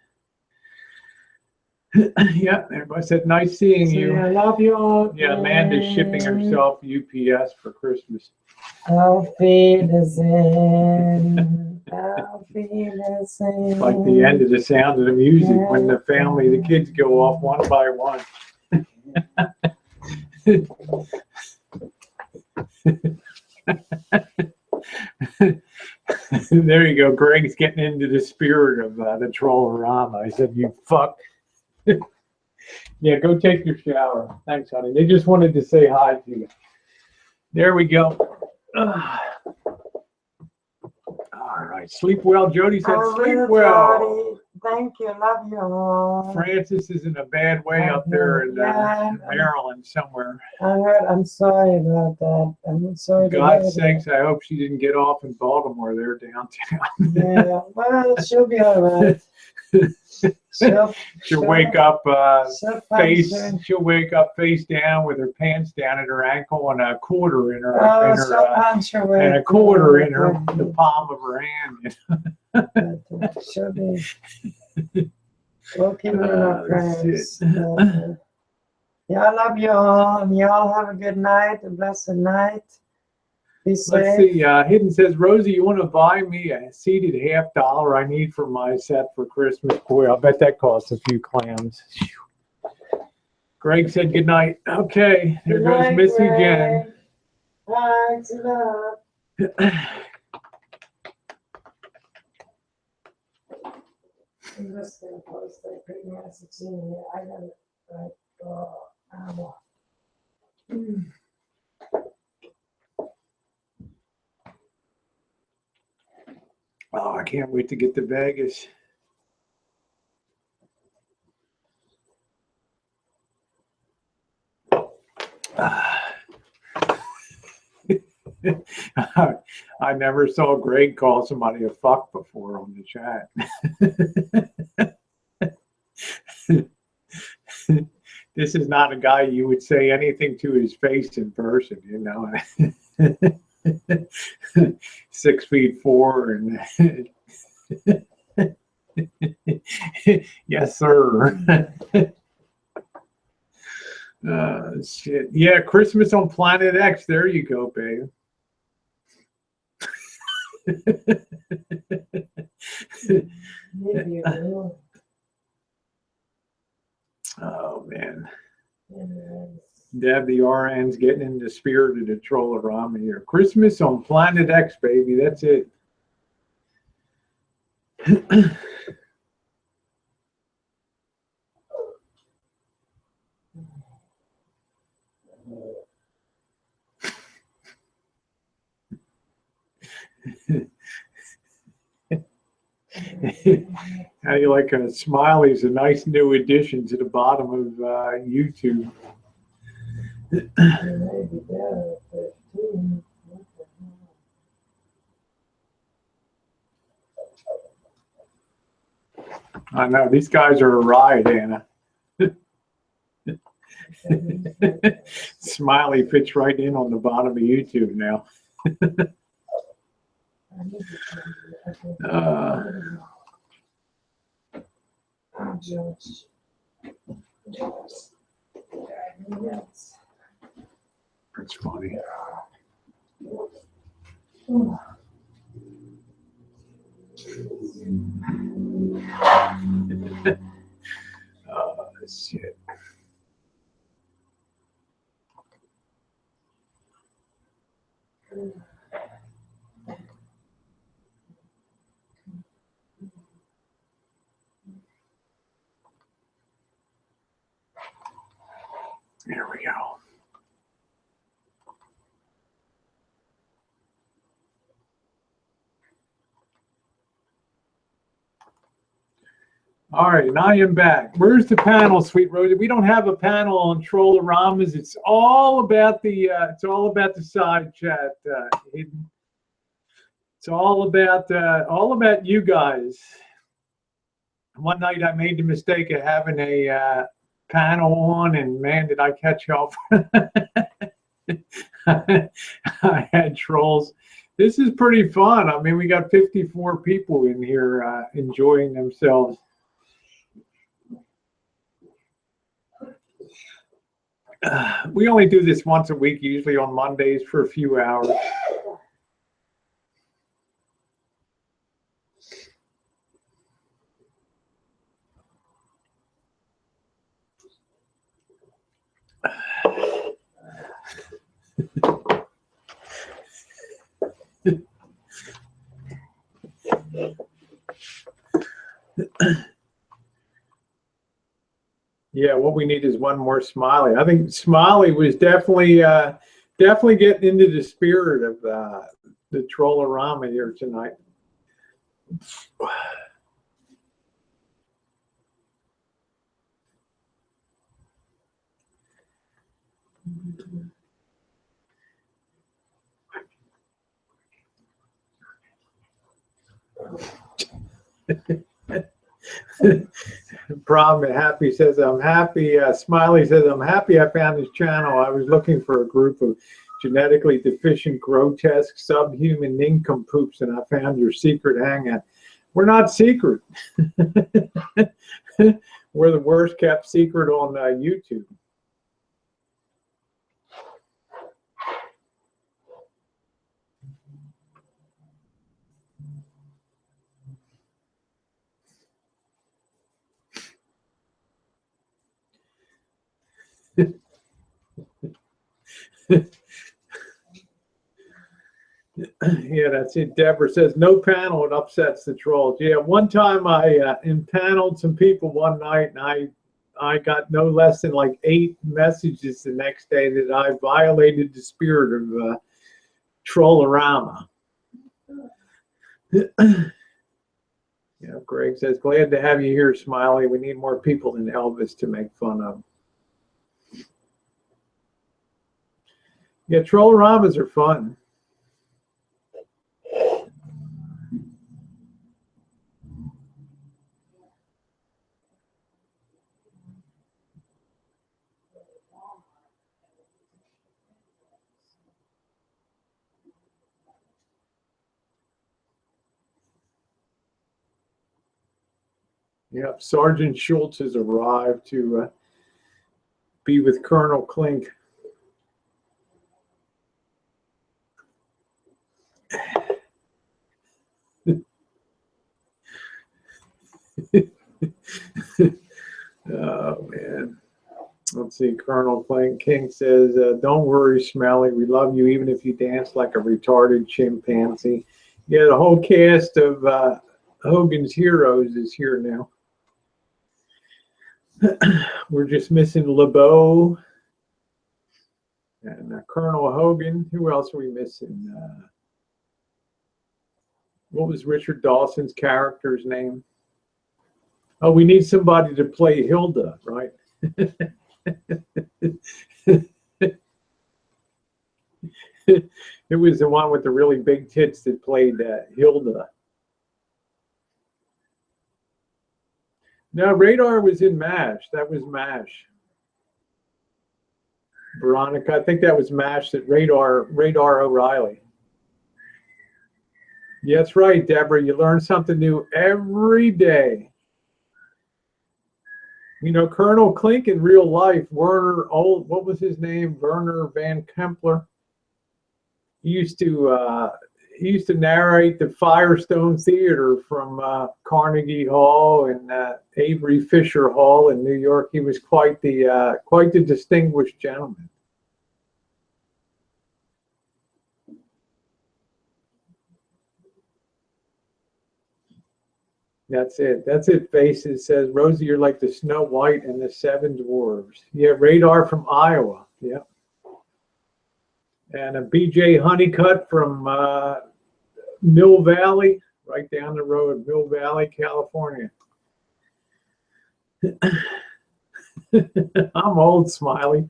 Yeah, everybody said nice seeing you. I love you all. Yeah, Amanda's shipping herself UPS for Christmas. Auf Wiedersehen. Auf Wiedersehen. It's like the end of The Sound of the Music when the family, the kids go off one by one. There you go. Greg's getting into the spirit of the troll-rama. I said, you fuck. Yeah, go take your shower. Thanks, honey. They just wanted to say hi to you. There we go. All right. Sleep well. Jody said, sleep well. Jody. Thank you. Love you all. Francis is in a bad way up there in Maryland somewhere. I heard. I'm sorry about that. I'm sorry. God's sakes, I hope she didn't get off in Baltimore there downtown. Yeah, well, she'll be all right. She'll wake up she'll wake up face down with her pants down at her ankle and a quarter in her, and a quarter in her the palm of her hand. She'll be. We'll keep her in our prayers. Yeah, I love you all, and y'all have a good night, a blessed night. Be safe. Let's see. Hidden says, Rosie, you want to buy me a seated $50 I need for my set for Christmas? Boy, I'll bet that costs a few clams. Greg said good night. Okay, there goes Missy Jen. Thanks a lot. I'm just going to post that pretty message in here. I got it right. Oh, I can't wait to get to Vegas. I never saw Greg call somebody a fuck before on the chat. This is not a guy you would say anything to his face in person, you know. 6'4" and yes, sir. Shit. Yeah, Christmas on Planet X. There you go, babe. Oh man. Deb, the RN's getting in the spirit of the troll-rama here. Christmas on Planet X, baby. That's it. How you like a Smiley's a nice new addition to the bottom of YouTube. I know these guys are a riot, Anna. Smiley fits right in on the bottom of YouTube now. That's funny. Oh, shit. There we go. All right, and I am back. Where's the panel, Sweet Rosie? We don't have a panel on troll-o-ramas. It's all about the side chat, Hayden. It's all about you guys. One night I made the mistake of having a panel on, and man, did I catch off. I had trolls. This is pretty fun. I mean, we got 54 people in here enjoying themselves. We only do this once a week, usually on Mondays for a few hours. Yeah, what we need is one more Smiley. I think Smiley was definitely getting into the spirit of the troll-o-rama here tonight. Problem Happy says, I'm happy. Smiley says, I'm happy I found this channel. I was looking for a group of genetically deficient, grotesque, subhuman nincompoops, and I found your secret hangout. We're not secret. We're the worst kept secret on YouTube. Yeah, that's it. Deborah says, no panel, it upsets the trolls. Yeah, one time I impaneled some people one night, and I got no less than like 8 messages the next day that I violated the spirit of troll-o-rama. Yeah, Greg says, glad to have you here, Smiley. We need more people than Elvis to make fun of. Yeah, troll-o-ramas are fun. Yep, Sergeant Schultz has arrived to be with Colonel Klink. Oh, man. Let's see. Colonel King says, don't worry, Smelly. We love you even if you dance like a retarded chimpanzee. Yeah, the whole cast of Hogan's Heroes is here now. We're just missing LeBeau and Colonel Hogan. Who else are we missing? What was Richard Dawson's character's name? Oh, we need somebody to play Hilda, right? It was the one with the really big tits that played Hilda. No, Radar was in MASH. That was MASH. Veronica, I think that was MASH, that Radar O'Reilly. Yeah, that's right, Deborah. You learn something new every day. You know, Colonel Klink in real life, what was his name? Werner Van Kempler. He used to narrate the Firestone Theater from Carnegie Hall and Avery Fisher Hall in New York. He was quite the distinguished gentleman. That's it. That's it. Faces says, Rosie, you're like the Snow White and the 7 Dwarves. Yeah, Radar from Iowa. Yeah. And a BJ Honeycutt from Mill Valley, right down the road, Mill Valley, California. I'm old, Smiley.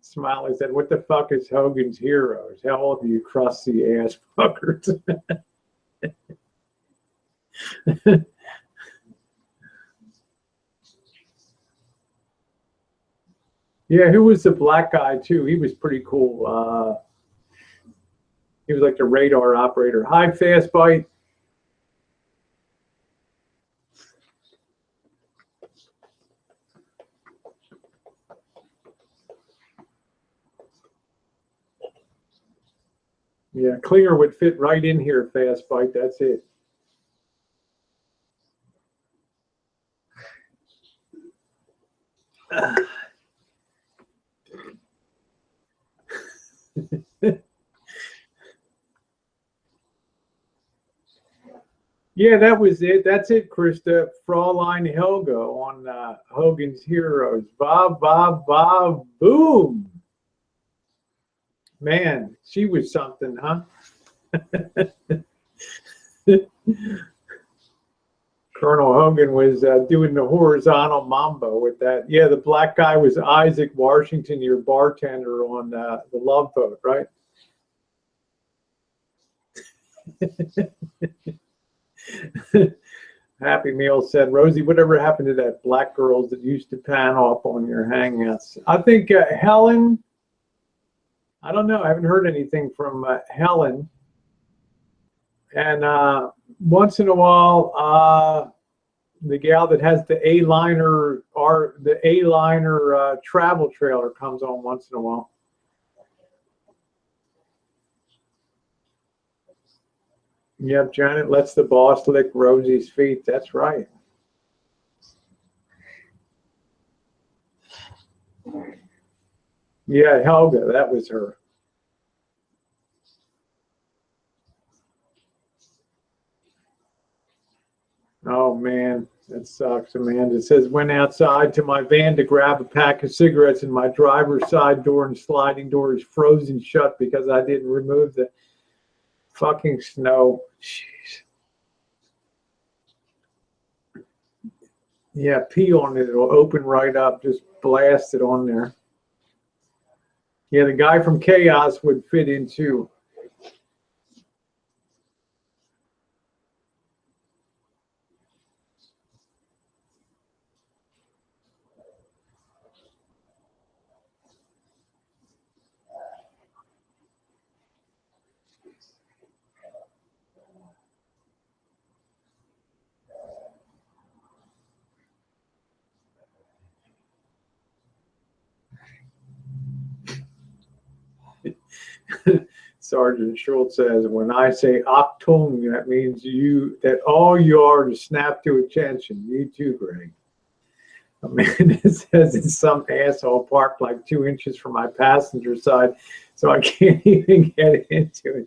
Smiley said, "What the fuck is Hogan's Heroes? How old are you, crusty ass fuckers?" Yeah, who was the black guy too? He was pretty cool. He was like the radar operator. Hi, Fast Bite. Yeah, Klinger would fit right in here, Fast Bite. That's it. Yeah, that was it. That's it, Krista. Fraulein Helga on Hogan's Heroes. Bob, Bob, Bob, boom. Man, she was something, huh? Colonel Hogan was doing the horizontal mambo with that. Yeah, the black guy was Isaac Washington, your bartender on the Love Boat, right? Happy Meal said, Rosie, whatever happened to that black girls that used to pan off on your hangouts? I think Helen, I don't know. I haven't heard anything from Helen. And once in a while, the gal that has the A-liner or the A-liner travel trailer comes on once in a while. Yep, Janet lets the boss lick Rosie's feet. That's right. Yeah, Helga, that was her. Oh, man, that sucks, Amanda. It says, went outside to my van to grab a pack of cigarettes and my driver's side door and sliding door is frozen shut because I didn't remove the fucking snow. Jeez. Yeah, pee on it. It'll open right up. Just blast it on there. Yeah, the guy from Chaos would fit in too. Sergeant Schultz says, when I say Achtung, that means that all you are to snap to attention. You too, Greg. Amanda says it's some asshole parked like 2 inches from my passenger side, so I can't even get into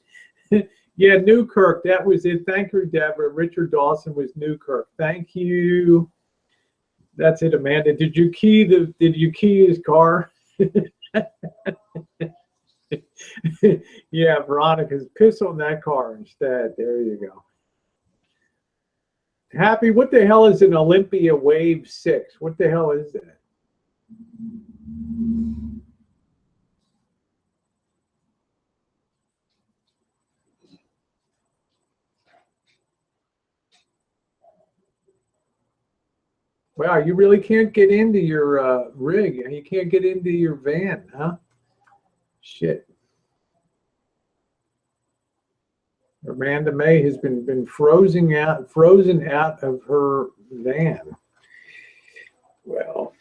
it. Yeah, Newkirk, that was it. Thank you, Deborah. Richard Dawson was Newkirk. Thank you. That's it, Amanda. Did you key his car? Yeah, Veronica's piss on that car instead. There you go. Happy, what the hell is an Olympia Wave 6? What the hell is that? Wow, you really can't get into your rig. You can't get into your van, huh? Shit. Amanda May has been frozen out of her van. Well,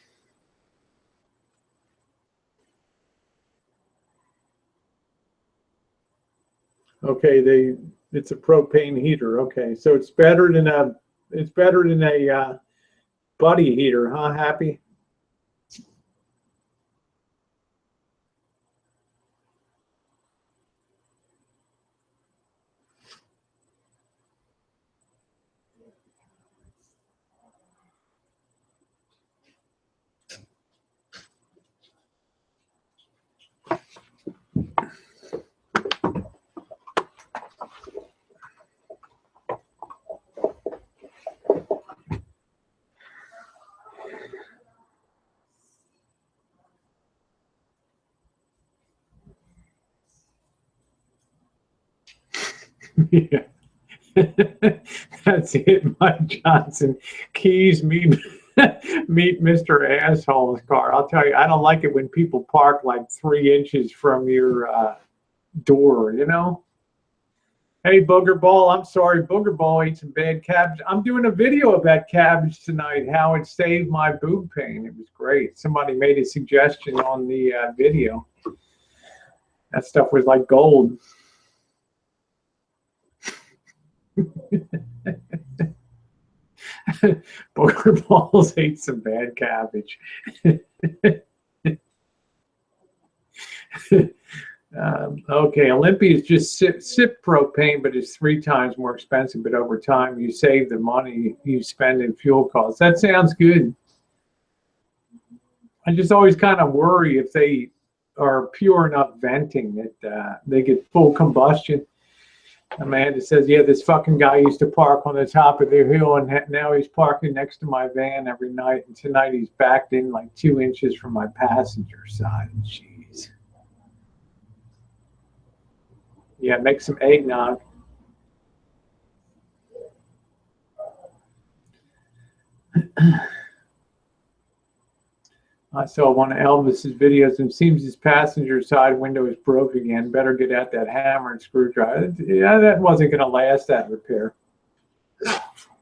okay, it's a propane heater. Okay, so it's better than a buddy heater, huh? Happy. Yeah. That's it, Mike Johnson. Keys, meet Mr. Asshole's car. I'll tell you, I don't like it when people park like 3 inches from your door, you know? Hey, Booger Ball, I'm sorry. Booger Ball ate some bad cabbage. I'm doing a video of that cabbage tonight, how it saved my boob pain. It was great. Somebody made a suggestion on the video. That stuff was like gold. Booger Balls ate some bad cabbage. Okay, Olympia is just sip propane, but it's 3 times more expensive. But over time, you save the money you spend in fuel costs. That sounds good. I just always kind of worry if they are pure enough venting that they get full combustion. Amanda says, yeah, this fucking guy used to park on the top of the hill, and now he's parking next to my van every night. And tonight he's backed in like 2 inches from my passenger side. Jeez. Yeah, make some eggnog. I saw one of Elvis's videos, and it seems his passenger side window is broke again. Better get out that hammer and screwdriver. Yeah, that wasn't going to last, that repair.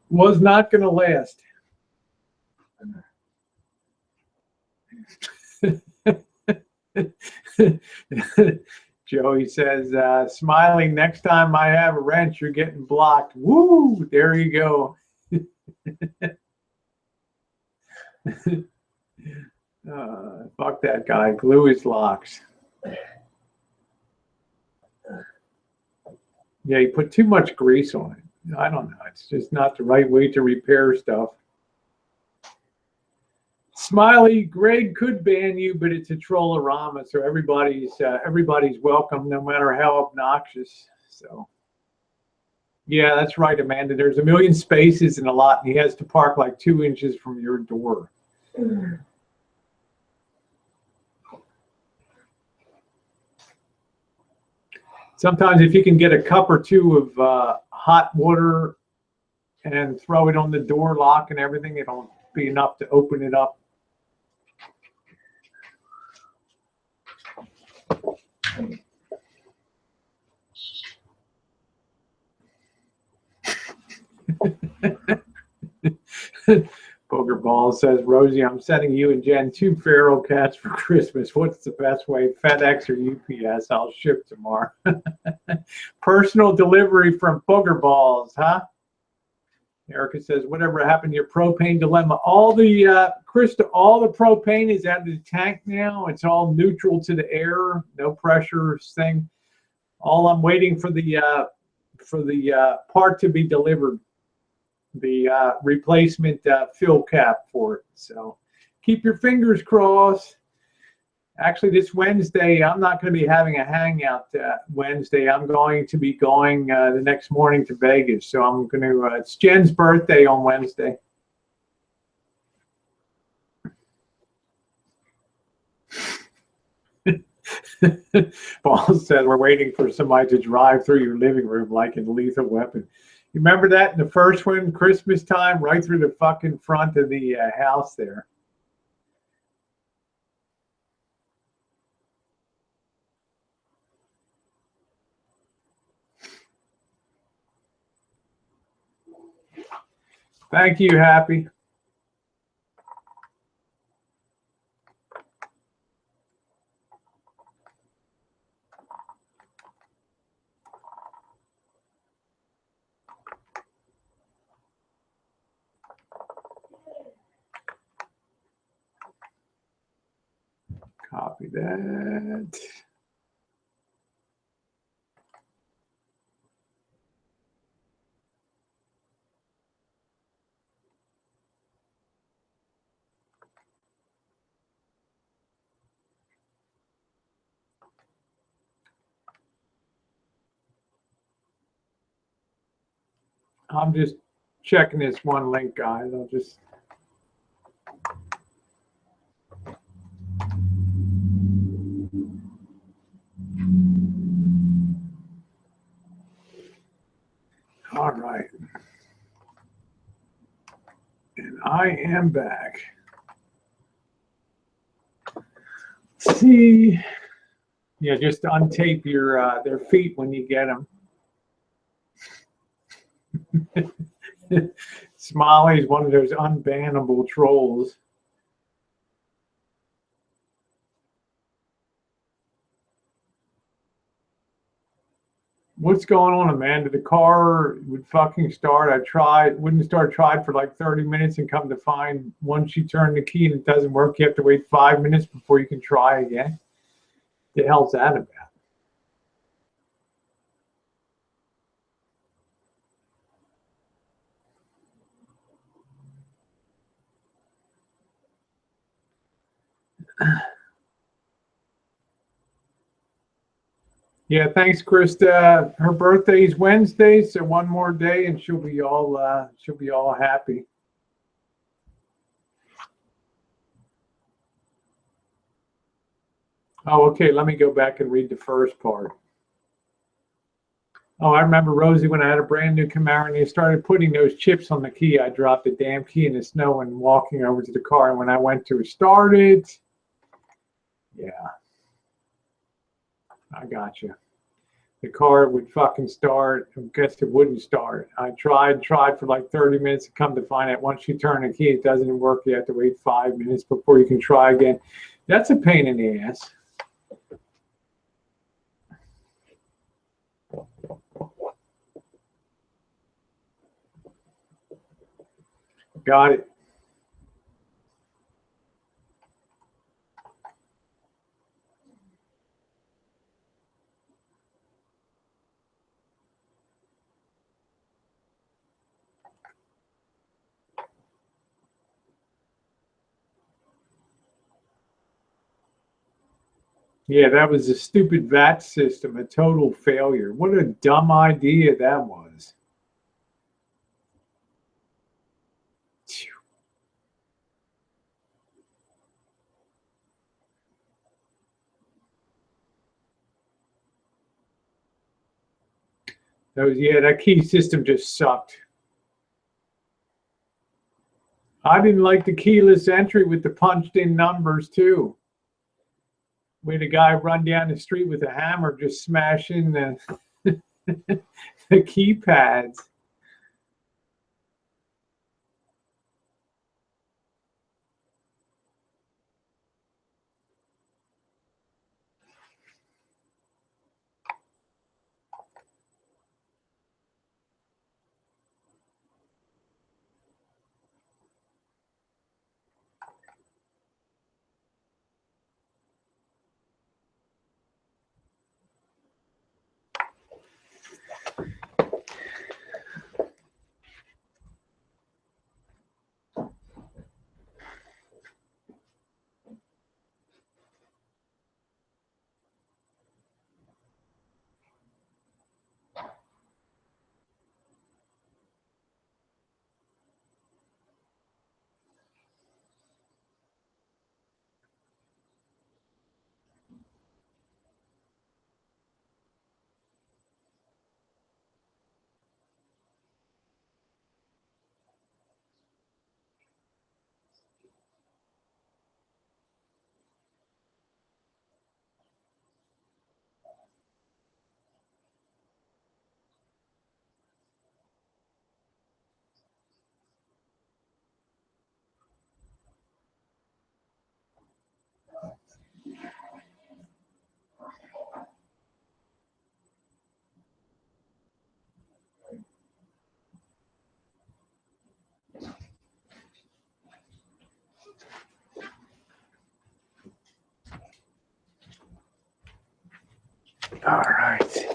Was not going to last. Joey says, smiling, next time I have a wrench, you're getting blocked. Woo! There you go. Fuck that guy. Glue his locks. Yeah, you put too much grease on it. I don't know. It's just not the right way to repair stuff. Smiley, Greg could ban you, but it's a troll-a-rama, so everybody's welcome, no matter how obnoxious. So, yeah, that's right, Amanda. There's a million spaces in a lot, and he has to park like 2 inches from your door. Sometimes if you can get a cup or two of hot water and throw it on the door lock and everything, it'll be enough to open it up. Booger Ball says, Rosie, I'm sending you and Jen 2 feral cats for Christmas. What's the best way? FedEx or UPS? I'll ship tomorrow. Personal delivery from Booger Balls, huh? Erica says, whatever happened to your propane dilemma? All the Krista, all the propane is out of the tank now. It's all neutral to the air, no pressure thing. All I'm waiting for the part to be delivered, the replacement fill cap for it. So keep your fingers crossed. Actually, this Wednesday, I'm not going to be having a hangout Wednesday. I'm going to be going the next morning to Vegas. So I'm going to, it's Jen's birthday on Wednesday. Paul said, we're waiting for somebody to drive through your living room like in Lethal Weapon. You remember that in the first one, Christmas time, right through the fucking front of the house there. Thank you, Happy. Copy that. I'm just checking this one link, guys. I'll just. right. And I am back. Let's see. Yeah, just untape your their feet when you get them. Smiley's one of those unbannable trolls. What's going on, Amanda? The car would fucking start. I tried, wouldn't start, tried for like 30 minutes and come to find once you turn the key and it doesn't work, you have to wait 5 minutes before you can try again. The hell's that about? Yeah, thanks, Krista. Her birthday's Wednesday, so one more day and she'll be all happy. Oh, okay, let me go back and read the first part. Oh, I remember, Rosie, when I had a brand new Camaro and they started putting those chips on the key, I dropped the damn key in the snow and walking over to the car, and when I went to start it, yeah, I got you. The car would fucking start. I guess it wouldn't start. I tried for like 30 minutes to come to find out once you turn the key, it doesn't work. You have to wait 5 minutes before you can try again. That's a pain in the ass. Got it. Yeah, that was a stupid VAT system, a total failure. What a dumb idea that was. That key system just sucked. I didn't like the keyless entry with the punched in numbers too. We had a guy run down the street with a hammer just smashing the the keypads. All right.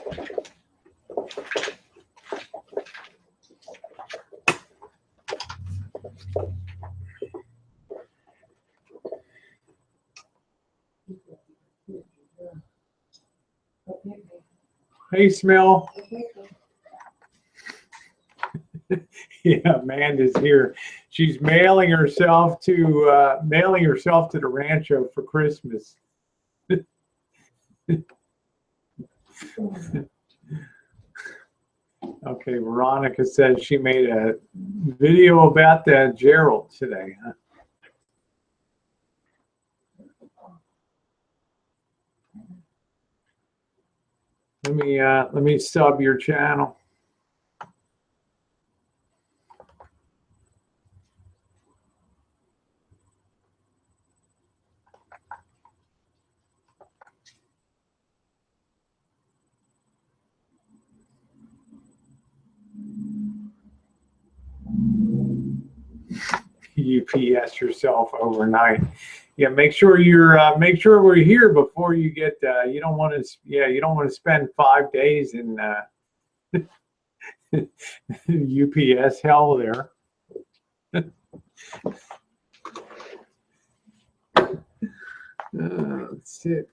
Hey, Smell. Yeah, Amanda's here. She's mailing herself to the rancho for Christmas. Okay, Veronica says she made a video about that Gerald today. Huh? Let me sub your channel. UPS yourself overnight. Yeah, make sure we're here before you get. You don't want to. Yeah, you don't want to spend 5 days in UPS hell there. That's it.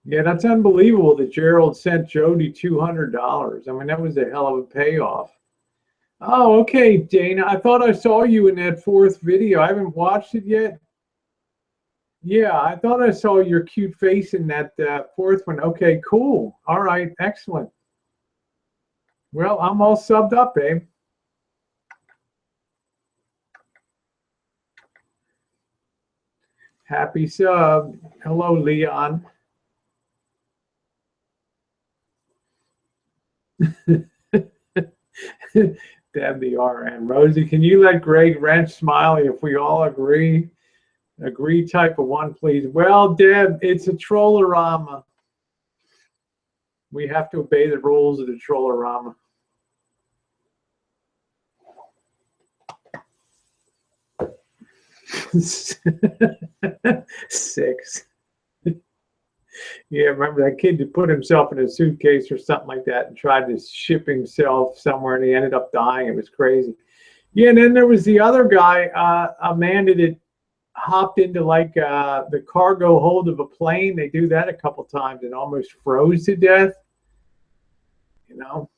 Yeah, that's unbelievable that Gerald sent Jody $200. I mean, that was a hell of a payoff. Oh, okay, Dana. I thought I saw you in that fourth video. I haven't watched it yet. Yeah, I thought I saw your cute face in that fourth one. Okay, cool. All right, excellent. Well, I'm all subbed up, babe. Happy sub. Hello, Leon. Deb the RN. Rosie, can you let Greg wrench Smiley if we all agree? Agree type of one, please. Well, Deb, it's a trollorama. We have to obey the rules of the trollorama. Six. Yeah, remember that kid that put himself in a suitcase or something like that and tried to ship himself somewhere and he ended up dying. It was crazy. Yeah, and then there was the other guy, a man that had hopped into like the cargo hold of a plane. They do that a couple times and almost froze to death. You know,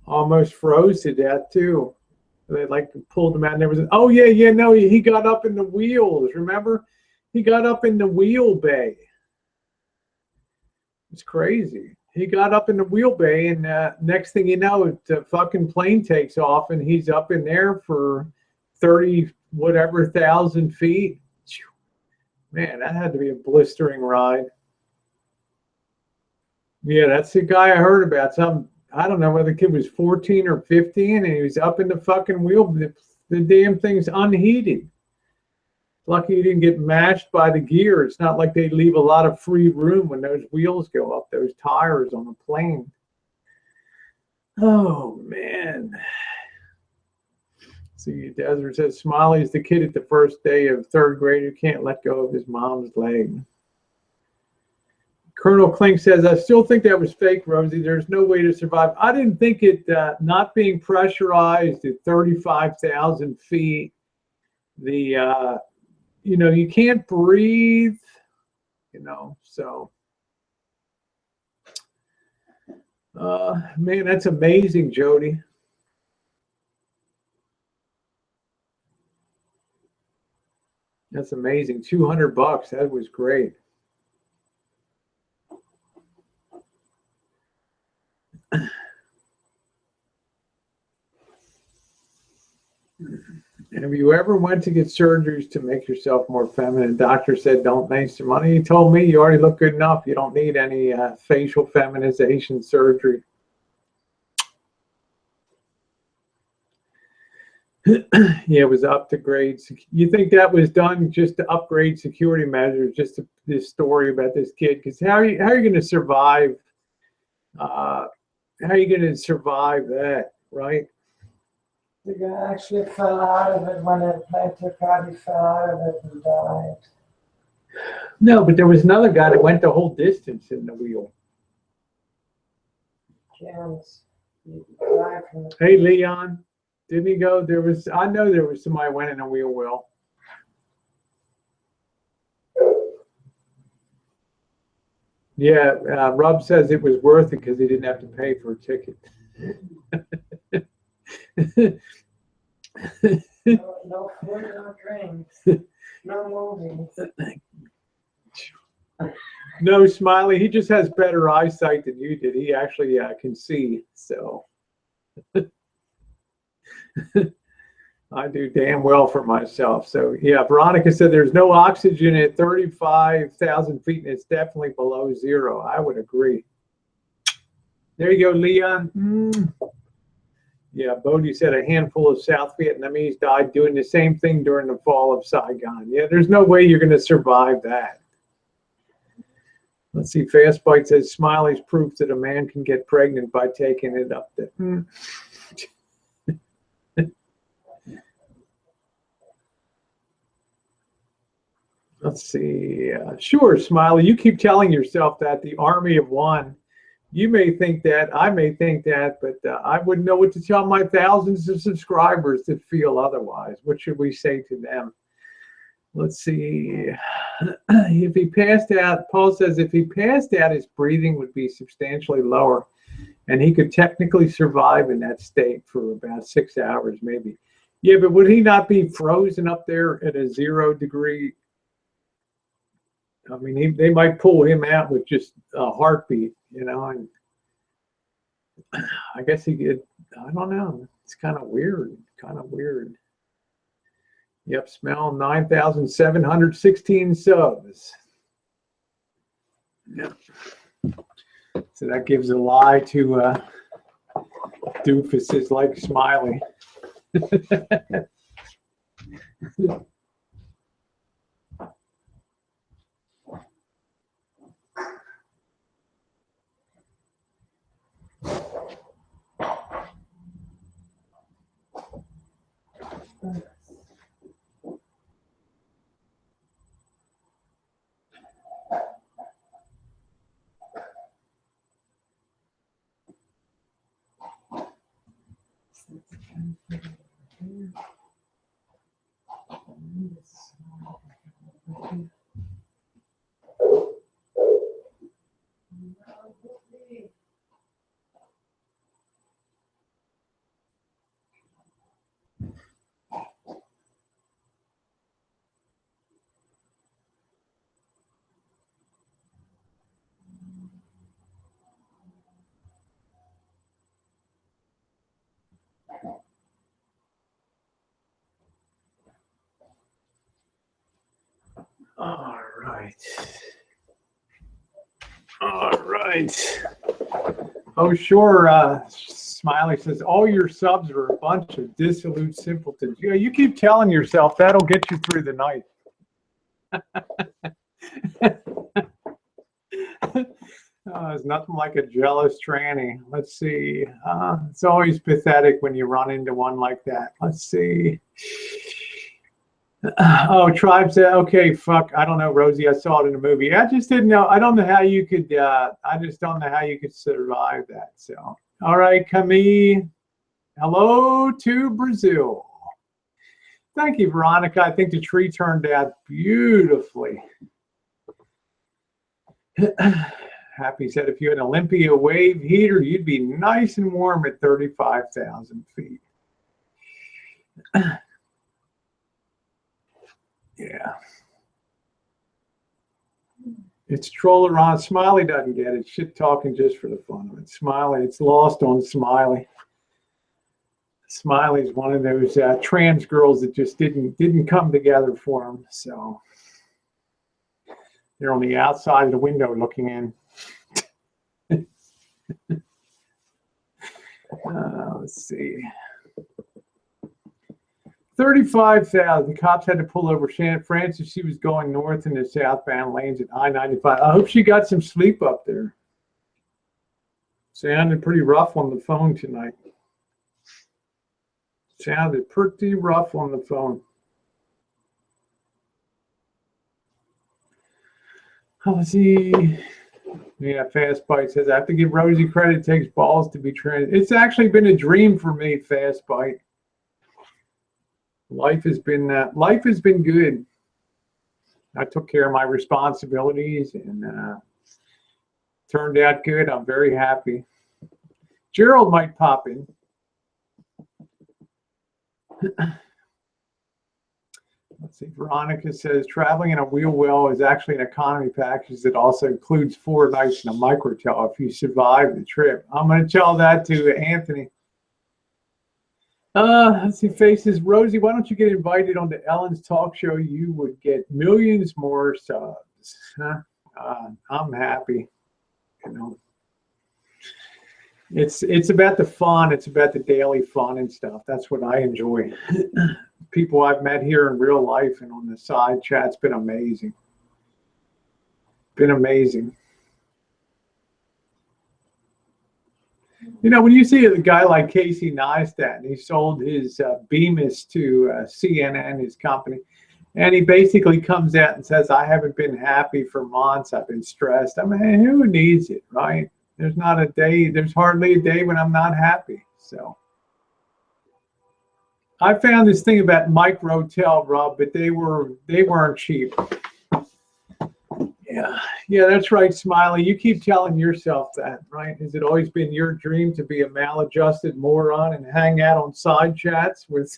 almost froze to death too. They like pulled him out and there was, oh yeah, no, he got up in the wheels, remember? He got up in the wheel bay. It's crazy. He got up in the wheel bay, and next thing you know, the fucking plane takes off, and he's up in there for 30 whatever thousand feet. Man, that had to be a blistering ride. Yeah, that's the guy I heard about. I don't know whether the kid was 14 or 15, and he was up in the fucking wheel. The damn thing's unheated. Lucky he didn't get mashed by the gear. It's not like they leave a lot of free room when those wheels go up, those tires on the plane. Oh, man. See, Desert says, Smiley's the kid at the first day of third grade who can't let go of his mom's leg. Colonel Klink says, I still think that was fake, Rosie. There's no way to survive. I didn't think it, not being pressurized at 35,000 feet, you know, you can't breathe, you know, so. Man, that's amazing, Jody. That's amazing. $200. That was great. Have you ever went to get surgeries to make yourself more feminine? Doctor said don't waste your money. He told me you already look good enough. You don't need any facial feminization surgery. Yeah, it was up to grade. You think that was done just to upgrade security measures? Just this story about this kid? Because how are you going to survive? How are you going to survive that, right? The guy actually fell out of it when the plane took out. He fell out of it and died. No, but there was another guy that went the whole distance in the wheel. Chance. Hey, Leon, didn't he go? I know there was somebody went in a wheel well. Yeah, Rob says it was worth it because he didn't have to pay for a ticket. No food, no drinks, no movies. No, Smiley, he just has better eyesight than you did. He actually can see, so. I do damn well for myself. So, yeah, Veronica said there's no oxygen at 35,000 feet, and it's definitely below zero. I would agree. There you go, Leon. Yeah, Bodie said a handful of South Vietnamese died doing the same thing during the fall of Saigon. Yeah, there's no way you're going to survive that. Let's see, Fast Bite says Smiley's proof that a man can get pregnant by taking it up there. Let's see. Sure, Smiley, you keep telling yourself that the army of one. You may think that, I may think that, but I wouldn't know what to tell my thousands of subscribers that feel otherwise. What should we say to them? Let's see. If he passed out, Paul says if he passed out, his breathing would be substantially lower, and he could technically survive in that state for about 6 hours, maybe. Yeah, but would he not be frozen up there at a 0 degree? I mean, they might pull him out with just a heartbeat, you know, and I guess he could, I don't know. It's kind of weird, Yep, smell 9,716 subs. Yep. So that gives a lie to doofuses like Smiley. All right. Oh, sure. Smiley says, all your subs are a bunch of dissolute simpletons. Yeah, you keep telling yourself that'll get you through the night. There's nothing like a jealous tranny. Let's see. It's always pathetic when you run into one like that. Let's see. Oh, Tribe said, okay, fuck, I don't know, Rosie, I saw it in a movie. I just didn't know. I don't know how you could, I just don't know how you could survive that. So, all right, Camille, hello to Brazil. Thank you, Veronica. I think the tree turned out beautifully. Happy said, if you had an Olympia wave heater, you'd be nice and warm at 35,000 feet. Yeah. It's troller on. Smiley doesn't get it. Shit talking just for the fun of it. Smiley, it's lost on Smiley. Smiley's one of those trans girls that just didn't come together for him. So they're on the outside of the window looking in. Let's see. 35,000. The cops had to pull over Shannon Francis. She was going north in the southbound lanes at I-95. I hope she got some sleep up there. Sounded pretty rough on the phone tonight. Sounded pretty rough on the phone. Let's see. Yeah, Fast Bite says, I have to give Rosie credit. It takes balls to be trans. It's actually been a dream for me, Fast Bite. Life has been good. I took care of my responsibilities and turned out good. I'm very happy. Gerald might pop in. Let's see. Veronica says traveling in a wheel well is actually an economy package that also includes 4 nights in a microtel if you survive the trip. I'm going to tell that to Anthony. Let's see. Faces. Rosie, why don't you get invited onto Ellen's talk show? You would get millions more subs. Huh? I'm happy. You know, it's about the fun. It's about the daily fun and stuff. That's what I enjoy. People I've met here in real life and on the side chat's been amazing. Been amazing. You know, when you see a guy like Casey Neistat, and he sold his Bemis to CNN, his company, and he basically comes out and says, I haven't been happy for months. I've been stressed. I mean, who needs it, right? There's not a day, there's hardly a day when I'm not happy. So I found this thing about microtel, Rob, but they weren't cheap. Yeah, that's right, Smiley. You keep telling yourself that, right? Has it always been your dream to be a maladjusted moron and hang out on side chats with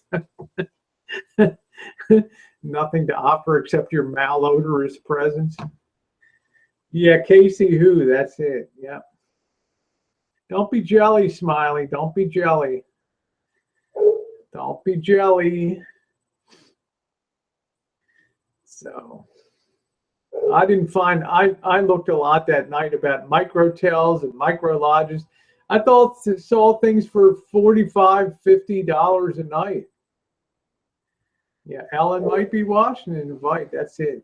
nothing to offer except your malodorous presence? Yeah, Casey who, that's it. Yeah. Don't be jelly, Smiley. Don't be jelly. Don't be jelly. So I didn't find, I looked a lot that night about microtels and micro lodges. I thought saw things for $45, $50 a night. Yeah, Ellen might be watching and invite. That's it.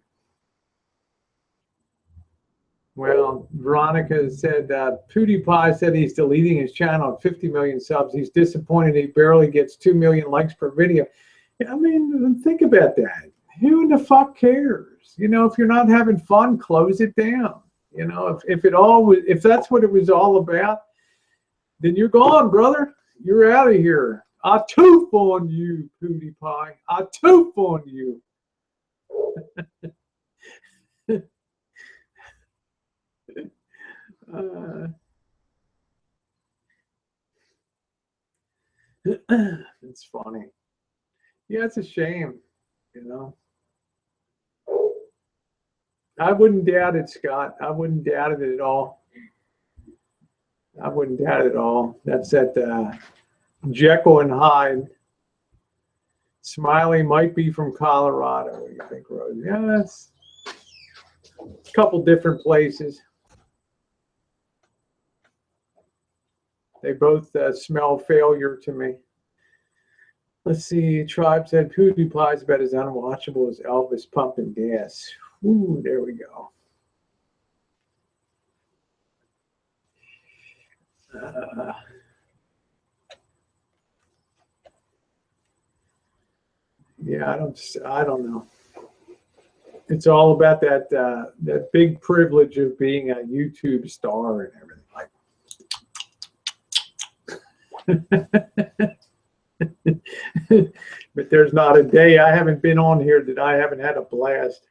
Well, Veronica said, PewDiePie said he's deleting his channel at 50 million subs. He's disappointed he barely gets 2 million likes per video. I mean, think about that. Who in the fuck cares? You know, if you're not having fun, close it down. You know, if that's what it was all about, then you're gone, brother. You're out of here. I toof on you, PewDiePie. I toof on you. It's funny. Yeah, it's a shame, you know. I wouldn't doubt it, Scott. I wouldn't doubt it at all. I wouldn't doubt it at all. That's at Jekyll and Hyde. Smiley might be from Colorado, you think, Rose? Yeah, that's a couple different places. They both smell failure to me. Let's see. Tribe said PewDiePie is about as unwatchable as Elvis pumping gas. Ooh, there we go. Yeah, I don't know. It's all about that big privilege of being a YouTube star and everything like. But there's not a day I haven't been on here that I haven't had a blast.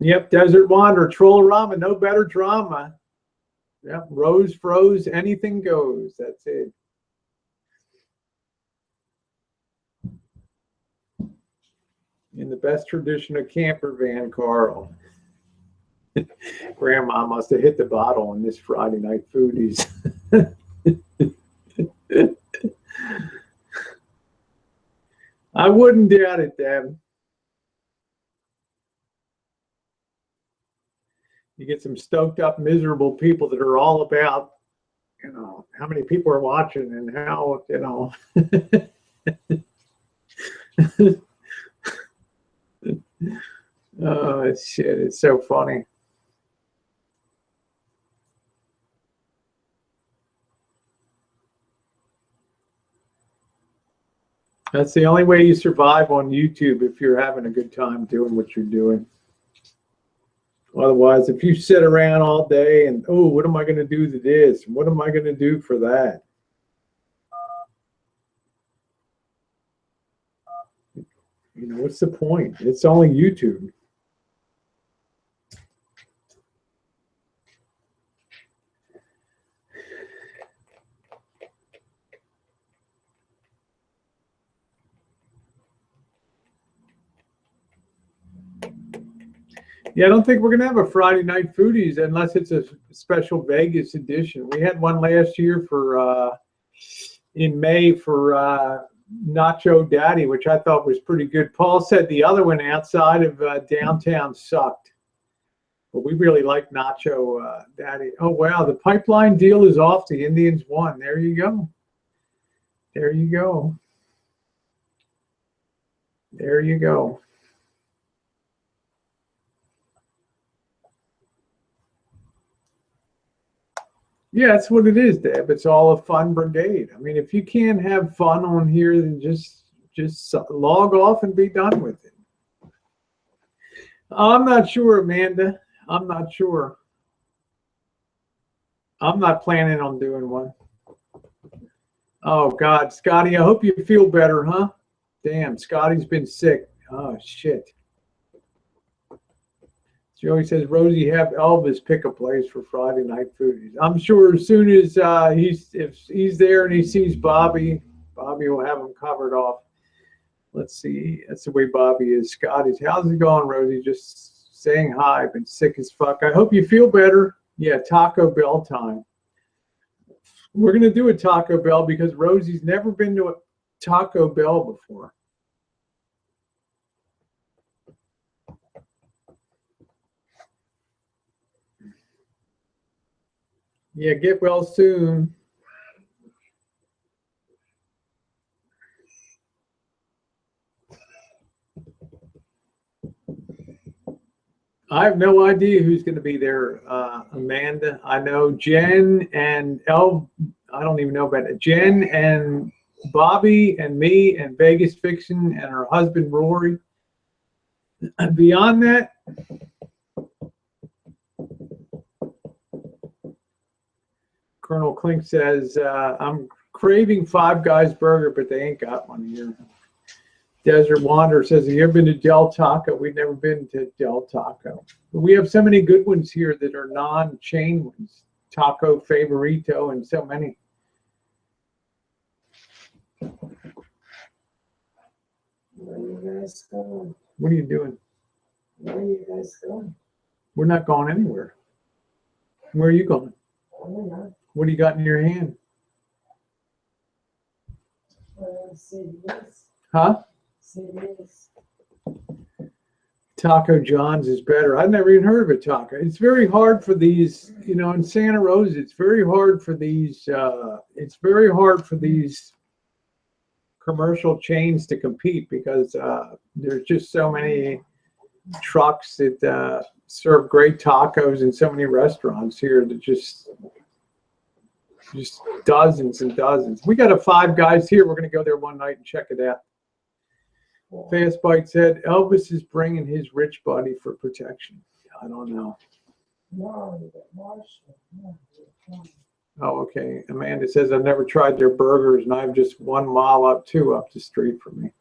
Yep, Desert Wanderer, Troll-O-Rama, no better drama. Yep, Rose froze, anything goes. That's it. In the best tradition of camper van, Carl. Grandma must have hit the bottle on this Friday night foodies. I wouldn't doubt it, Deb. You get some stoked up, miserable people that are all about, you know, how many people are watching and how, you know. Oh, shit, it's so funny. That's the only way you survive on YouTube, if you're having a good time doing what you're doing. Otherwise, if you sit around all day and, oh, what am I going to do to this? What am I going to do for that? You know, what's the point? It's only YouTube. Yeah, I don't think we're gonna have a Friday night foodies unless it's a special Vegas edition. We had one last year for in May for Nacho Daddy, which I thought was pretty good. Paul said the other one outside of downtown sucked, but we really like Nacho Daddy. Oh wow, the pipeline deal is off. The Indians won. There you go. There you go. There you go. Yeah, that's what it is, Deb. It's all a fun brigade. I mean, if you can't have fun on here, then just log off and be done with it. I'm not sure, Amanda. I'm not sure. I'm not planning on doing one. Oh, God. Scotty, I hope you feel better, huh? Damn, Scotty's been sick. Oh, shit. Joey says, Rosie, have Elvis pick a place for Friday night foodies. I'm sure as soon as if he's there and he sees Bobby, Bobby will have him covered off. Let's see. That's the way Bobby is. Scotty's, how's it going, Rosie? Just saying hi. Been sick as fuck. I hope you feel better. Yeah, Taco Bell time. We're going to do a Taco Bell because Rosie's never been to a Taco Bell before. Yeah, get well soon. I have no idea who's going to be there, Amanda. I know Jen and I don't even know about it. Jen and Bobby and me and Vegas Fiction and her husband Rory. And beyond that, Colonel Klink says, I'm craving Five Guys burger, but they ain't got one here. Desert Wanderer says, have you ever been to Del Taco? We've never been to Del Taco. But we have so many good ones here that are non-chain ones. Taco Favorito and so many. Where are you guys going? What are you doing? Where are you guys going? We're not going anywhere. Where are you going? I don't know. What do you got in your hand? CDs. Huh? CDs. Taco John's is better. I've never even heard of a taco. It's very hard for these, you know, in Santa Rosa, it's very hard for these, commercial chains to compete because there's just so many trucks that serve great tacos and so many restaurants here that just dozens and dozens. We got a Five Guys here. We're going to go there one night and check it out. Fast Bite said, Elvis is bringing his rich buddy for protection. I don't know. Oh, okay. Amanda says, I've never tried their burgers, and I'm just 1 mile up the street from me.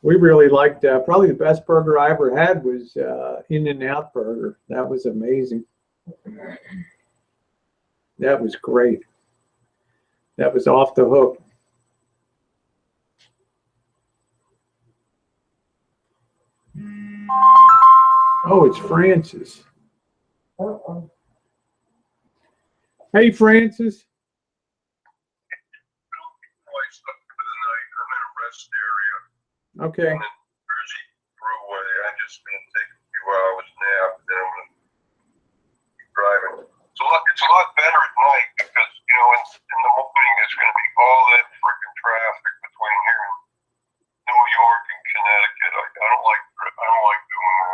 We really liked, probably the best burger I ever had was In-N-Out Burger. That was amazing. That was great. That was off the hook. Oh, it's Francis. Uh-oh. Hey, Francis. Okay. And then Jersey Thruway, I just been taking a few hours nap, and then I'm going to keep driving. It's a lot better at night because, you know, in the morning it's going to be all that freaking traffic between here and New York and Connecticut. I don't like doing that.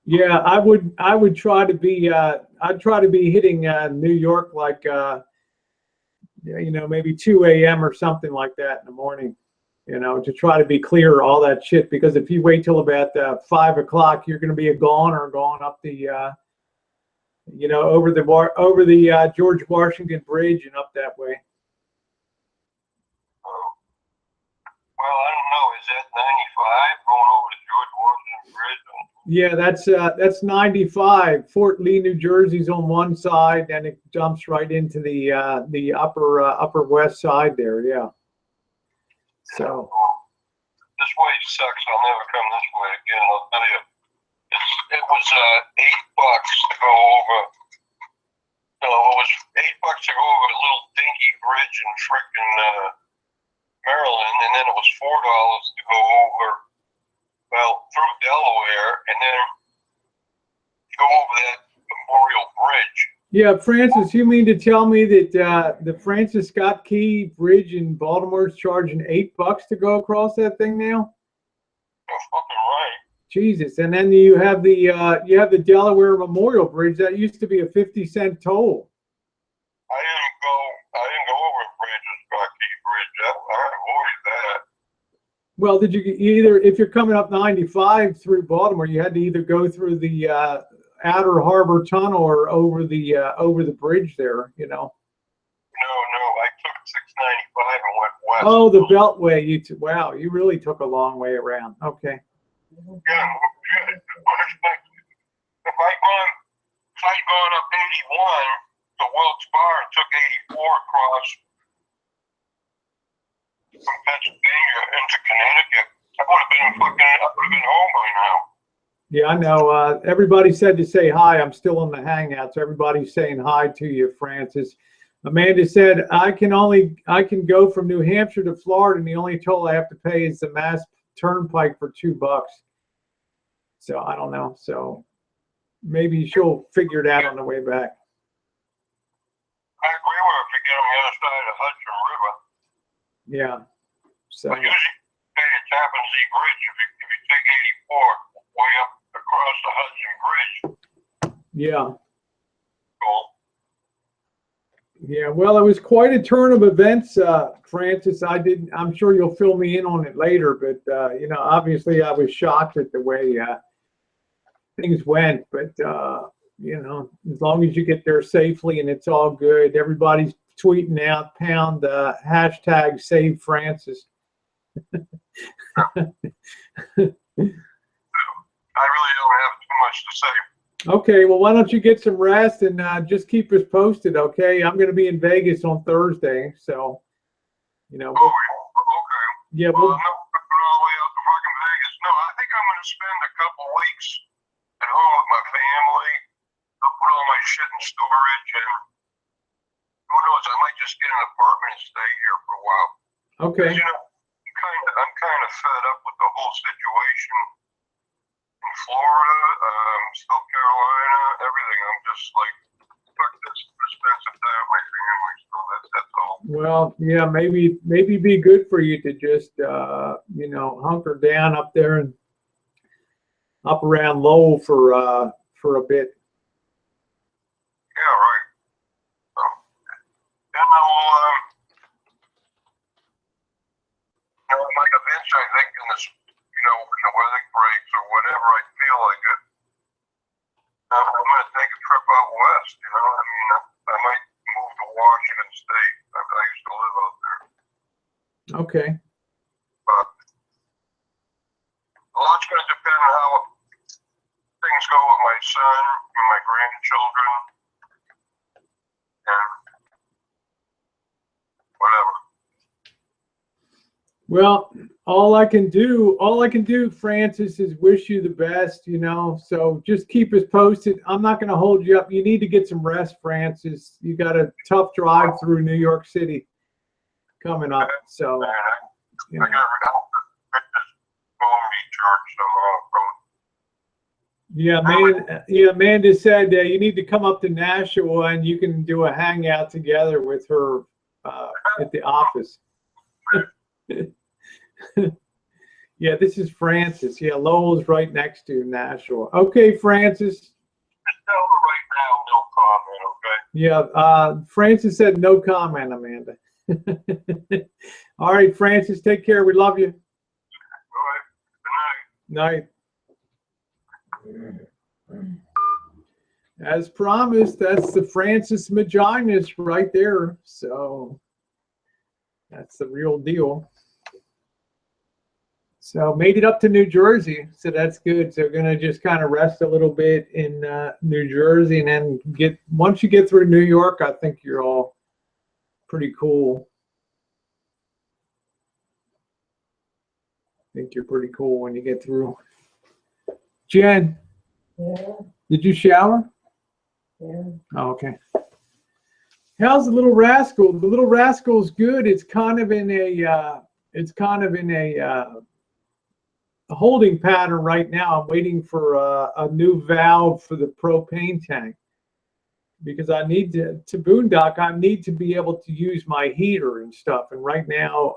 Yeah, I would try to be I'd try to be hitting New York like you know, maybe 2 a.m. or something like that in the morning, you know, to try to be clear all that shit, because if you wait till about 5 o'clock, you're going to be a goner going up the you know, over the George Washington Bridge and up that way. Well, I don't know. Is that 95 going over the George Washington Bridge? Yeah, that's 95. Fort Lee, New Jersey's on one side, and it dumps right into the upper west side there. Yeah. So. The sucks. I'll never come this way again. I'll tell you. It was $8 to go over. No, it was $8 to go over a little dinky bridge in frickin' Maryland, and then it was $4 to go over, well, through Delaware, and then go over that Memorial Bridge. Yeah, Francis, you mean to tell me that the Francis Scott Key Bridge in Baltimore is charging $8 to go across that thing now? You're fucking right. Jesus, and then you have the Delaware Memorial Bridge that used to be a 50-cent toll. I didn't go over the Francis Scott Key Bridge. I avoided that. Well, did you either, if you're coming up 95 through Baltimore, you had to either go through the Outer Harbor Tunnel or over the bridge there, you know? No, I took 695 and went west. Oh, the Beltway. Wow, you really took a long way around. Okay. Yeah, if I'd gone up 81 to Wilkes Barre and took 84 across from Pennsylvania into Connecticut, I would have been home by now. Yeah, I know. Everybody said to say hi. I'm still on the Hangout, so everybody's saying hi to you, Francis. Amanda said, I can go from New Hampshire to Florida, and the only toll I have to pay is the Mass Turnpike for $2. So I don't know. So maybe she'll figure it out on the way back. I agree with her if you get on the other side of the Hudson River. Yeah. So. But usually pay the Tappan Zee Bridge if you take 84 way up across the Hudson Bridge. Yeah. Cool. Yeah, well, it was quite a turn of events, Francis. I'm sure you'll fill me in on it later, but you know, obviously I was shocked at the way things went, but you know, as long as you get there safely and it's all good, everybody's tweeting out pound hashtag save Francis. I really don't have too much to say. Okay, well, why don't you get some rest and just keep us posted, okay? I'm going to be in Vegas on Thursday, so, you know. Okay. Yeah, well, I'm not going all the way out to fucking Vegas. No, I think I'm going to spend a couple weeks at home with my family. I'll put all my shit in storage, and who knows, I might just get an apartment and stay here for a while. Okay. You know, I'm kind of fed up with the whole situation in Florida, South Carolina, everything. I'm just like, fuck this, I'm expensive to have my family, so that's all. Well, yeah, maybe be good for you to just, you know, hunker down up there and up around Lowell for a bit. Yeah, right. So, then I might eventually, I think, in this, you know, when the weather breaks or whatever, I feel like it. I'm going to take a trip out west, you know. I mean, I might move to Washington State. I used to live out there. Okay. But a lot's going to depend on how things go with my son and my grandchildren and whatever. Well, all I can do, Francis, is wish you the best, you know, so just keep us posted. I'm not going to hold you up. You need to get some rest, Francis. You got a tough drive through New York City coming up, so. You know. I got to Yeah, Amanda said you need to come up to Nashua and you can do a hangout together with her at the office. Yeah, this is Francis. Yeah, Lowell's right next to Nashua. Okay, Francis. Just tell her right now, no comment, okay? Yeah, Francis said no comment, Amanda. All right, Francis, take care. We love you. All right. Good Night. As promised, that's the Francis Maginus right there. So that's the real deal. So made it up to New Jersey, so that's good. So we're gonna just kind of rest a little bit in New Jersey, and then once you get through New York, I think you're all pretty cool. think you're pretty cool when you get through. Jen, Yeah, did you shower? yeah. Oh, okay. How's the little rascal? The little rascal's good. It's kind of in a a holding pattern right now. I'm waiting for a new valve for the propane tank because I need to boondock. I need to be able to use my heater and stuff. And right now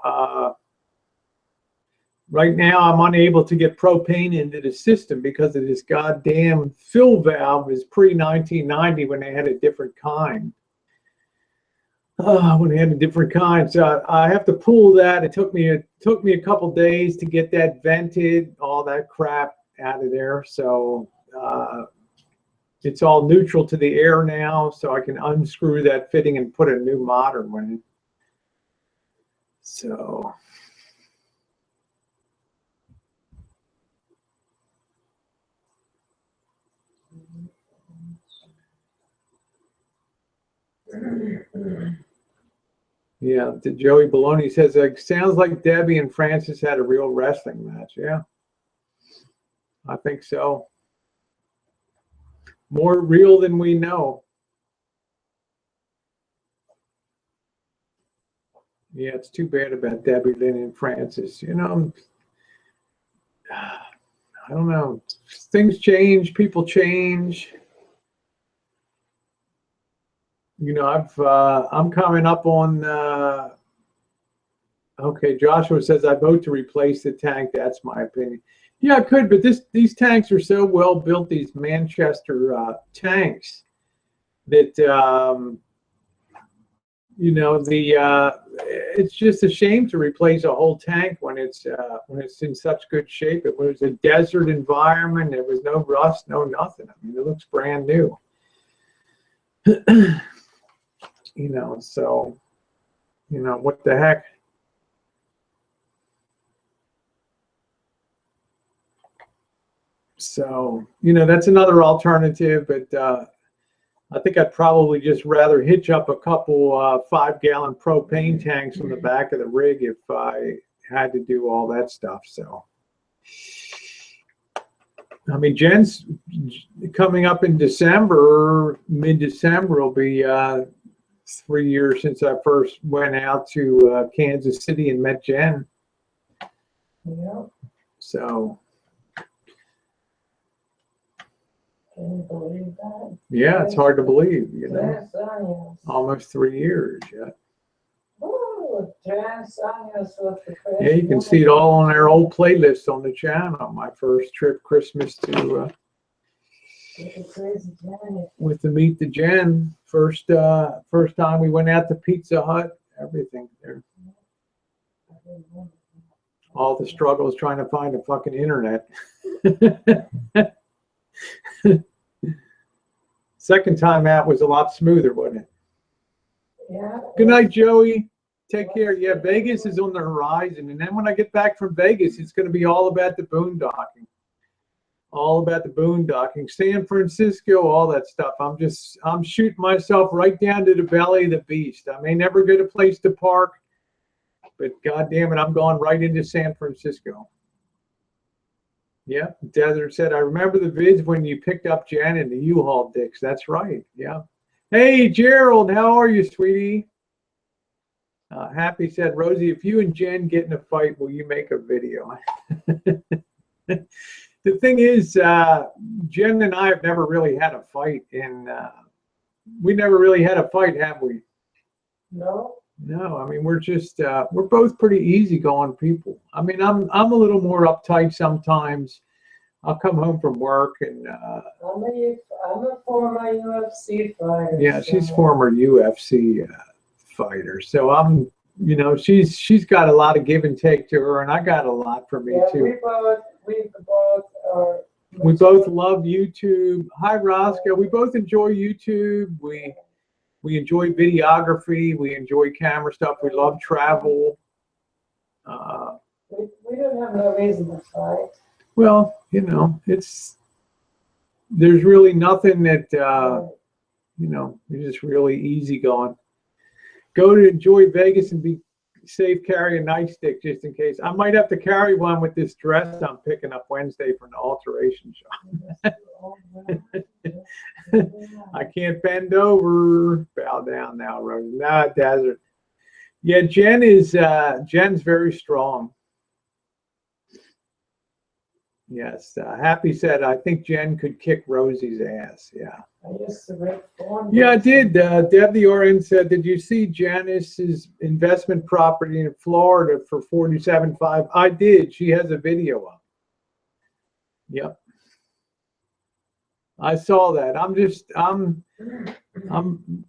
I'm unable to get propane into the system because of this goddamn fill valve is pre-1990 when they had a different kind. When they had a different kind, so I have to pull that. It took me a couple days to get that vented, all that crap out of there. So it's all neutral to the air now, so I can unscrew that fitting and put a new modern one in. So yeah, the Joey Baloney says, it sounds like Debbie and Francis had a real wrestling match. Yeah, I think so. More real than we know. Yeah, it's too bad about Debbie Lynn and Francis. You know, I don't know. Things change, people change. You know, I'm coming up on. Okay, Joshua says I vote to replace the tank. That's my opinion. Yeah, I could, but these tanks are so well built. These Manchester tanks that you know it's just a shame to replace a whole tank when it's in such good shape. It was a desert environment. There was no rust, no nothing. I mean, it looks brand new. You know, so, you know, what the heck? So, you know, that's another alternative, but I think I'd probably just rather hitch up a couple 5-gallon propane tanks on the back of the rig if I had to do all that stuff. So, I mean, Jen's coming up in December, mid-December will be 3 years since I first went out to Kansas City and met Jen. Yeah. So, Can you believe that? yeah, it's hard to believe, you know. Yes, años. Almost 3 years, yeah. Woo, 10 años with the crazy Yeah, you can see it all on our old playlist on the channel. My first trip, Christmas to with the Meet the Jen. First time we went out to Pizza Hut, everything there. All the struggles trying to find a fucking internet. Second time out was a lot smoother, wasn't it? Yeah. Good night, Joey. Take care. Yeah, Vegas is on the horizon. And then when I get back from Vegas, it's going to be all about the boondocking. All about the boondocking. San Francisco, all that stuff. I'm shooting myself right down to the belly of the beast. I may never get a place to park, but God damn it, I'm going right into San Francisco. Yeah, Desert said, I remember the vids when you picked up Jen and the U-Haul dicks. That's right. Yeah. Hey, Gerald, how are you, sweetie? Happy said, Rosie, if you and Jen get in a fight, will you make a video? The thing is, Jen and I have never really had a fight. We never really had a fight, have we? No. No, I mean, we're both pretty easygoing people. I mean, I'm a little more uptight sometimes. I'll come home from work and I'm a former UFC fighter. yeah, she's former UFC fighter. So I'm, you know, she's got a lot of give and take to her, and I got a lot for me too. We both love YouTube. Hi, Roscoe. We both enjoy YouTube. We enjoy videography. We enjoy camera stuff. We love travel. We don't have no reason to fight. Well, you know, there's really nothing that, you know, you're just really easy going. Go to enjoy Vegas and be safe carry a nightstick just in case. I might have to carry one with this dress I'm picking up Wednesday for an alteration shop. I can't bend over. Bow down now, Rose. Nah, Desert. Yeah, Jen's very strong. Yes, Happy said, I think Jen could kick Rosie's ass. Yeah. I used to write forms. Yeah, I did. Deb the Orient said, did you see Janice's investment property in Florida for $47.5? I did. She has a video up. Yep. I saw that. I'm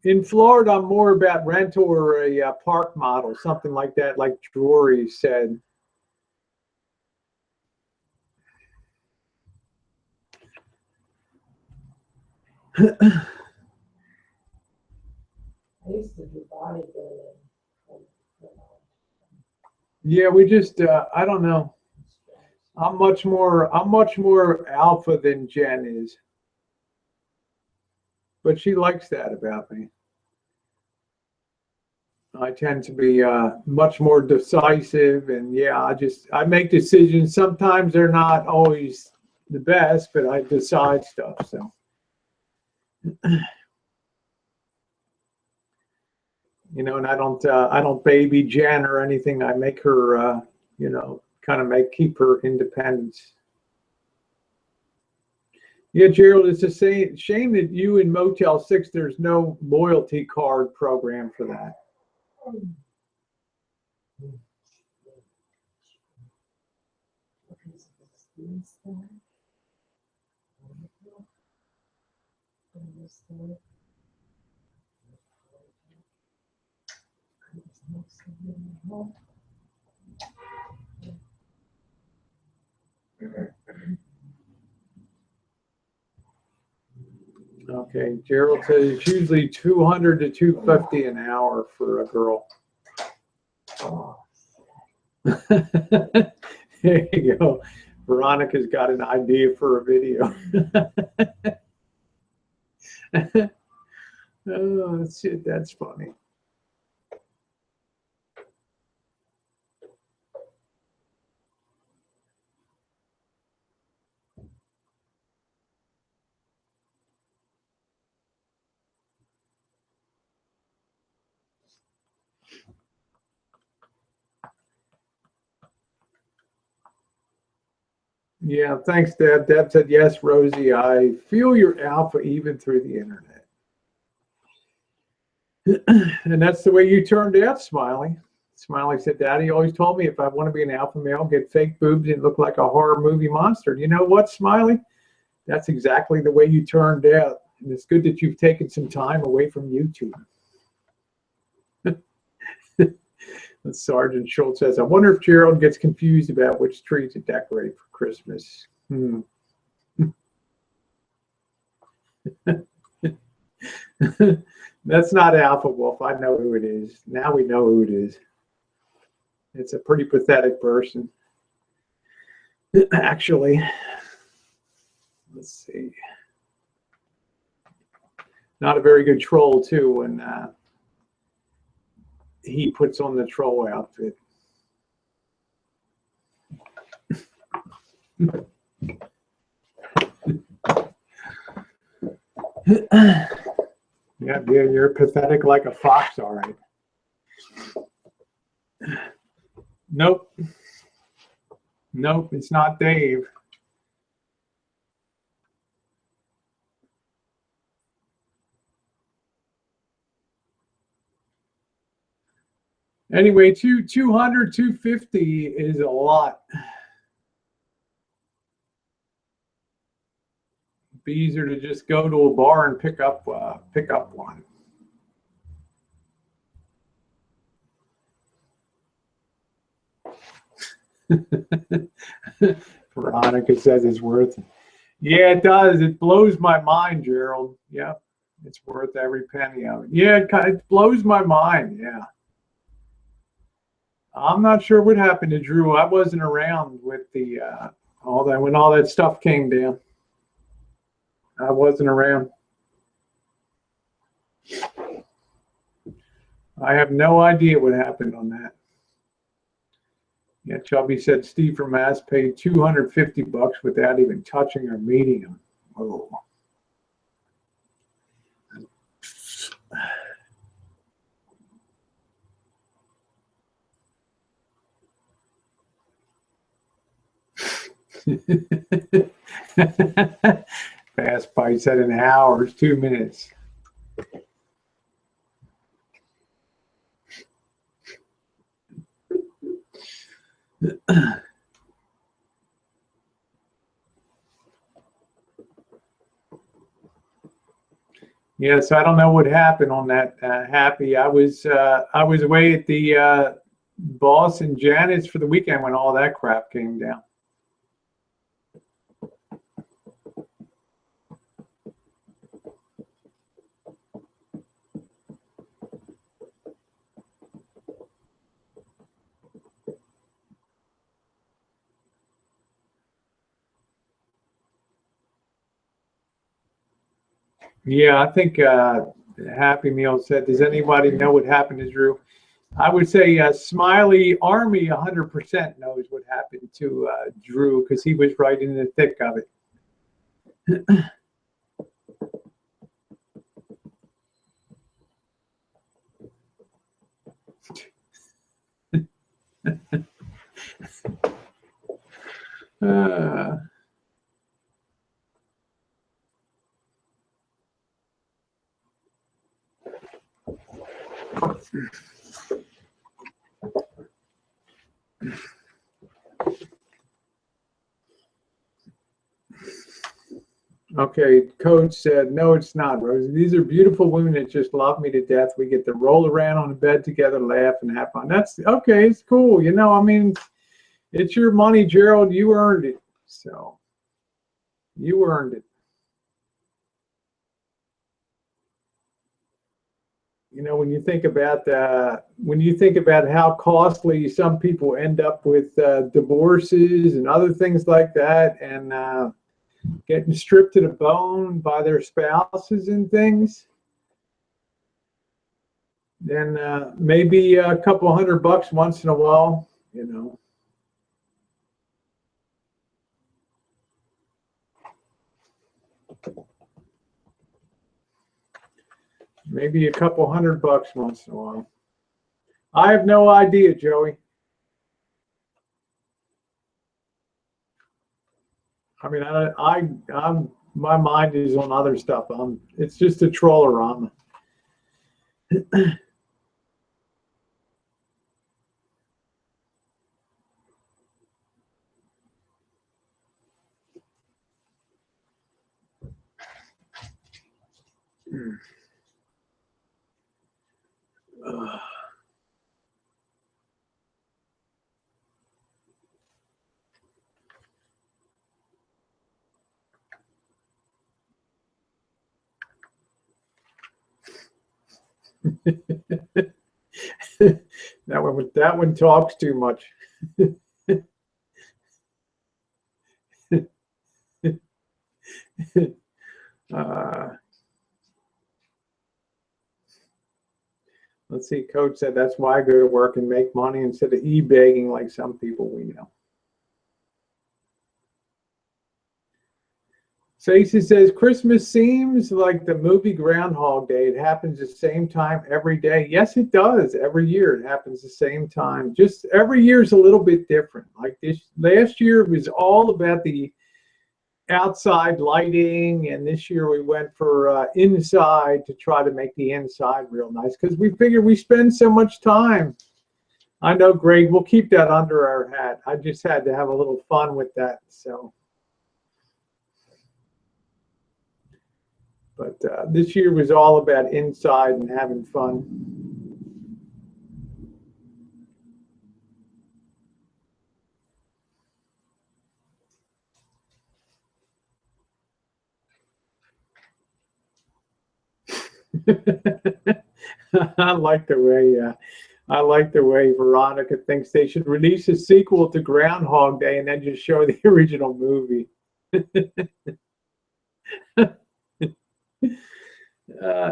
in Florida. I'm more about rental or a park model, something like that, like Drury said. I used to do bodybuilding. Yeah, we just I don't know. I'm much more alpha than Jen is. But she likes that about me. I tend to be much more decisive, and yeah, I make decisions. Sometimes they're not always the best, but I decide stuff. So, you know, and I don't baby Jen or anything. I make her, you know, kind of keep her independence. Yeah, Gerald, it's a shame that you in Motel 6, there's no loyalty card program for that. Okay, Gerald says it's usually 200 to 250 an hour for a girl. There you go. Veronica's got an idea for a video. Oh, shit, that's funny. Yeah, thanks, Deb. Deb said, yes, Rosie, I feel your alpha even through the internet. And that's the way you turned out, Smiley. Smiley said, Daddy always told me if I want to be an alpha male, get fake boobs and look like a horror movie monster. You know what, Smiley? That's exactly the way you turned out. And it's good that you've taken some time away from YouTube. Sergeant Schultz says, I wonder if Gerald gets confused about which tree to decorate for Christmas. That's not Alpha Wolf. I know who it is. Now we know who it is. It's a pretty pathetic person. Actually, let's see. Not a very good troll, too, when he puts on the troll outfit. Yeah, you're pathetic like a fox, all right. Nope. Nope, it's not Dave. Anyway, 200, 250 is a lot. Be easier to just go to a bar and pick up one. Veronica says it's worth it. Yeah, it does. It blows my mind, Gerald. Yeah, it's worth every penny of it. Yeah, it blows my mind. Yeah. I'm not sure what happened to Drew. I wasn't around with the when all that stuff came down. I wasn't around. I have no idea what happened on that. Yeah, Chubby said Steve from Mass paid $250 without even touching or meeting him. Oh. Fast Bite said an hour is 2 minutes. Yeah, so I don't know what happened on that Happy. I was away at the Boss and Janet's for the weekend when all that crap came down. Yeah, I think Happy Meal said, does anybody know what happened to Drew? I would say Smiley Army 100% knows what happened to Drew because he was right in the thick of it. Okay, Coach said, no, it's not, Rosie. These are beautiful women that just love me to death. We get to roll around on the bed together, laugh, and have fun. That's okay. It's cool. You know, I mean, it's your money, Gerald. You earned it. So you earned it. You know, when you think about how costly some people end up with divorces and other things like that, and getting stripped to the bone by their spouses and things, then maybe a couple $100 once in a while, you know. Maybe a couple $100 once in a while. I have no idea, Joey. I mean, I'm my mind is on other stuff. It's just a troll-a-rama. That one talks too much. Let's see, Coach said that's why I go to work and make money instead of e-begging like some people we know. Stacey says, Christmas seems like the movie Groundhog Day. It happens the same time every day. Yes, it does. Every year it happens the same time. Just every year is a little bit different. Like this last year was all about the outside lighting, and this year we went for inside to try to make the inside real nice because we figure we spend so much time. I know, Greg, we'll keep that under our hat. I just had to have a little fun with that. So. But this year was all about inside and having fun. I like the way Veronica thinks they should release a sequel to Groundhog Day and then just show the original movie.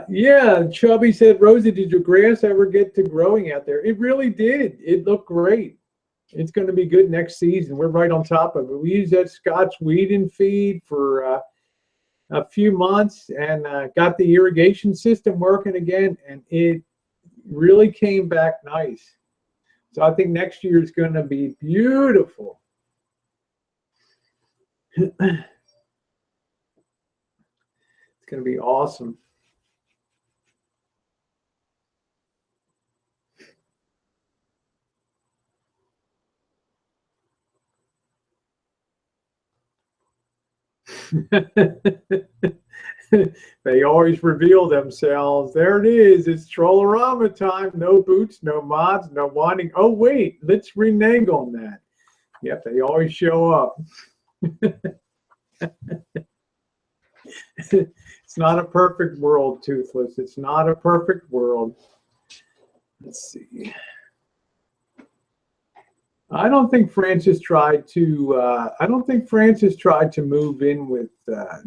Yeah, Chubby said, Rosie, did your grass ever get to growing out there? It really did. It looked great. It's going to be good next season. We're right on top of it. We used that Scotch Whedon feed for a few months and got the irrigation system working again, and it really came back nice. So I think next year is going to be beautiful. It's going to be awesome. They always reveal themselves. There it is. It's Troll-O-Rama time. No boots, no mods, no whining. Oh, wait. Let's renege on that. Yep, they always show up. It's not a perfect world, Toothless. It's not a perfect world. Let's see. I don't think Francis tried to. I don't think Francis tried to move in with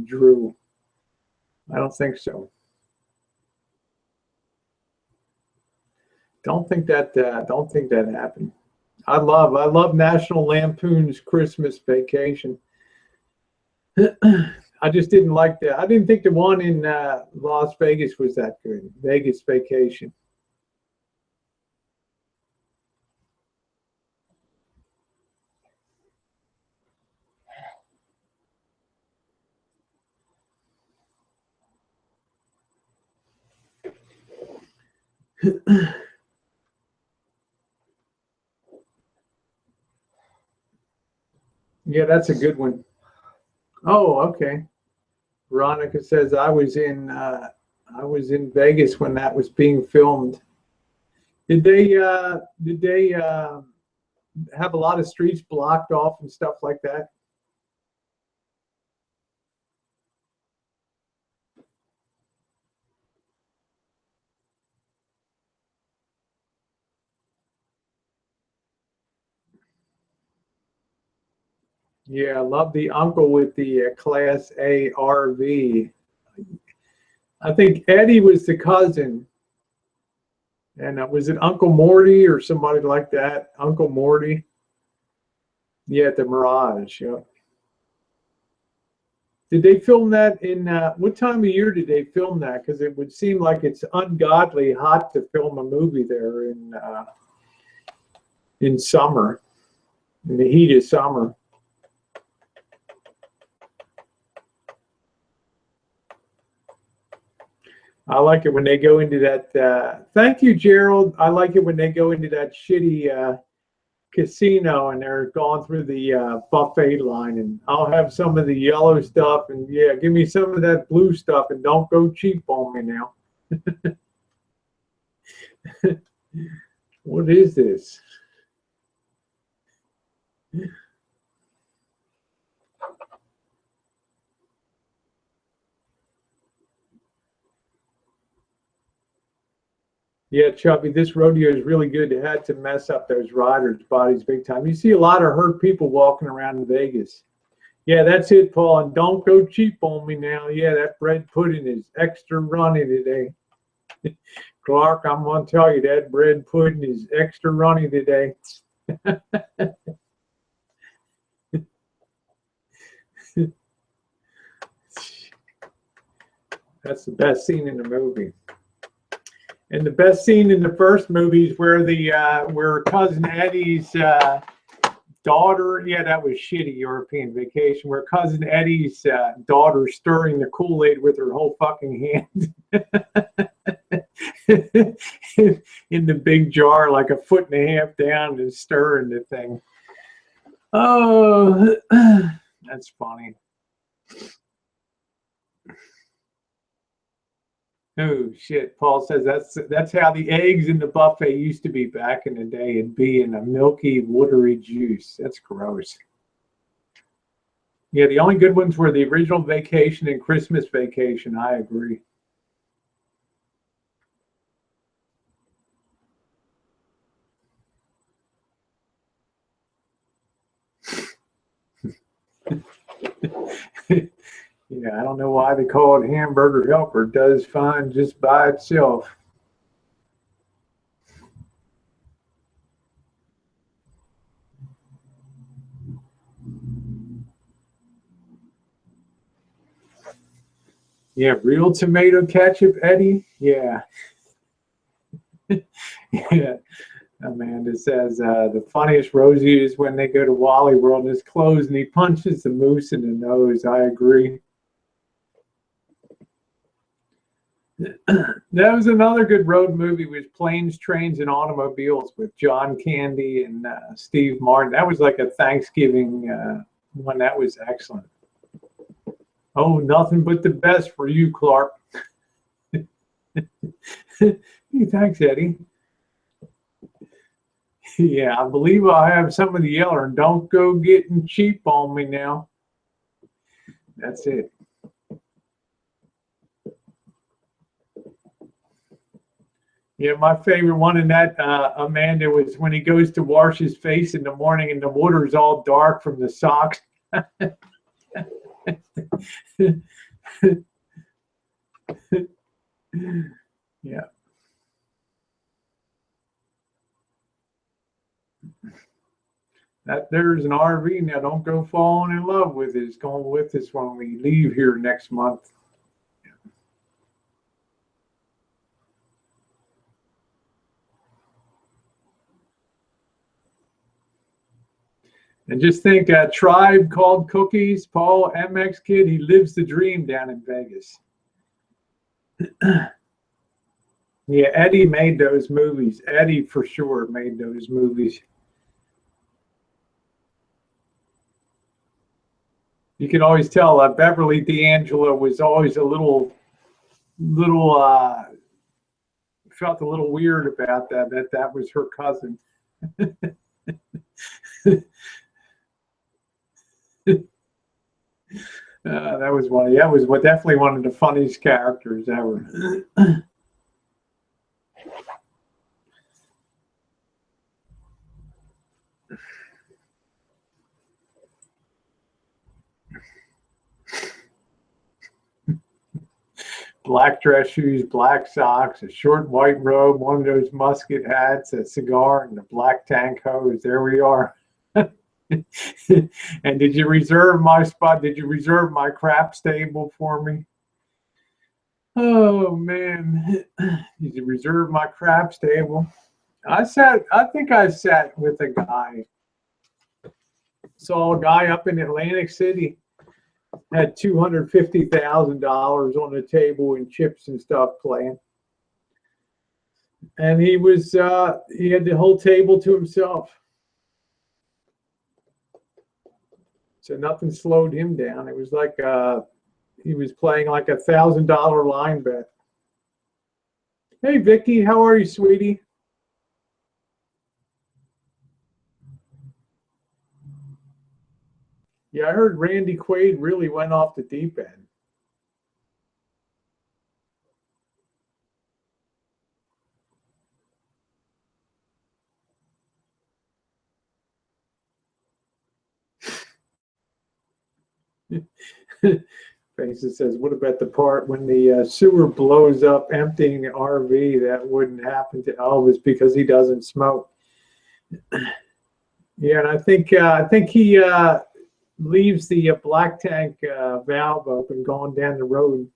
Drew. I don't think so. Don't think that. Don't think that happened. I love National Lampoon's Christmas Vacation. I just didn't like that. I didn't think the one in Las Vegas was that good. Vegas Vacation. Yeah, that's a good one. Oh, okay. Veronica says I was in Vegas when that was being filmed. Did they have a lot of streets blocked off and stuff like that? Yeah, I love the uncle with the Class A RV. I think Eddie was the cousin. And was it Uncle Morty or somebody like that? Uncle Morty? Yeah, at the Mirage. Yeah. Did they film that in, what time of year did they film that? Because it would seem like it's ungodly hot to film a movie there in summer, in the heat of summer. I like it when they go into that. Thank you, Gerald. I like it when they go into that shitty casino and they're going through the buffet line. And I'll have some of the yellow stuff. And yeah, give me some of that blue stuff. And don't go cheap on me now. What is this? Yeah, Chubby, this rodeo is really good. It had to mess up those riders' bodies big time. You see a lot of hurt people walking around in Vegas. Yeah, that's it, Paul. And don't go cheap on me now. Yeah, that bread pudding is extra runny today. Clark, I'm going to tell you that bread pudding is extra runny today. That's the best scene in the movie. And the best scene in the first movie is where where Cousin Eddie's daughter, yeah, that was shitty European Vacation, where Cousin Eddie's daughter stirring the Kool-Aid with her whole fucking hand in the big jar, like a foot and a half down, and stirring the thing. Oh, that's funny. Oh shit! Paul says that's how the eggs in the buffet used to be back in the day. It'd be in a milky, watery juice. That's gross. Yeah, the only good ones were the original Vacation and Christmas Vacation. I agree. Yeah, I don't know why they call it Hamburger Helper. It does fine just by itself. Yeah, real tomato ketchup, Eddie. Yeah. Yeah. Amanda says the funniest Rosie is when they go to Wally World and his clothes and he punches the moose in the nose. I agree. That was another good road movie, was Planes, Trains, and Automobiles with John Candy and Steve Martin. That was like a Thanksgiving one. That was excellent. Oh, nothing but the best for you, Clark. Thanks, Eddie. Yeah, I believe I have some of the yeller. Don't go getting cheap on me now. That's it. Yeah, my favorite one in that, Amanda, was when he goes to wash his face in the morning and the water is all dark from the socks. Yeah. There's an RV now. Don't go falling in love with it. It's going with us when we leave here next month. And just think, a tribe called Cookies, Paul MX Kid, he lives the dream down in Vegas. Yeah, Eddie made those movies. Eddie for sure made those movies. You can always tell Beverly D'Angelo was always a little felt a little weird about that was her cousin. That was definitely one of the funniest characters ever. Black dress shoes, black socks, a short white robe, one of those musket hats, a cigar, and a black tank hose. There we are. And did you reserve my spot? Did you reserve my crap stable for me? Oh man, did you reserve my crap stable? I think I sat with a guy. Saw a guy up in Atlantic City, had $250,000 on the table in chips and stuff playing. And he had the whole table to himself. So nothing slowed him down. It was like he was playing like $1,000 line bet. Hey, Vicky, how are you, sweetie? Yeah, I heard Randy Quaid really went off the deep end. Faces says, what about the part when the sewer blows up emptying the RV? That wouldn't happen to Elvis because he doesn't smoke. Yeah, and I think he leaves the black tank valve open going down the road.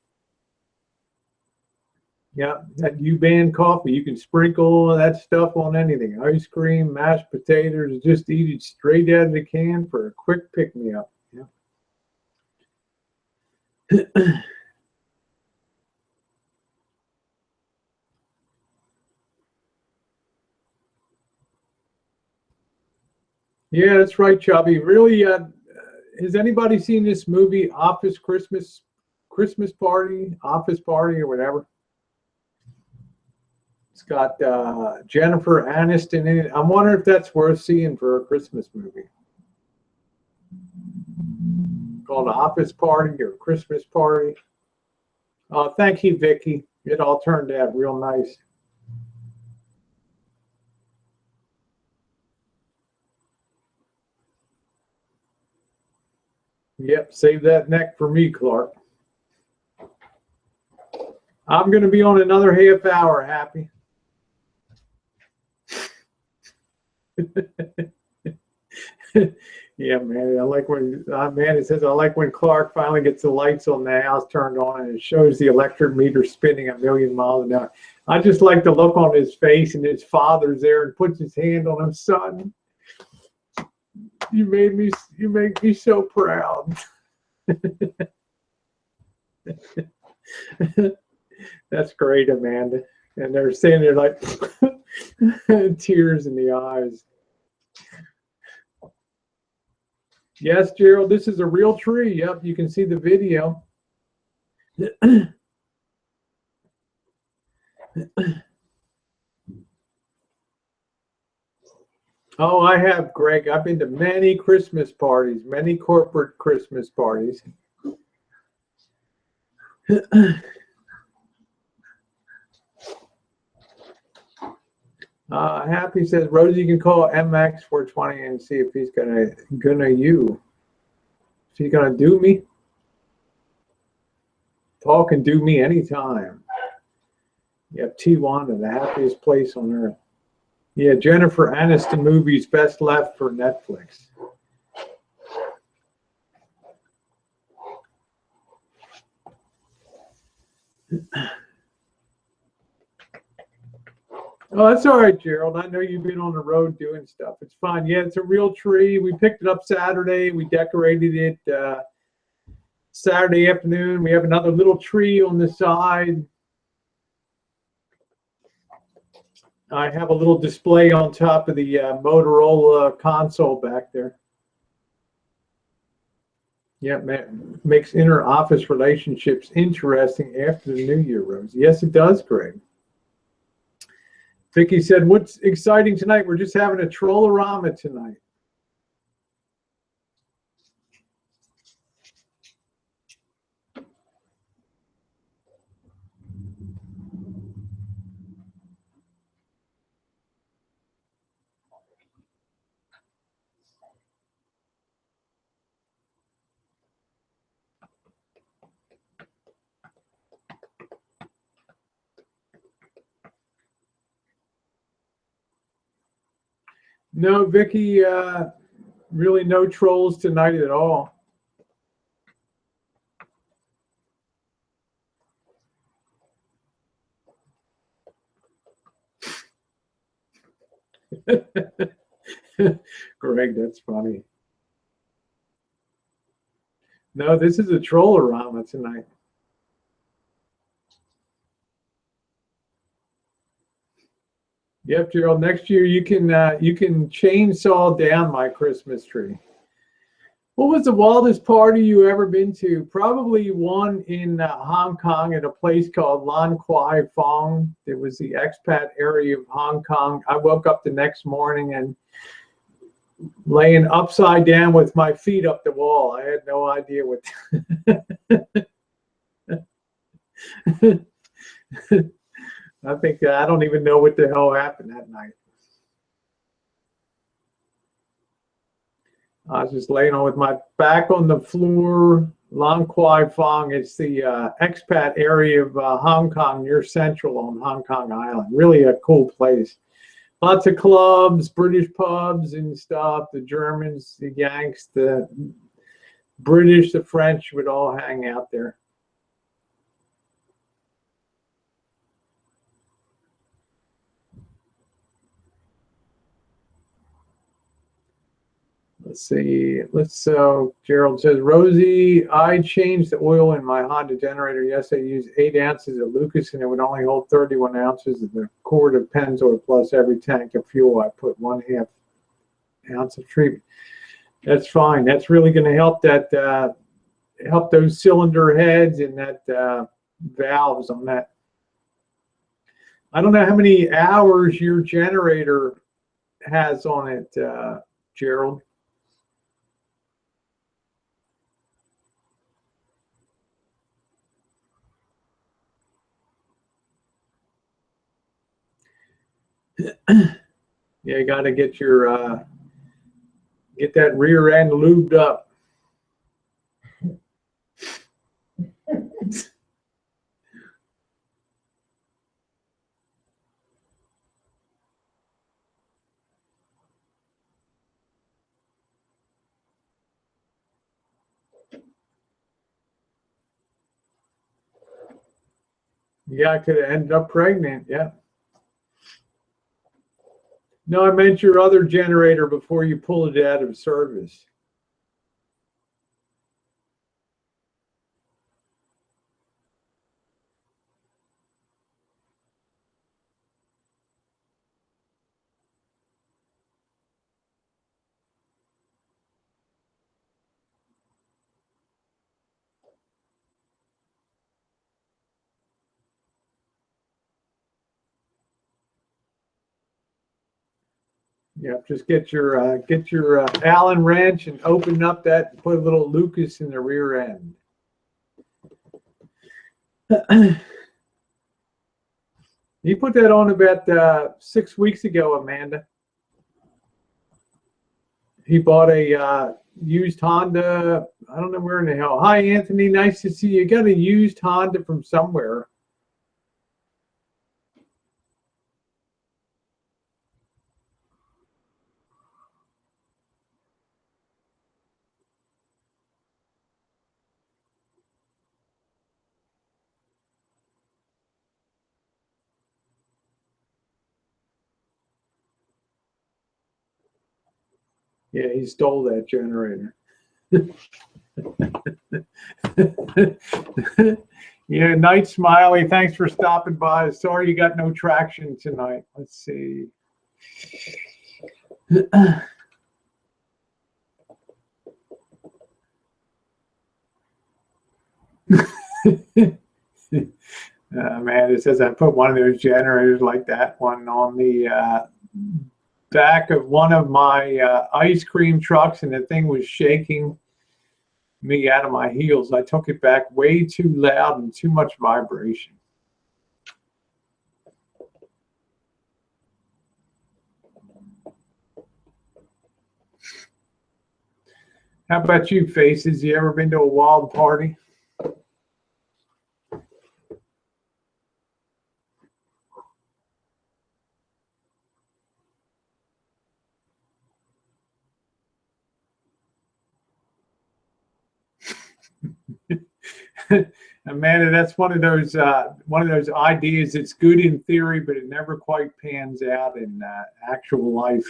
Yeah, that U-Ban coffee, you can sprinkle that stuff on anything. Ice cream, mashed potatoes, just eat it straight out of the can for a quick pick-me-up. Yeah. Yeah, that's right, Chubby. Really, has anybody seen this movie, Office Christmas Party, Office Party, or whatever? It's got Jennifer Aniston in it. I'm wondering if that's worth seeing for a Christmas movie. Called Office Party or Christmas Party. Thank you, Vicky. It all turned out real nice. Yep, save that neck for me, Clark. I'm going to be on another half hour, Happy. Yeah, man. I like when man. It says I like when Clark finally gets the lights on the house turned on and it shows the electric meter spinning a million miles an hour. I just like the look on his face, and his father's there and puts his hand on him. Son, you make me so proud. That's great, Amanda. And they're standing there like tears in the eyes. Yes, Gerald, this is a real tree. Yep, you can see the video. Oh, I have, Greg. I've been to many Christmas parties, many corporate Christmas parties. Happy says, Rosie can call MX420 and see if he's gonna you. Is he gonna do me? Paul can do me anytime. Yep, Tijuana, the happiest place on earth. Yeah, Jennifer Aniston movies best left for Netflix. Oh, that's all right, Gerald. I know you've been on the road doing stuff. It's fine. Yeah, it's a real tree. We picked it up Saturday. We decorated it Saturday afternoon. We have another little tree on the side. I have a little display on top of the Motorola console back there. Yeah, makes inter-office relationships interesting after the New Year, Rose. Yes, it does, Greg. Vicky said, what's exciting tonight? We're just having a troll-o-rama tonight. No, Vicky, really no trolls tonight at all. Greg, that's funny. No, this is a troll-o-rama tonight. Yep, Gerald. Next year you can chainsaw down my Christmas tree. What was the wildest party you ever been to? Probably one in Hong Kong at a place called Lan Kwai Fong. It was the expat area of Hong Kong. I woke up the next morning and laying upside down with my feet up the wall. I had no idea what. I think I don't even know what the hell happened that night. I was just laying on with my back on the floor. Lan Kwai Fong. It's the expat area of Hong Kong, near Central on Hong Kong Island. Really a cool place. Lots of clubs, British pubs and stuff. The Germans, the Yanks, the British, the French would all hang out there. Let's see. Gerald says, Rosie, I changed the oil in my Honda generator. Yes, I used 8 ounces of Lucas, and it would only hold 31 ounces of the quart of Pennzoil plus every tank of fuel. I put 1/2 ounce of treatment. That's fine. That's really going to help that help those cylinder heads and that valves on that. I don't know how many hours your generator has on it, Gerald. Yeah, you got to get your get that rear end lubed up. Yeah, I could have ended up pregnant. Yeah. No, I meant your other generator before you pulled it out of service. Yeah, just get your Allen wrench and open up that, put a little Lucas in the rear end. You put that on about 6 weeks ago, Amanda. He bought a used Honda. I don't know where in the hell. Hi, Anthony. Nice to see you. Got a used Honda from somewhere. Yeah, he stole that generator. Yeah, Night Smiley, thanks for stopping by. Sorry you got no traction tonight. Let's see. Man, it says I put one of those generators like that one on the back of one of my ice cream trucks, and the thing was shaking me out of my heels. I took it back way too loud and too much vibration. How about you, Faces? You ever been to a wild party? Amanda, that's one of those ideas. It's good in theory, but it never quite pans out in actual life.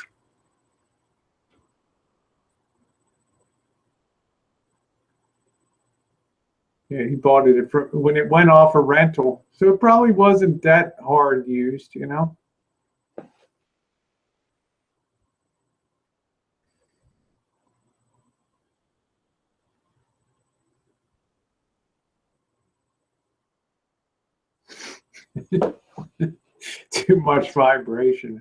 Yeah, he bought it when it went off a rental, so it probably wasn't that hard used, you know. Too much vibration.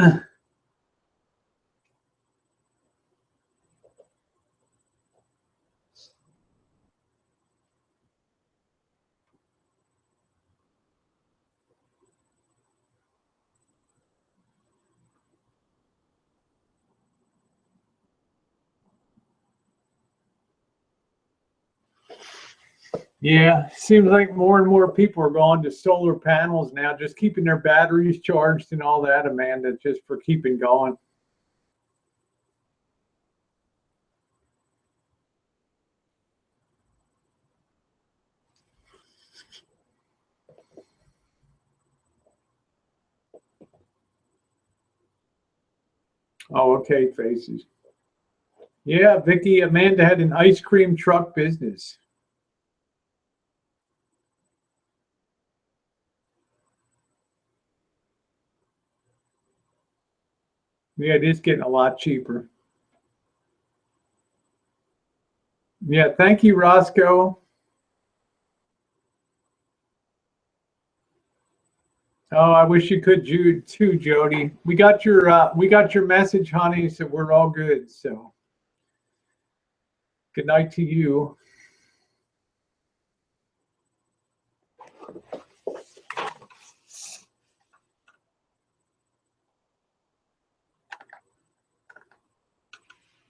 Huh? Yeah, seems like more and more people are going to solar panels now, just keeping their batteries charged and all that, Amanda, just for keeping going. Oh, okay, Faces. Yeah, Vicky, Amanda had an ice cream truck business. Yeah, it is getting a lot cheaper. Yeah, thank you, Roscoe. Oh, I wish you could too, Jody. We got your message, honey, so we're all good. So good night to you.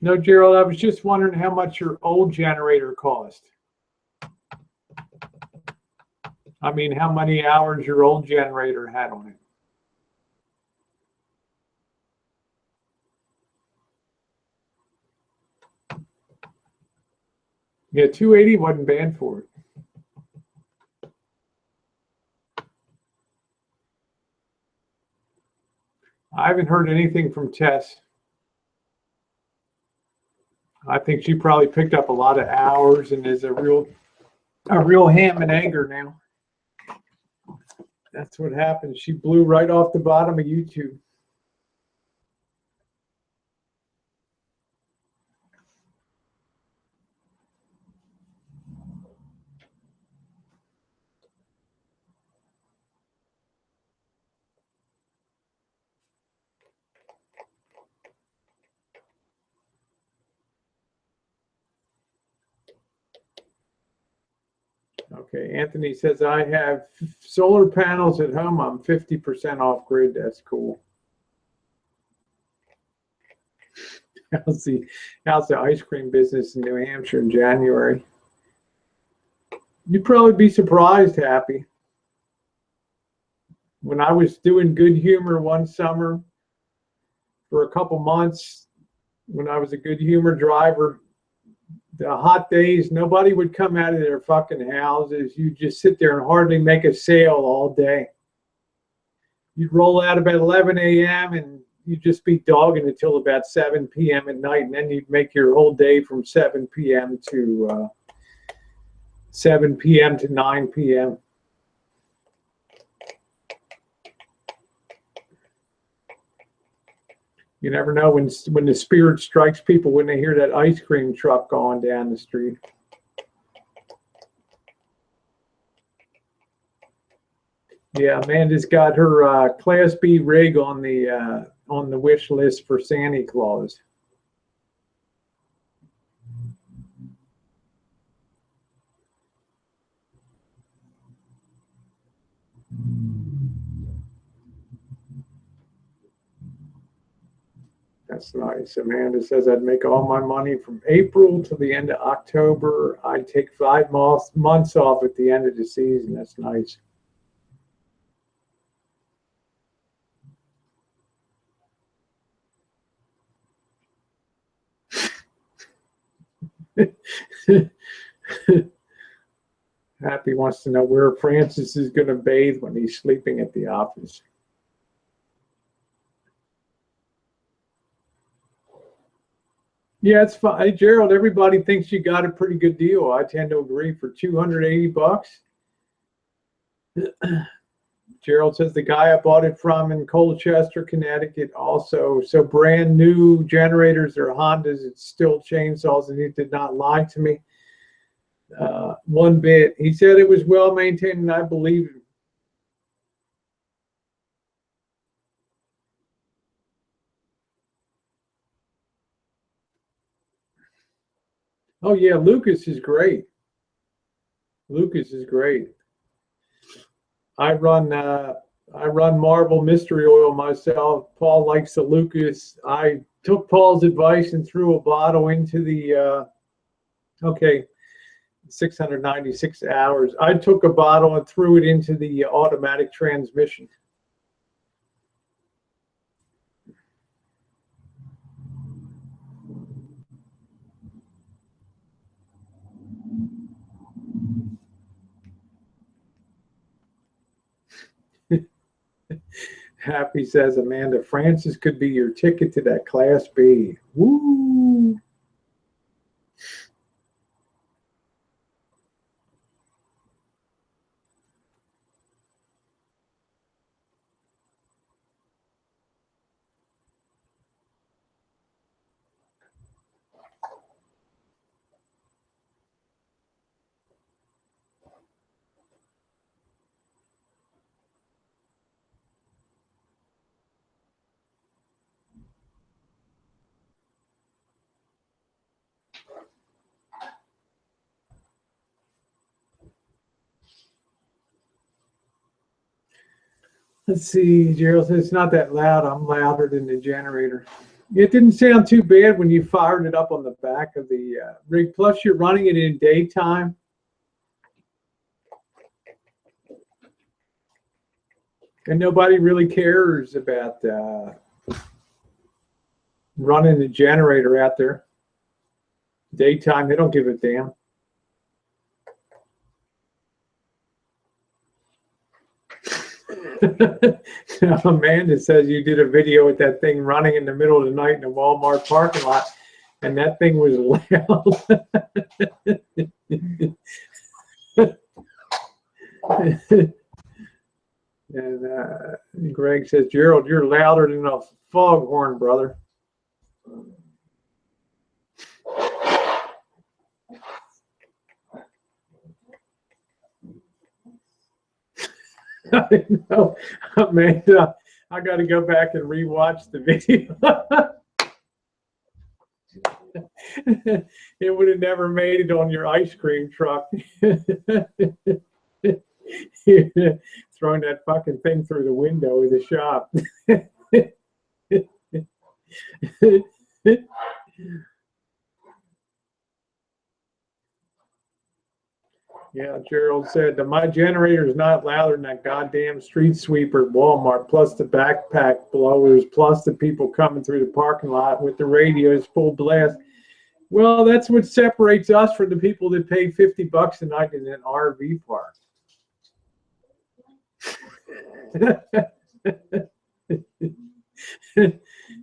No, Gerald, I was just wondering how much your old generator cost. I mean, how many hours your old generator had on it. Yeah, 280 wasn't bad for it. I haven't heard anything from Tess. I think she probably picked up a lot of hours and is a real ham and anger now. That's what happened. She blew right off the bottom of YouTube. Okay, Anthony says, I have solar panels at home. I'm 50% off grid. That's cool. How's the ice cream business in New Hampshire in January? You'd probably be surprised, Happy. When I was doing Good Humor one summer for a couple months, when I was a Good Humor driver, the hot days, nobody would come out of their fucking houses. You'd just sit there and hardly make a sale all day. You'd roll out about 11 a.m. and you'd just be dogging until about 7 p.m. at night, and then you'd make your whole day from 7 p.m. to 7 p.m. to 9 p.m. You never know when the spirit strikes people when they hear that ice cream truck going down the street. Yeah, Amanda's got her Class B rig on the wish list for Santa Claus. That's nice. Amanda says, I'd make all my money from April to the end of October. I'd take 5 months off at the end of the season. That's nice. Happy wants to know where Francis is going to bathe when he's sleeping at the office. Yeah, it's fine. Hey, Gerald, everybody thinks you got a pretty good deal. I tend to agree for $280. Gerald says the guy I bought it from in Colchester, Connecticut, also. So brand new generators or Hondas, it's still chainsaws, and he did not lie to me one bit. He said it was well maintained, and I believe him. Oh yeah, Lucas is great. Lucas is great. I run Marvel Mystery Oil myself. Paul likes the Lucas. I took Paul's advice and threw a bottle into the 696 hours. I took a bottle and threw it into the automatic transmission. Happy says, Amanda, Francis could be your ticket to that Class B. Woo! Let's see, Gerald says it's not that loud. I'm louder than the generator. It didn't sound too bad when you fired it up on the back of the rig. Plus, you're running it in daytime. And nobody really cares about running the generator out there. Daytime, they don't give a damn. Amanda says you did a video with that thing running in the middle of the night in a Walmart parking lot, and that thing was loud. And Greg says, Gerald, you're louder than a foghorn, brother. I know, Amanda, I got to go back and rewatch the video. It would have never made it on your ice cream truck. Throwing that fucking thing through the window of the shop. Yeah, Gerald said, my generator is not louder than that goddamn street sweeper at Walmart, plus the backpack blowers, plus the people coming through the parking lot with the radios full blast. Well, that's what separates us from the people that pay $50 a night in an RV park.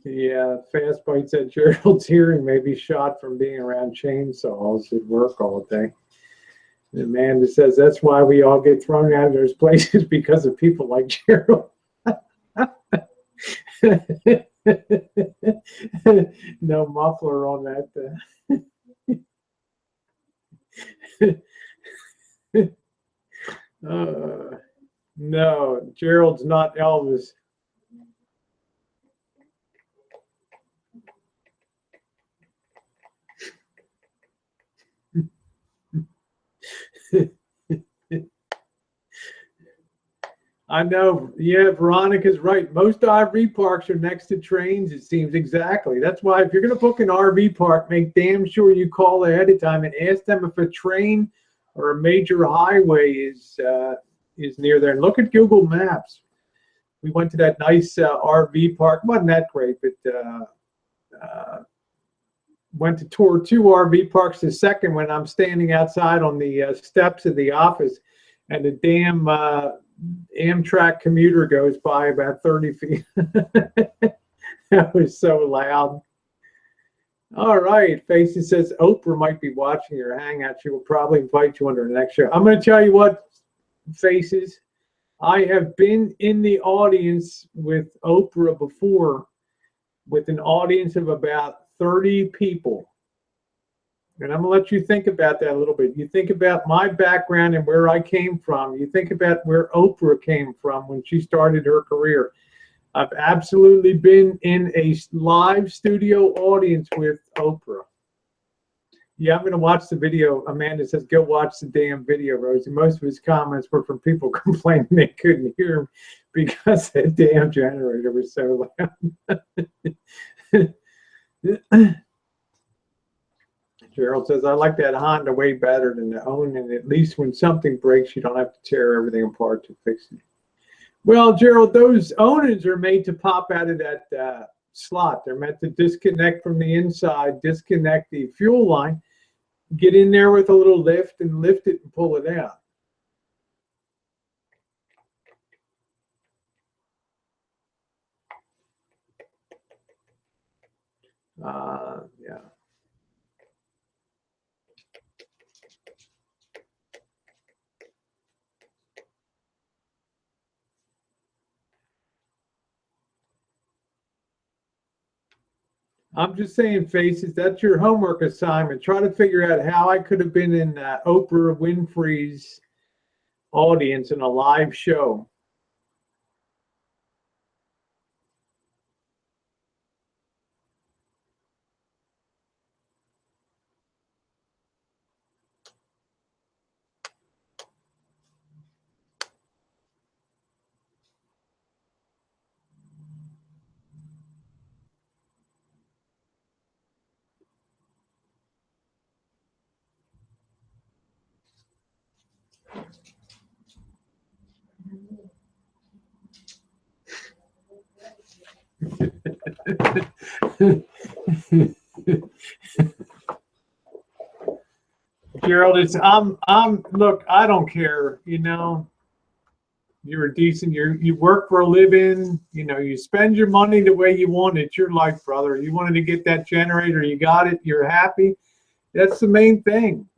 Yeah, Fast Bite said Gerald's hearing may be shot from being around chainsaws at work all day. And Amanda says that's why we all get thrown out of those places, because of people like Gerald. No muffler on that. No, Gerald's not Elvis. I know. Yeah, Veronica's right. Most RV parks are next to trains, it seems. Exactly. That's why if you're going to book an RV park, make damn sure you call ahead of time and ask them if a train or a major highway is near there. And look at Google Maps. We went to that nice RV park. Wasn't that great, but went to tour 2 RV parks. The second one, I'm standing outside on the steps of the office, and the damn Amtrak commuter goes by about 30 feet. That was so loud. All right, Faces says Oprah might be watching your hangout. She will probably invite you on her next show. I'm going to tell you what, Faces, I have been in the audience with Oprah before, with an audience of about 30 people. And I'm going to let you think about that a little bit. You think about my background and where I came from. You think about where Oprah came from when she started her career. I've absolutely been in a live studio audience with Oprah. Yeah, I'm going to watch the video. Amanda says, go watch the damn video, Rosie. Most of his comments were from people complaining they couldn't hear him because the damn generator was so loud. Gerald says, I like that Honda way better than the own, and at least when something breaks, you don't have to tear everything apart to fix it. Well, Gerald, those Onins are made to pop out of that slot. They're meant to disconnect from the inside, disconnect the fuel line, get in there with a little lift, and lift it and pull it out. Yeah. I'm just saying, Faces, that's your homework assignment. Try to figure out how I could have been in Oprah Winfrey's audience in a live show. Gerald, it's look, I don't care, you know. You're a decent, you work for a living, you know, you spend your money the way you want it. It's your life, brother. You wanted to get that generator, you got it, you're happy. That's the main thing.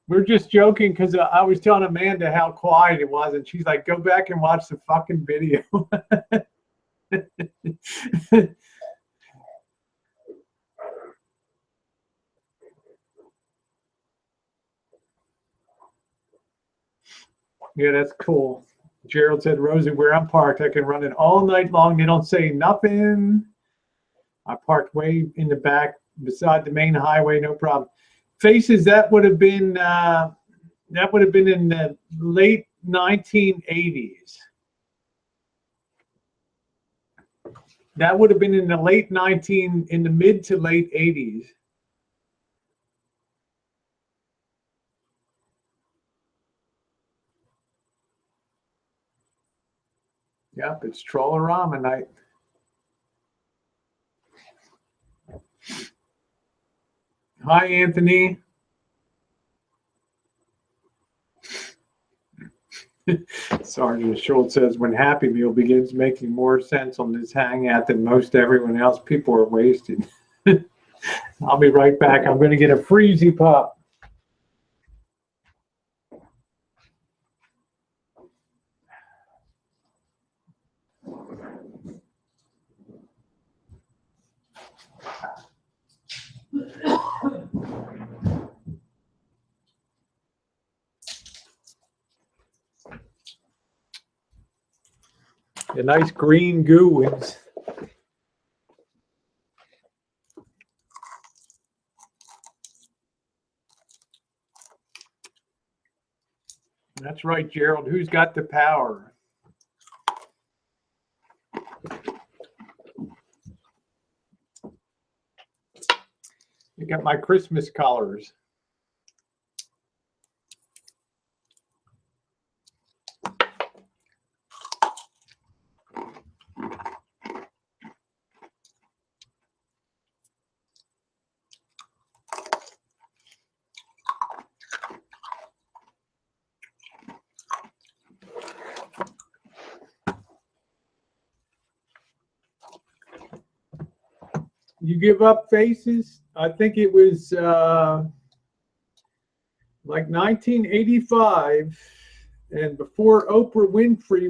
We're just joking because I was telling Amanda how quiet it was, and she's like, go back and watch the fucking video. Yeah, that's cool. Gerald said, Rosie, where I'm parked, I can run it all night long. They don't say nothing. I parked way in the back beside the main highway, no problem. Faces, that would have been in the late 1980s. That would have been in the mid to late 80s. Yep, it's troll or rAMA night. Hi, Anthony. Sergeant Schultz says, when Happy Meal begins making more sense on this hangout than most everyone else, people are wasted. I'll be right back. I'm going to get a Freezy Pop. A nice green goo wins. That's right, Gerald. Who's got the power? You got my Christmas colors. You give up, Faces? I think it was like 1985, and before Oprah Winfrey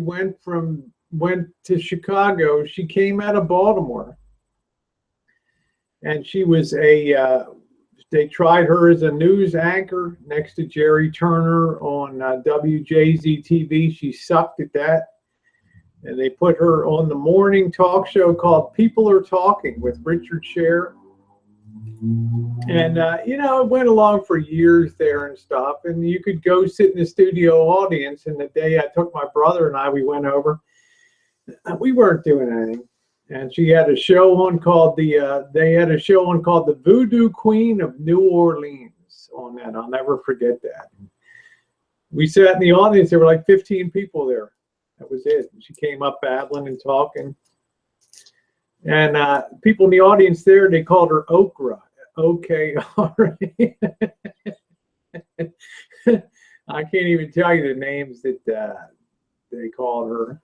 went to Chicago, she came out of Baltimore, and she was they tried her as a news anchor next to Jerry Turner on WJZ-TV. She sucked at that. And they put her on the morning talk show called People Are Talking with Richard Scher. And, you know, it went along for years there and stuff. And you could go sit in the studio audience. And the day I took my brother and we went over, we weren't doing anything. And she had a show on called the Voodoo Queen of New Orleans on that. I'll never forget that. We sat in the audience. There were like 15 people there. That was it. She came up babbling and talking. And people in the audience there, they called her Okra. O-K-R-A. I can't even tell you the names that they called her.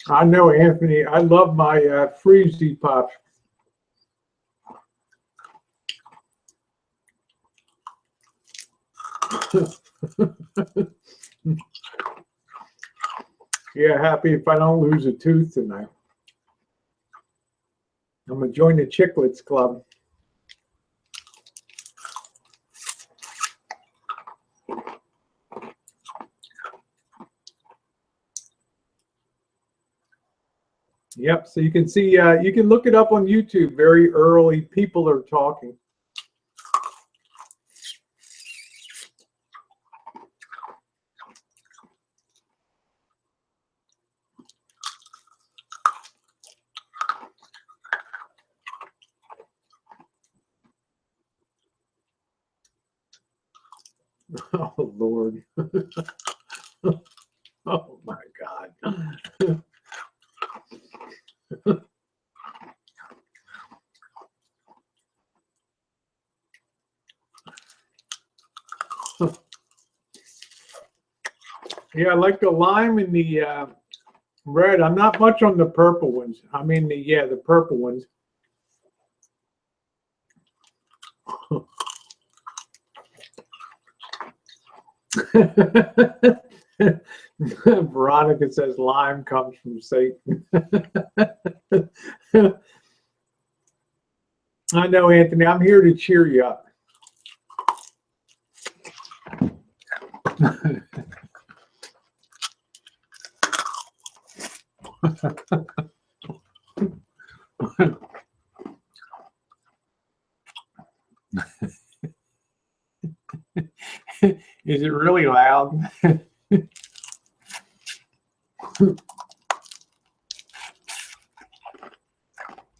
I know, Anthony. I love my Freezy Pop. Yeah, Happy if I don't lose a tooth tonight. I'm going to join the Chicklets Club. Yep, so you can see, you can look it up on YouTube very early. People Are Talking. Oh, Lord. Oh, my God. Yeah, I like the lime and the red. I'm not much on the purple ones. I mean, the purple ones. Veronica says lime comes from Satan. I know, Anthony. I'm here to cheer you up. Is it really loud?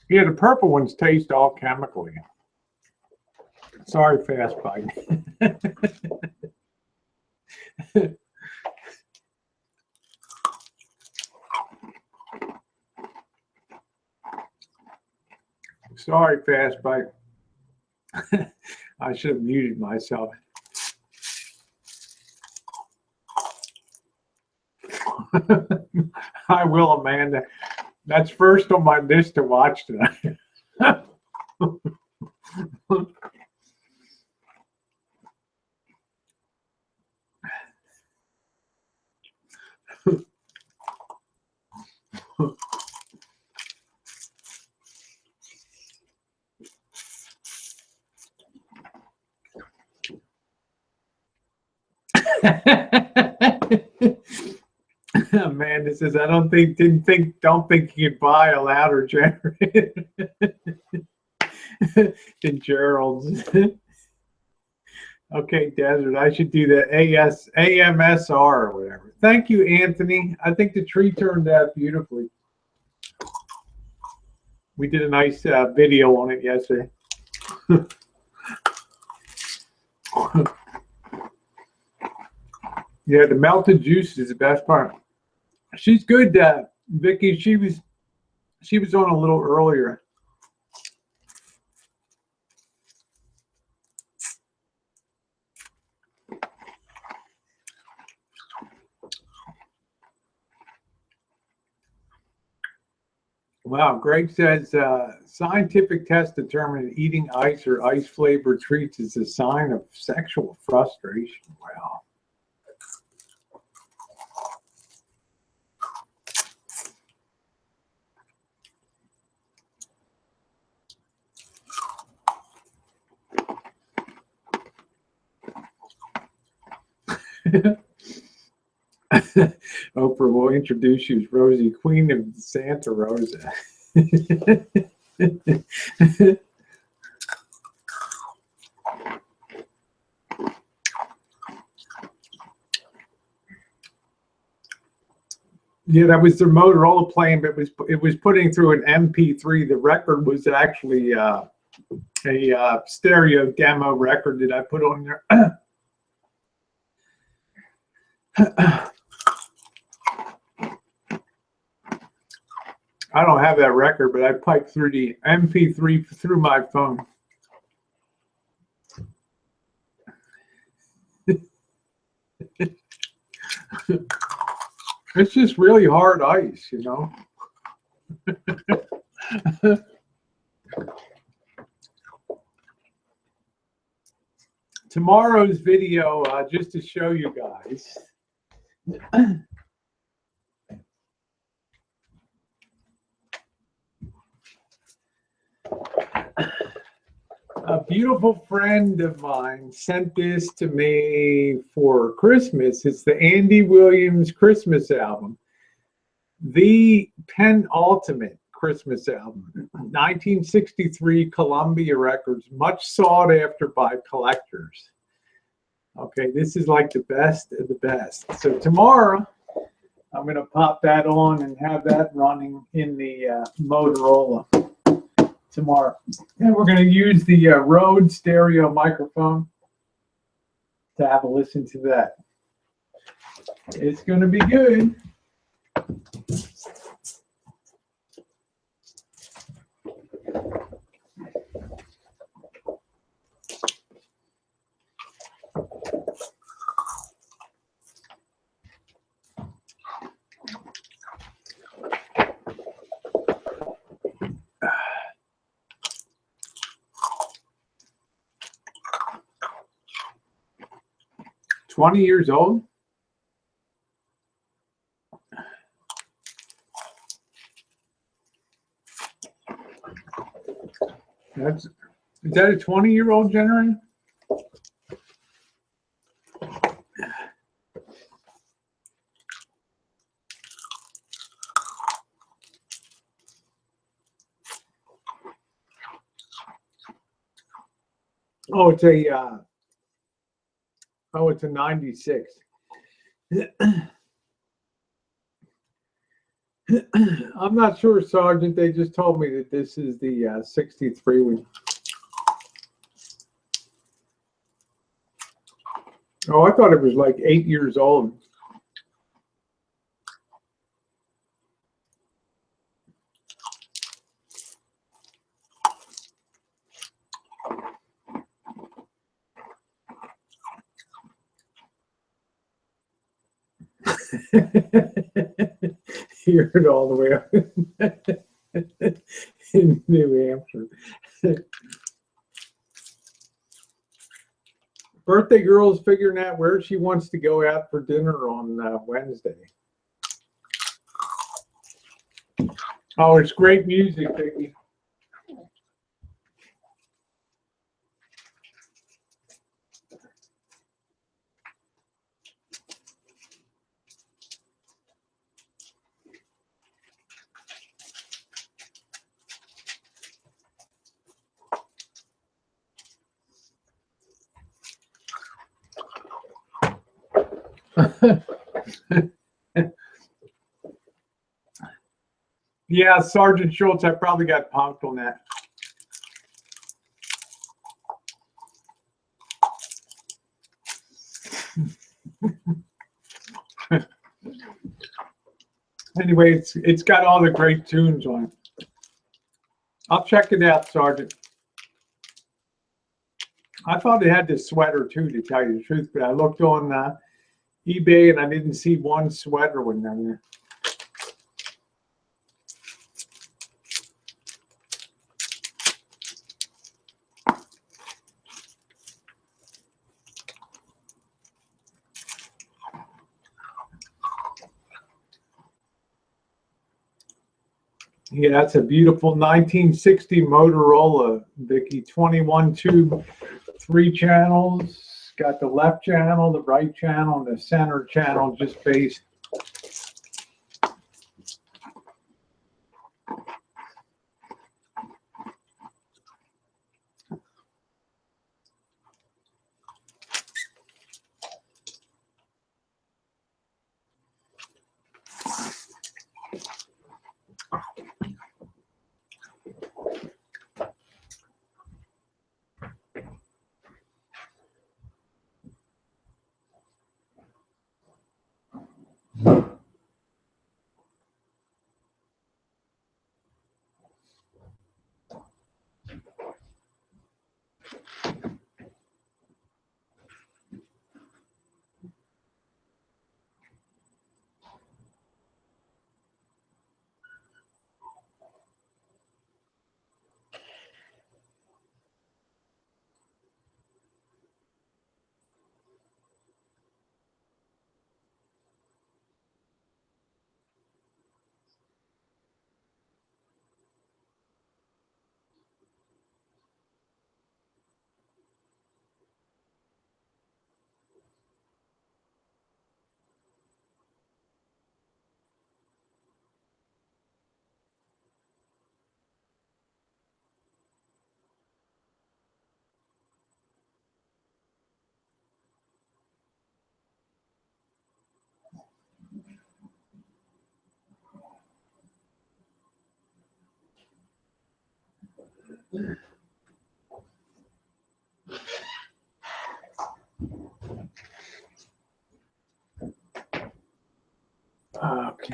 Yeah, the purple ones taste all chemically. Sorry, fast bite. Sorry, fast bite. I should have muted myself. I will, Amanda. That's first on my list to watch tonight. Amanda says, don't think you could buy a louder generator than Gerald's. Okay, Desert, I should do the AMSR or whatever. Thank you, Anthony. I think the tree turned out beautifully. We did a nice video on it yesterday. Yeah, the melted juice is the best part. She's good, Vicky. She was on a little earlier. Wow, Greg says scientific tests determine that eating ice or ice flavored treats is a sign of sexual frustration. Wow. Oprah will introduce you as Rosie, Queen of Santa Rosa. Yeah, that was the Motorola playing, but it was putting through an MP3. The record was actually a stereo demo record that I put on there. I don't have that record, but I piped through the MP3 through my phone. It's just really hard ice, you know. Tomorrow's video, just to show you guys. A beautiful friend of mine sent this to me for Christmas. It's the Andy Williams Christmas album, the penultimate Christmas album, 1963 Columbia Records, much sought after by collectors. Okay, this is like the best of the best. So tomorrow, I'm going to pop that on and have that running in the Motorola tomorrow. And we're going to use the Rode stereo microphone. to have a listen to that. It's going to be good. "20 years old? Is that a 20-year-old generator? Oh, it's a 96. I'm not sure, Sergeant. They just told me that this is the 63 one. Oh, I thought it was like 8 years old. Hear it all the way up in New Hampshire. Birthday girl's figuring out where she wants to go out for dinner on Wednesday. Oh, it's great music, Vicky. Yeah, Sergeant Schultz, I probably got punked on that. Anyway, it's got all the great tunes on it. I'll check it out, Sergeant. I thought it had this sweater too, to tell you the truth, but I looked on eBay and I didn't see one sweater one down there. Yeah, that's a beautiful 1960 Motorola, Vicky. 21 tube, 3 channels. Got the left channel, the right channel, and the center channel just based.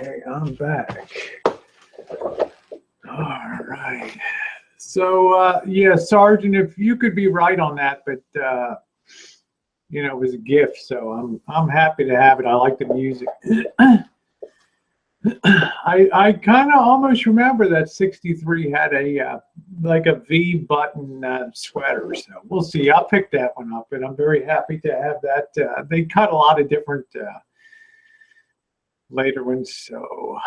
Okay, I'm back. All right. So, yeah, Sergeant, if you could be right on that, but you know, it was a gift, so I'm happy to have it. I like the music. I kind of almost remember that 63 had a like a V button sweater, so we'll see. I'll pick that one up, and I'm very happy to have that. They cut a lot of different later ones, so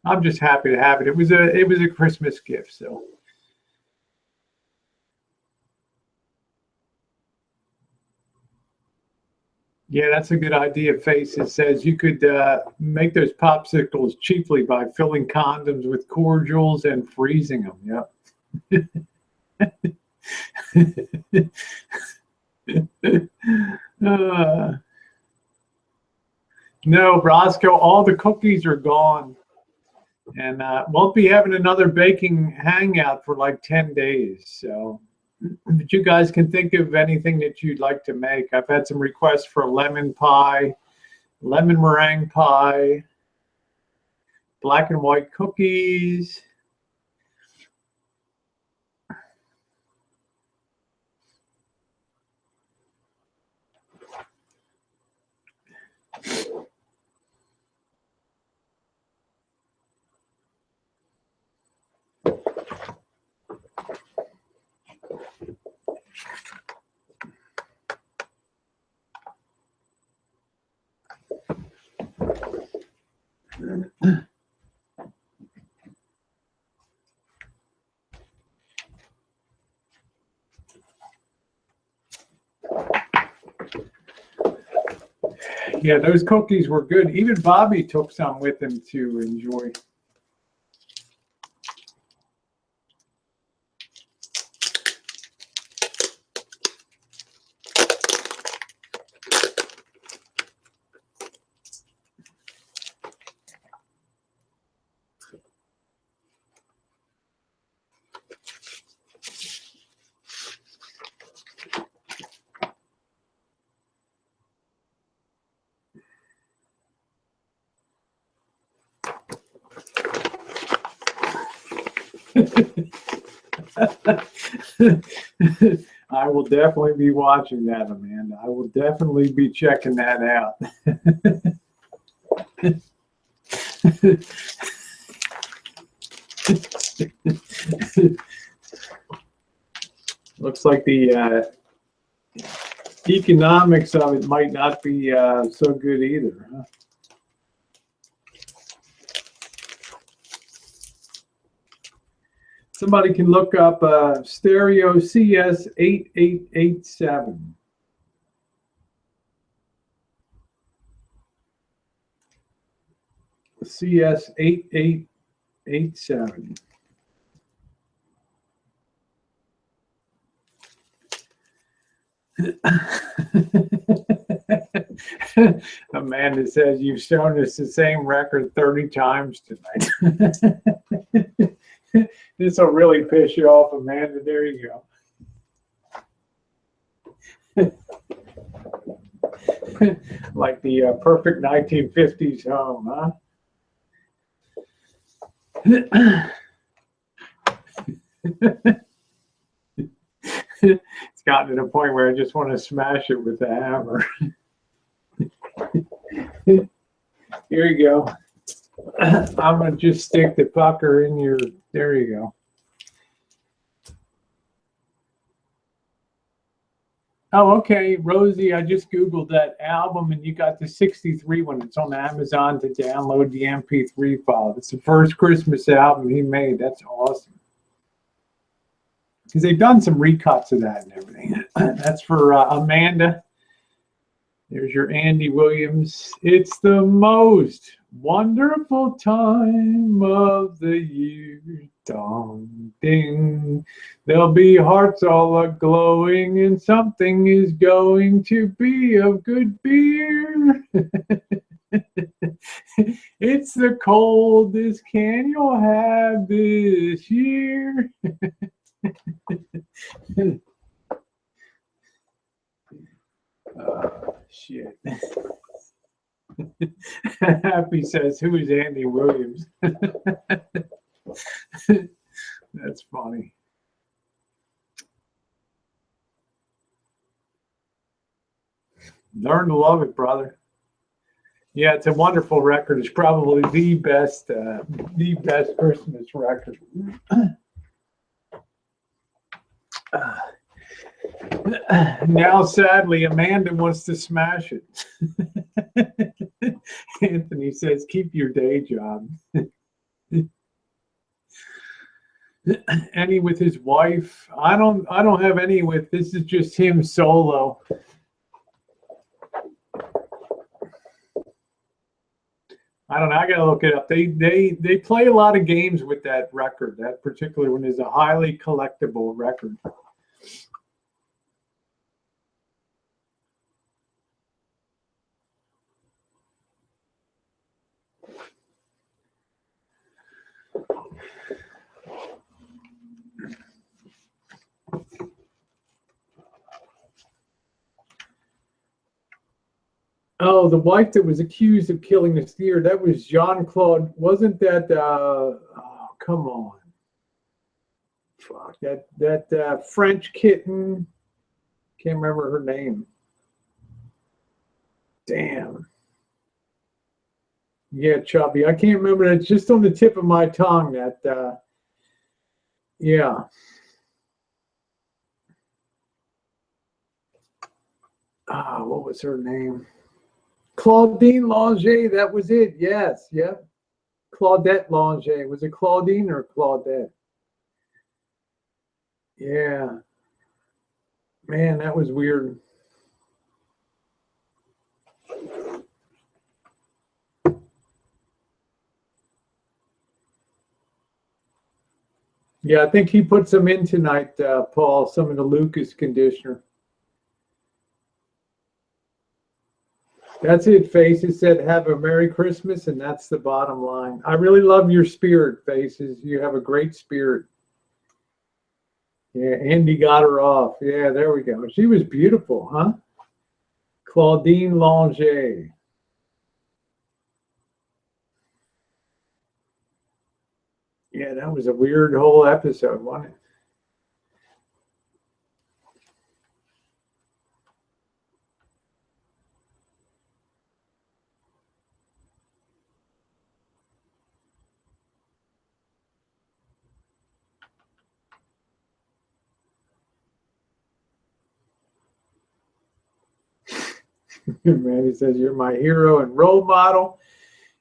I'm just happy to have it. It was a Christmas gift, so. Yeah, that's a good idea. Face, it says you could make those popsicles cheaply by filling condoms with cordials and freezing them. Yep. No, Roscoe, all the cookies are gone. And won't be having another baking hangout for like 10 days. So if you guys can think of anything that you'd like to make. I've had some requests for lemon pie, lemon meringue pie, black and white cookies. Yeah, those cookies were good. Even Bobby took some with him to enjoy. I will definitely be watching that, Amanda. I will definitely be checking that out. Looks like the economics of it might not be so good either, huh? Somebody can look up stereo CS8887. CS8887. Amanda says you've shown us the same record 30 times tonight. This will really piss you off, Amanda. There you go. Like the perfect 1950s home, huh? It's gotten to the point where I just want to smash it with the hammer. Here you go. I'm going to just stick the pucker in your, there you go. Oh, okay, Rosie, I just Googled that album and you got the 63 one. It's on Amazon to download the MP3 file. It's the first Christmas album he made. That's awesome. Because they've done some recuts of that and everything. That's for Amanda. There's your Andy Williams. It's the most wonderful time of the year. Dong, ding. There'll be hearts all a-glowing and something is going to be of good beer. It's the coldest can you'll have this year. Shit. Happy says, who is Andy Williams? That's funny. Learn to love it, brother. Yeah, it's a wonderful record. It's probably the best Christmas record. Now, sadly, Amanda wants to smash it. Anthony says, keep your day job. Any with his wife? I don't have any with. This is just him solo. I don't know. I gotta look it up. They play a lot of games with that record. That particular one is a highly collectible record. Oh, the wife that was accused of killing the steer, that was Jean-Claude. Wasn't that, oh, come on. Fuck, that French kitten. Can't remember her name. Damn. Yeah, Chubby. I can't remember. It's just on the tip of my tongue that, yeah. Ah, what was her name? Claudine Langer, that was it. Yes, yep. Claudette Langer. Was it Claudine or Claudette? Yeah. Man, that was weird. Yeah, I think he put some in tonight, Paul, some of the Lucas conditioner. That's it, Faces said, have a Merry Christmas, and that's the bottom line. I really love your spirit, Faces. You have a great spirit. Yeah, Andy got her off. Yeah, there we go. She was beautiful, huh? Claudine Langer. Yeah, that was a weird whole episode, wasn't it? Manny says, you're my hero and role model.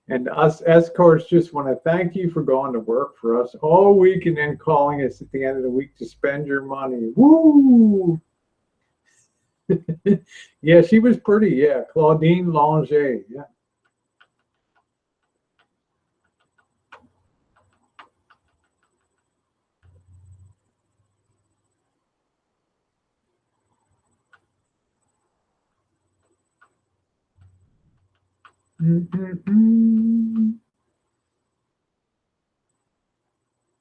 And us escorts just want to thank you for going to work for us all week and then calling us at the end of the week to spend your money. Woo! Yeah, she was pretty. Yeah, Claudine Langer. Yeah.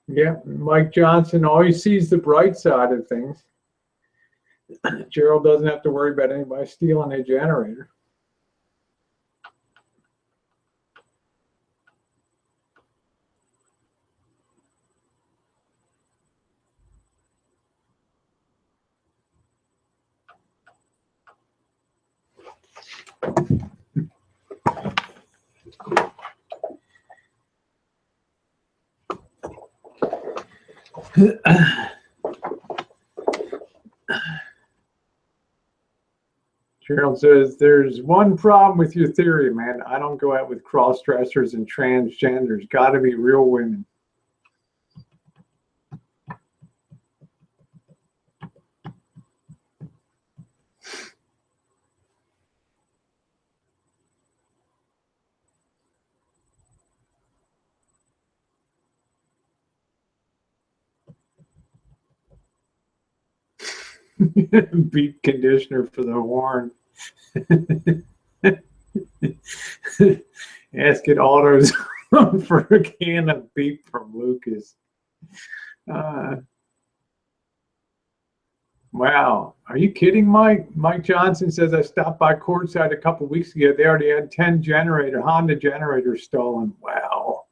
Yeah, Mike Johnson always sees the bright side of things. Gerald doesn't have to worry about anybody stealing a generator. Gerald says, there's one problem with your theory, man. I don't go out with cross-dressers and transgenders. Got to be real women. Beat conditioner for the horn. Ask it autos for a can of beep from Lucas. Wow. Are you kidding, Mike? Mike Johnson says, I stopped by Courtside a couple weeks ago. They already had 10 Honda generators stolen. Wow.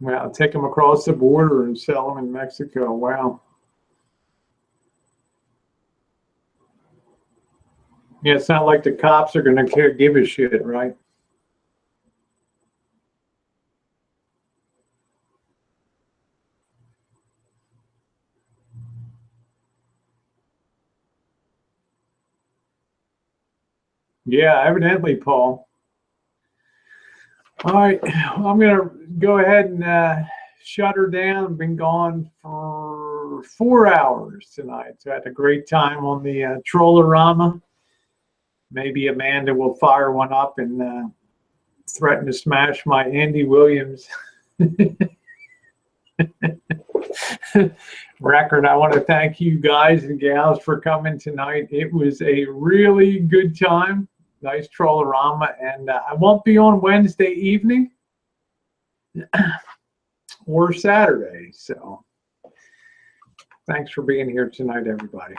Wow. Take them across the border and sell them in Mexico. Wow. Yeah, it's not like the cops are going to give a shit, right? Yeah, evidently, Paul. All right, I'm going to go ahead and shut her down. I've been gone for 4 hours tonight. So I had a great time on the Troll-O-Rama. Maybe Amanda will fire one up and threaten to smash my Andy Williams record. I want to thank you guys and gals for coming tonight. It was a really good time. Nice Troll-O-Rama, and I won't be on Wednesday evening or Saturday. So thanks for being here tonight, everybody.